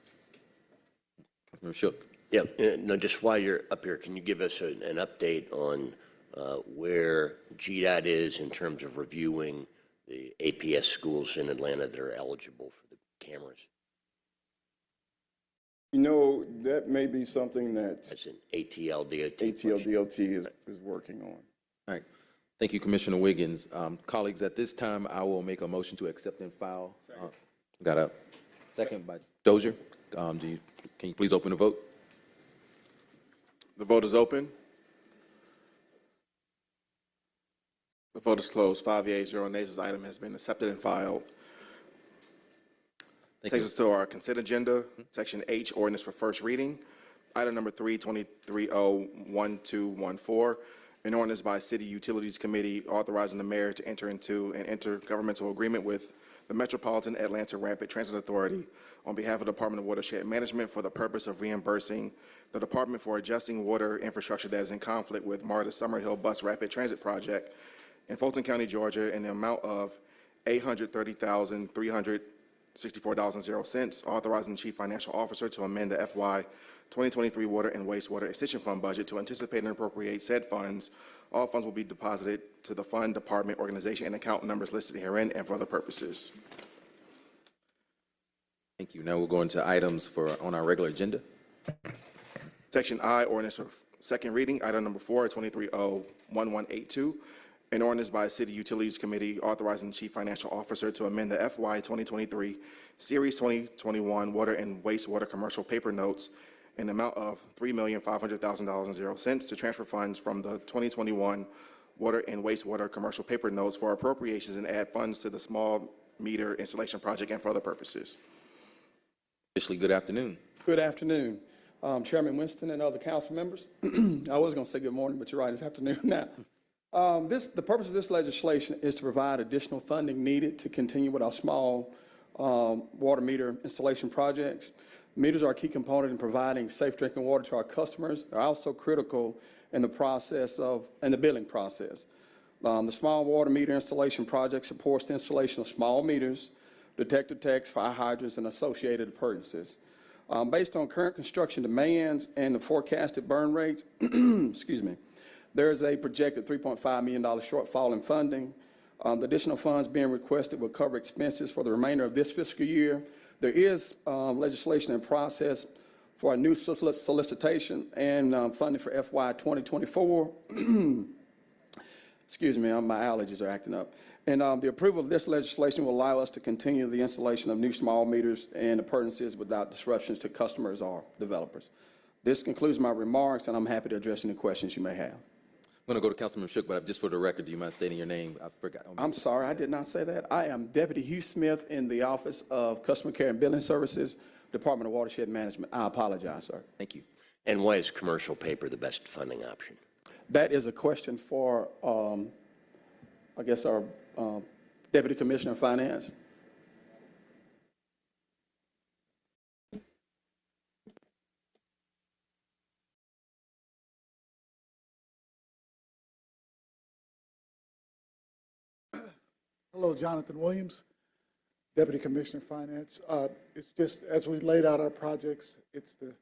Councilmember Shook. Yeah, no, just while you're up here, can you give us an update on where GDOT is in terms of reviewing the APS schools in Atlanta that are eligible for the cameras? That may be something that That's an ATL-DOT. ATL-DOT is working on. All right. Thank you, Commissioner Wiggins. Colleagues, at this time, I will make a motion to accept and file. Got a second by Dozier. Can you please open the vote? The vote is open. The vote is closed. 5 yeas, 0 nays. This item has been accepted and filed. Takes us to our consent agenda, Section H, ordinance for first reading. Item number 3, 23-01214, an ordinance by City Utilities Committee authorizing the mayor to enter into an intergovernmental agreement with the Metropolitan Atlanta Rapid Transit Authority on behalf of the Department of Watershed Management for the purpose of reimbursing the department for adjusting water infrastructure that is in conflict with MARTA Summerhill Bus Rapid Transit Project in Fulton County, Georgia, in the amount of $830,364.00, authorizing the Chief Financial Officer to amend the FY 2023 Water and Wastewater Extension Fund budget to anticipate and appropriate said funds. All funds will be deposited to the fund, department, organization, and account numbers listed herein and for other purposes. Thank you. Now we'll go into items on our regular agenda. Section I, ordinance for second reading, item number 4, 23-01182, an ordinance by City Utilities Committee authorizing the Chief Financial Officer to amend the FY 2023 Series 2021 Water and Wastewater Commercial Paper Notes in the amount of $3,500,000.00 to transfer funds from the 2021 Water and Wastewater Commercial Paper Notes for appropriations and add funds to the small meter installation project and for other purposes. Officially, good afternoon. Good afternoon, Chairman Winston and other council members. I was going to say good morning, but you're right, it's afternoon now. The purpose of this legislation is to provide additional funding needed to continue with our small water meter installation projects. Meters are a key component in providing safe drinking water to our customers. They're also critical in the billing process. The small water meter installation project supports the installation of small meters, detector techs, fire hydrants, and associated appurtenances. Based on current construction demands and the forecasted burn rates, excuse me, there is a projected $3.5 million shortfall in funding. The additional funds being requested will cover expenses for the remainder of this fiscal year. There is legislation in process for a new solicitation and funding for FY 2024. Excuse me, my allergies are acting up. And the approval of this legislation will allow us to continue the installation of new small meters and appurtenances without disruptions to customers or developers. This concludes my remarks, and I'm happy to address any questions you may have. I'm going to go to Councilman Shook, but just for the record, do you mind stating your name? I forgot. I'm sorry, I did not say that. I am Deputy Hugh Smith in the Office of Customer Care and Billing Services, Department of Watershed Management. I apologize, sir. Thank you. And why is commercial paper the best funding option? That is a question for, I guess, our Deputy Commissioner of Finance. Hello, Jonathan Williams, Deputy Commissioner of Finance. It's just, as we laid out our projects, it's the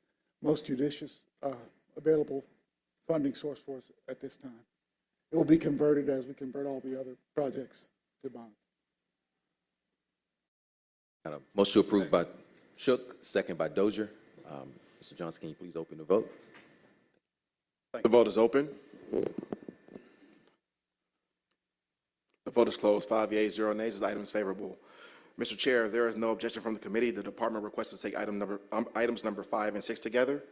most judicious available funding source for us at this time. It will be converted as we convert all the other projects to bonds. Got a motion to approve by Shook, second by Dozier. Mr. Johnson, can you please open the vote? The vote is open. The vote is closed. 5 yeas, 0 nays. This item is favorable. Mr. Chair, if there is no objection from the committee, the department requests to take items number 5 and 6 together.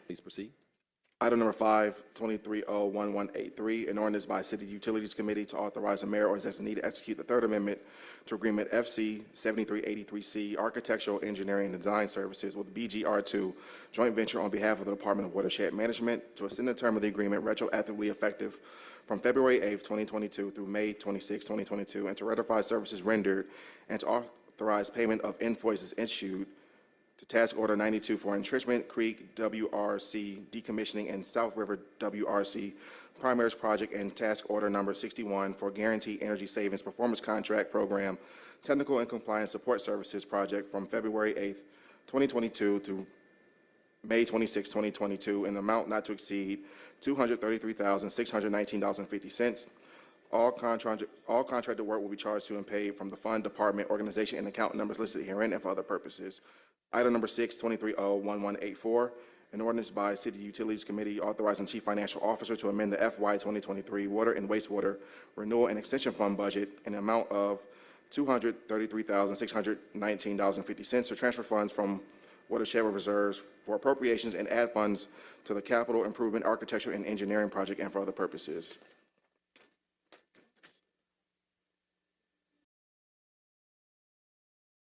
Please proceed. Item number 5, 23-01183, an ordinance by City Utilities Committee to authorize the mayor or his designee to execute the Third Amendment to Agreement FC 7383C, Architectural, Engineering, and Design Services with BGR2 joint venture on behalf of the Department of Watershed Management to extend the term of the agreement retroactively effective from February 8, 2022 through May 26, 2022, and to ratify services rendered and to authorize payment of invoices issued to Task Order 92 for Entrenchment Creek WRC decommissioning and South River WRC Primaries Project and Task Order number 61 for Guaranteed Energy Savings Performance Contract Program Technical and Compliance Support Services Project from February 8, 2022 to May 26, 2022 in the amount not to exceed $233,619.50. All contracted work will be charged to and paid from the fund, department, organization, and account numbers listed herein and for other purposes. Item number 6, 23-01184, an ordinance by City Utilities Committee authorizing Chief Financial Officer to amend the FY 2023 Water and Wastewater Renewal and Extension Fund budget in the amount of $233,619.50 to transfer funds from watershed reserves for appropriations and add funds to the capital improvement, architecture, and engineering project and for other purposes.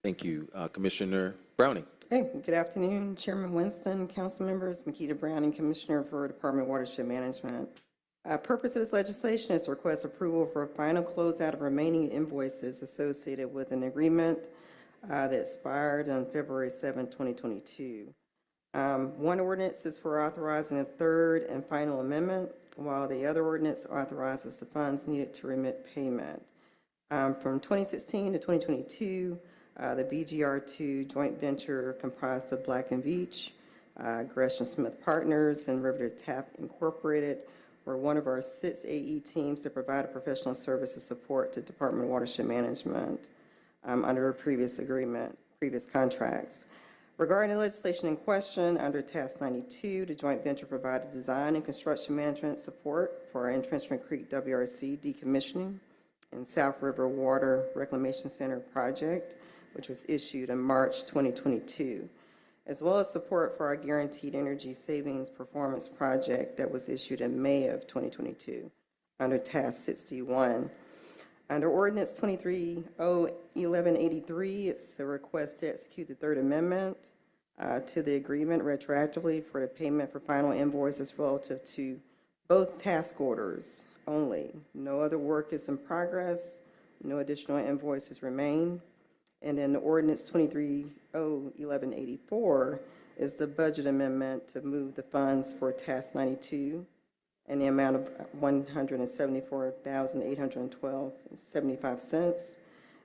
Thank you. Commissioner Browning. Hey, good afternoon, Chairman Winston, council members, Makita Browning, Commissioner for Department of Watershed Management. Purpose of this legislation is to request approval for a final closeout of remaining invoices associated with an agreement that expired on February 7, 2022. One ordinance is for authorizing a third and final amendment, while the other ordinance authorizes the funds needed to remit payment. From 2016 to 2022, the BGR2 joint venture comprised of Black and Veatch, Gresham Smith Partners, and Riveter Tap Incorporated were one of our 6 AE teams to provide professional services support to Department of Watershed Management under a previous agreement, previous contracts. Regarding the legislation in question, under Task 92, the joint venture provided design and construction management support for our Entrenchment Creek WRC decommissioning and South River Water Reclamation Center project, which was issued in March 2022, as well as support for our Guaranteed Energy Savings Performance Project that was issued in May of 2022 under Task 61. Under Ordinance 23-0-1183, it's a request to execute the Third Amendment to the agreement retroactively for the payment for final invoices relative to both task orders only. No other work is in progress. No additional invoices remain. And then the Ordinance 23-0-1184 is the budget amendment to move the funds for Task 92 in the amount of $174,812.75,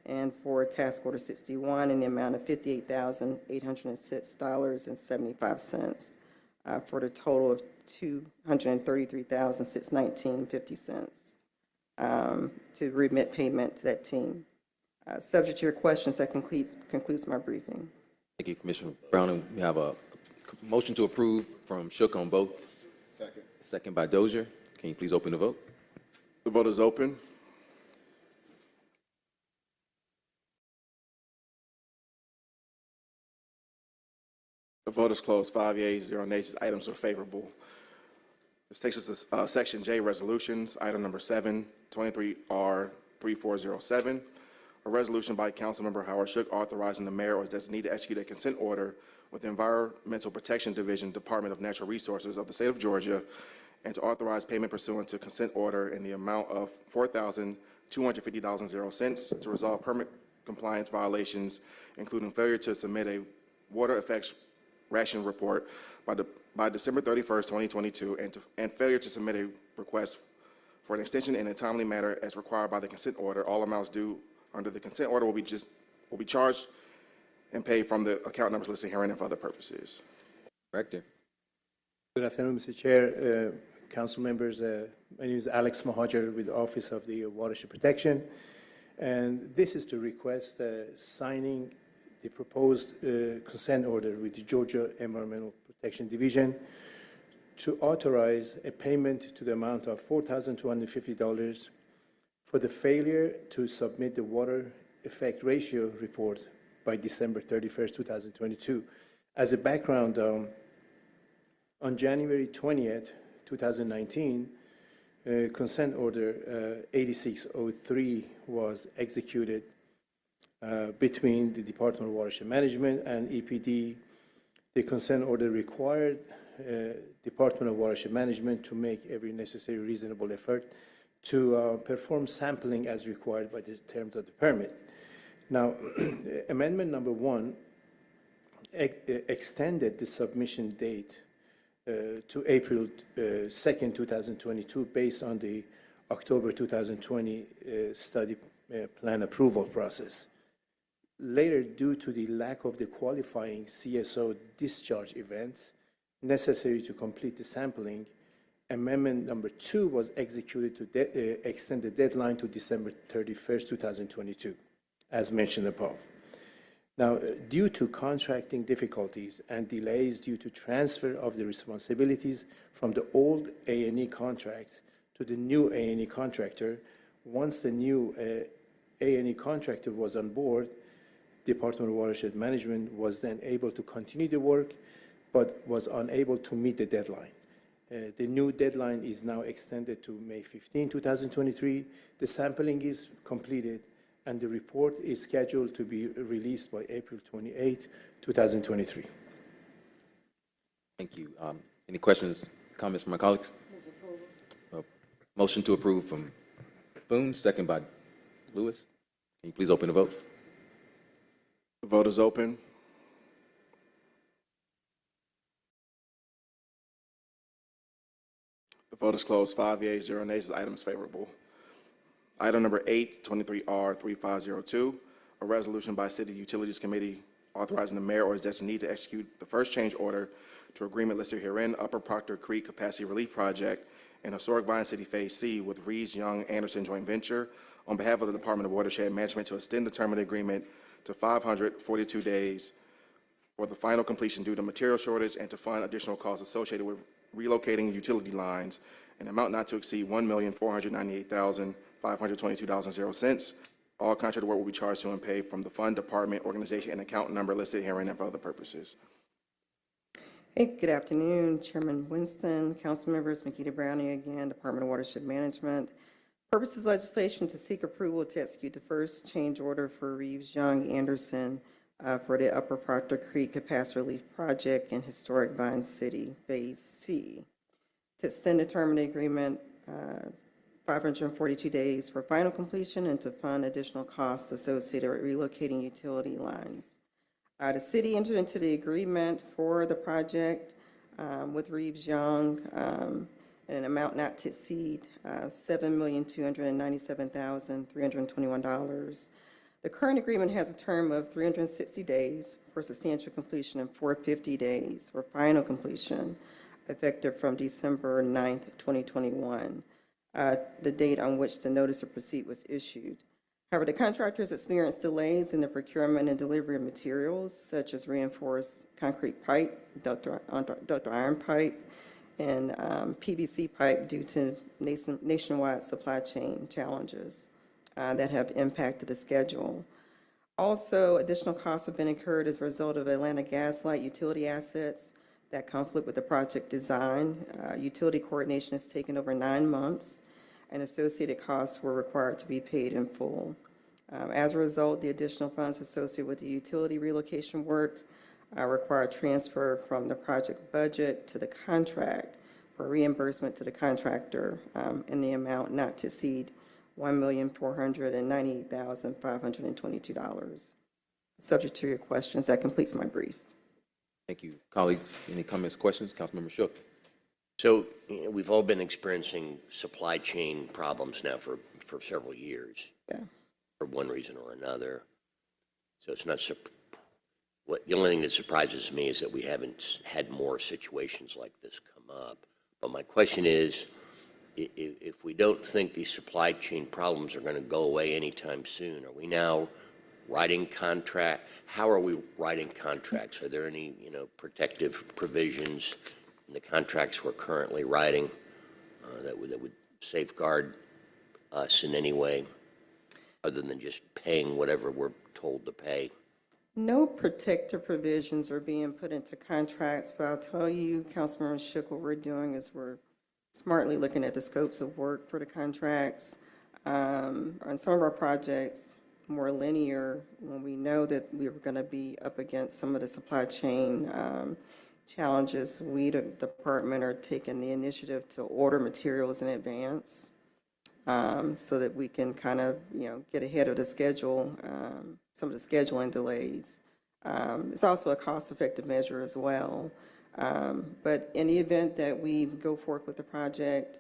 and for Task Order 61 in the amount of $58,806.75, for the total of $233,619.50 to remit payment to that team. Subject to your questions, that concludes my briefing. Thank you, Commissioner Browning. We have a motion to approve from Shook on both. Second. Second by Dozier. Can you please open the vote? The vote is open. The vote is closed. 5 yeas, 0 nays. Items are favorable. This takes us to Section J, Resolutions. Item number 7, 23R3407. A resolution by Councilmember Howard Shook authorizing the mayor or his designee to execute a consent order with the Environmental Protection Division, Department of Natural Resources of the State of Georgia, and to authorize payment pursuant to consent order in the amount of $4,250.00 to resolve permit compliance violations, including failure to submit a water effects ration report by December 31st, 2022, and failure to submit a request for an extension in a timely manner as required by the consent order. All amounts due under the consent order will be charged and paid from the account numbers listed herein and for other purposes. Director. Good afternoon, Mr. Chair, council members. My name is Alex Mahajer with the Office of the Watershed Protection, and this is to request signing the proposed consent order with the Georgia Environmental Protection Division to authorize a payment to the amount of $4,250 for the failure to submit the water effect ratio report by December 31st, 2022. As a background, on January 20th, 2019, consent order 8603 was executed between the Department of Watershed Management and EPD. The consent order required Department of Watershed Management to make every necessary reasonable effort to perform sampling as required by the terms of the permit. Now, amendment number 1 extended the submission date to April 2nd, 2022, based on the October 2020 study plan approval process. Later, due to the lack of the qualifying CSO discharge events necessary to complete the sampling, amendment number 2 was executed to extend the deadline to December 31st, 2022, as mentioned above. Now, due to contracting difficulties and delays due to transfer of the responsibilities from the old A&E contracts to the new A&E contractor, once the new A&E contractor was on board, Department of Watershed Management was then able to continue the work, but was unable to meet the deadline. The new deadline is now extended to May 15, 2023. The sampling is completed, and the report is scheduled to be released by April 28, 2023. Thank you. Any questions, comments from my colleagues? Motion to approve from Boone, second by Lewis. Can you please open the vote? The vote is open. The vote is closed. 5 yeas, 0 nays. The item is favorable. Item number 8, 23R3502, a resolution by City Utilities Committee authorizing the mayor or his designee to execute the first change order to agreement listed herein, Upper Proctor Creek Capacity Relief Project and Historic Vine City Phase C with Reeves Young Anderson Joint Venture on behalf of the Department of Watershed Management to extend the term of the agreement to 542 days for the final completion due to material shortage and to fund additional costs associated with relocating utility lines, an amount not to exceed $1,498,522.00. All contract work will be charged to and paid from the fund, department, organization, and account number listed herein and for other purposes. Hey, good afternoon, Chairman Winston, council members, Makita Browning again, Department of Watershed Management. Purposes legislation to seek approval to execute the first change order for Reeves Young Anderson for the Upper Proctor Creek Capacity Relief Project and Historic Vine City Phase C. To extend the term of the agreement 542 days for final completion and to fund additional costs associated with relocating utility lines. The city entered into the agreement for the project with Reeves Young in an amount not to exceed $7,297,321. The current agreement has a term of 360 days for substantial completion and 450 days for final completion, effective from December 9th, 2021, the date on which the notice of proceed was issued. However, the contractors experienced delays in the procurement and delivery of materials such as reinforced concrete pipe, ductile iron pipe, and PVC pipe due to nationwide supply chain challenges that have impacted the schedule. Also, additional costs have been incurred as a result of Atlanta Gas Light utility assets that conflict with the project design. Utility coordination has taken over 9 months, and associated costs were required to be paid in full. As a result, the additional funds associated with the utility relocation work require transfer from the project budget to the contract for reimbursement to the contractor in the amount not to exceed $1,498,522. Subject to your questions, that completes my brief. Thank you. Colleagues, any comments, questions? Councilmember Shook. So we've all been experiencing supply chain problems now for several years. Yeah. For one reason or another. So it's not, the only thing that surprises me is that we haven't had more situations like this come up. But my question is, if we don't think these supply chain problems are going to go away anytime soon, are we now writing contract? How are we writing contracts? Are there any, protective provisions in the contracts we're currently writing that would safeguard us in any way, other than just paying whatever we're told to pay? No protective provisions are being put into contracts, but I'll tell you, Councilmember Shook, what we're doing is we're smartly looking at the scopes of work for the contracts. On some of our projects, more linear, when we know that we're going to be up against some of the supply chain challenges, we, the department, are taking the initiative to order materials in advance so that we can kind of, get ahead of the schedule, some of the scheduling delays. It's also a cost-effective measure as well. But in the event that we go forward with the project,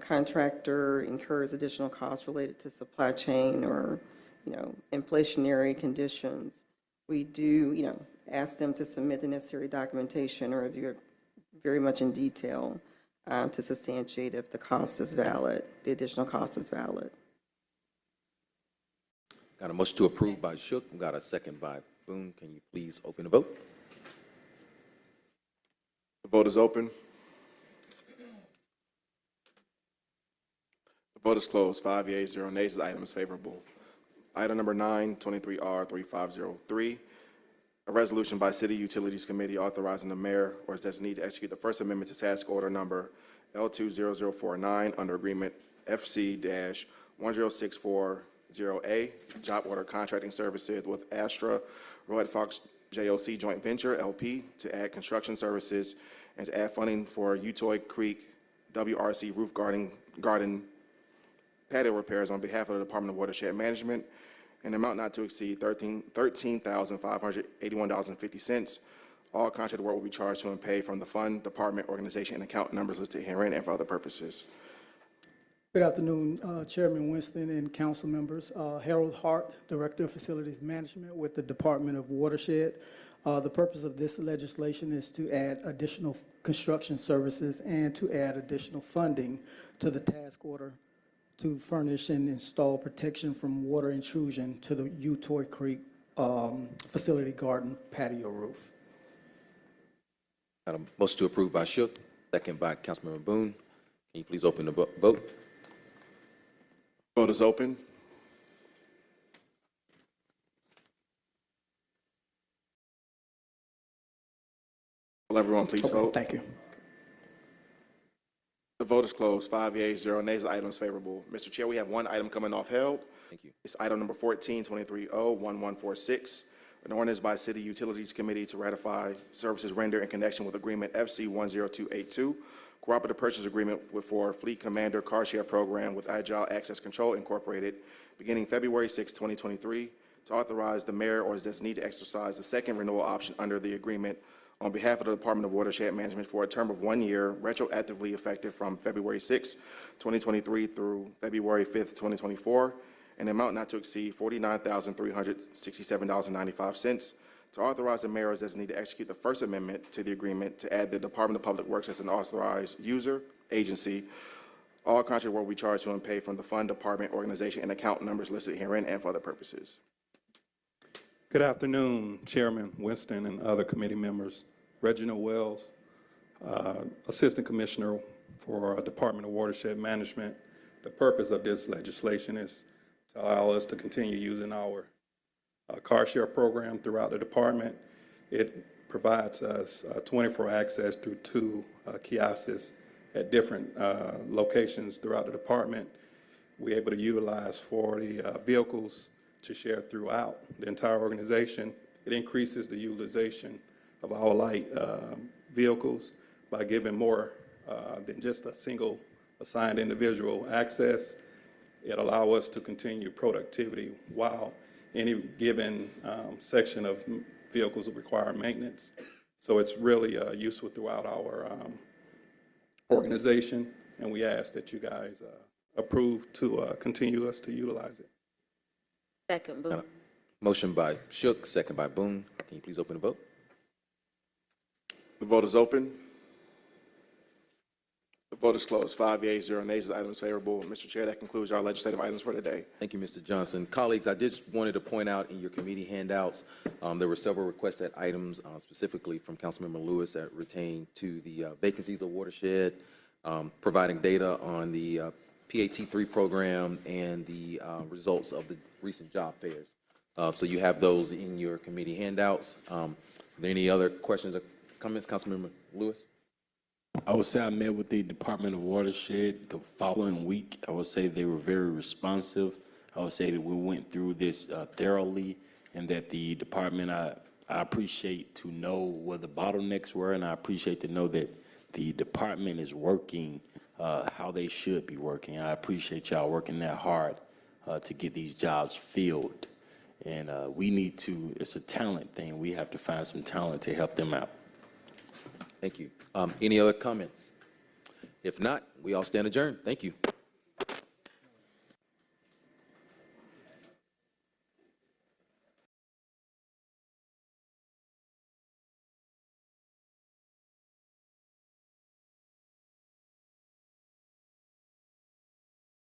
contractor incurs additional costs related to supply chain or, inflationary conditions, we do, ask them to submit the necessary documentation or review it very much in detail to substantiate if the cost is valid, the additional cost is valid. Got a motion to approve by Shook. We got a second by Boone. Can you please open the vote? The vote is open. The vote is closed. 5 yeas, 0 nays. The item is favorable. Item number 9, 23R3503, a resolution by City Utilities Committee authorizing the mayor or his designee to execute the First Amendment to Task Order Number L20049 under Agreement FC-10640A, Job Order Contracting Services with Astra Roy Fox JOC Joint Venture LP to add construction services and to add funding for Utoy Creek WRC roof garden patio repairs on behalf of the Department of Watershed Management, an amount not to exceed $13,581.50. All contract work will be charged to and paid from the fund, department, organization, and account numbers listed herein and for other purposes. Good afternoon, Chairman Winston and council members. Harold Hart, Director of Facilities Management with the Department of Watershed. The purpose of this legislation is to add additional construction services and to add additional funding to the task order to furnish and install protection from water intrusion to the Utoy Creek facility garden patio roof. Got a motion to approve by Shook, second by Councilmember Boone. Can you please open the vote? Vote is open. Will everyone please vote? Thank you. The vote is closed. 5 yeas, 0 nays. The item is favorable. Mr. Chair, we have one item coming off held. Thank you. It's item number 14, 23O1146, an ordinance by City Utilities Committee to ratify services rendered in connection with Agreement FC-10282, Cooperative Purchase Agreement for Fleet Commander Car Share Program with Agile Access Control Incorporated, beginning February 6, 2023, to authorize the mayor or his designee to exercise the second renewal option under the agreement on behalf of the Department of Watershed Management for a term of 1 year, retroactively effective from February 6, 2023 through February 5, 2024, an amount not to exceed $49,367.95, to authorize the mayor or his designee to execute the First Amendment to the agreement to add the Department of Public Works as an authorized user agency. All contract work will be charged to and paid from the fund, department, organization, and account numbers listed herein and for other purposes. Good afternoon, Chairman Winston and other committee members. Reginald Wells, Assistant Commissioner for Department of Watershed Management. The purpose of this legislation is to allow us to continue using our car share program throughout the department. It provides us 24 access through 2 kiosks at different locations throughout the department. We're able to utilize 40 vehicles to share throughout the entire organization. It increases the utilization of our light vehicles by giving more than just a single assigned individual access. It allows us to continue productivity while any given section of vehicles require maintenance. So it's really useful throughout our organization, and we ask that you guys approve to continue us to utilize it. Second, Boone. Motion by Shook, second by Boone. Can you please open the vote? The vote is open. The vote is closed. 5 yeas, 0 nays. The item is favorable. Mr. Chair, that concludes our legislative items for today. Thank you, Mr. Johnson. Colleagues, I just wanted to point out in your committee handouts, there were several requested items specifically from Councilmember Lewis that pertain to the vacancies of Watershed, providing data on the PAT3 program and the results of the recent job fairs. So you have those in your committee handouts. Are there any other questions or comments, Councilmember Lewis? I would say I met with the Department of Watershed the following week. I would say they were very responsive. I would say that we went through this thoroughly, and that the department, I appreciate to know where the bottlenecks were, and I appreciate to know that the department is working how they should be working. I appreciate y'all working that hard to get these jobs filled. And we need to, it's a talent thing. We have to find some talent to help them out. Thank you. Any other comments? If not, we all stand adjourned. Thank you.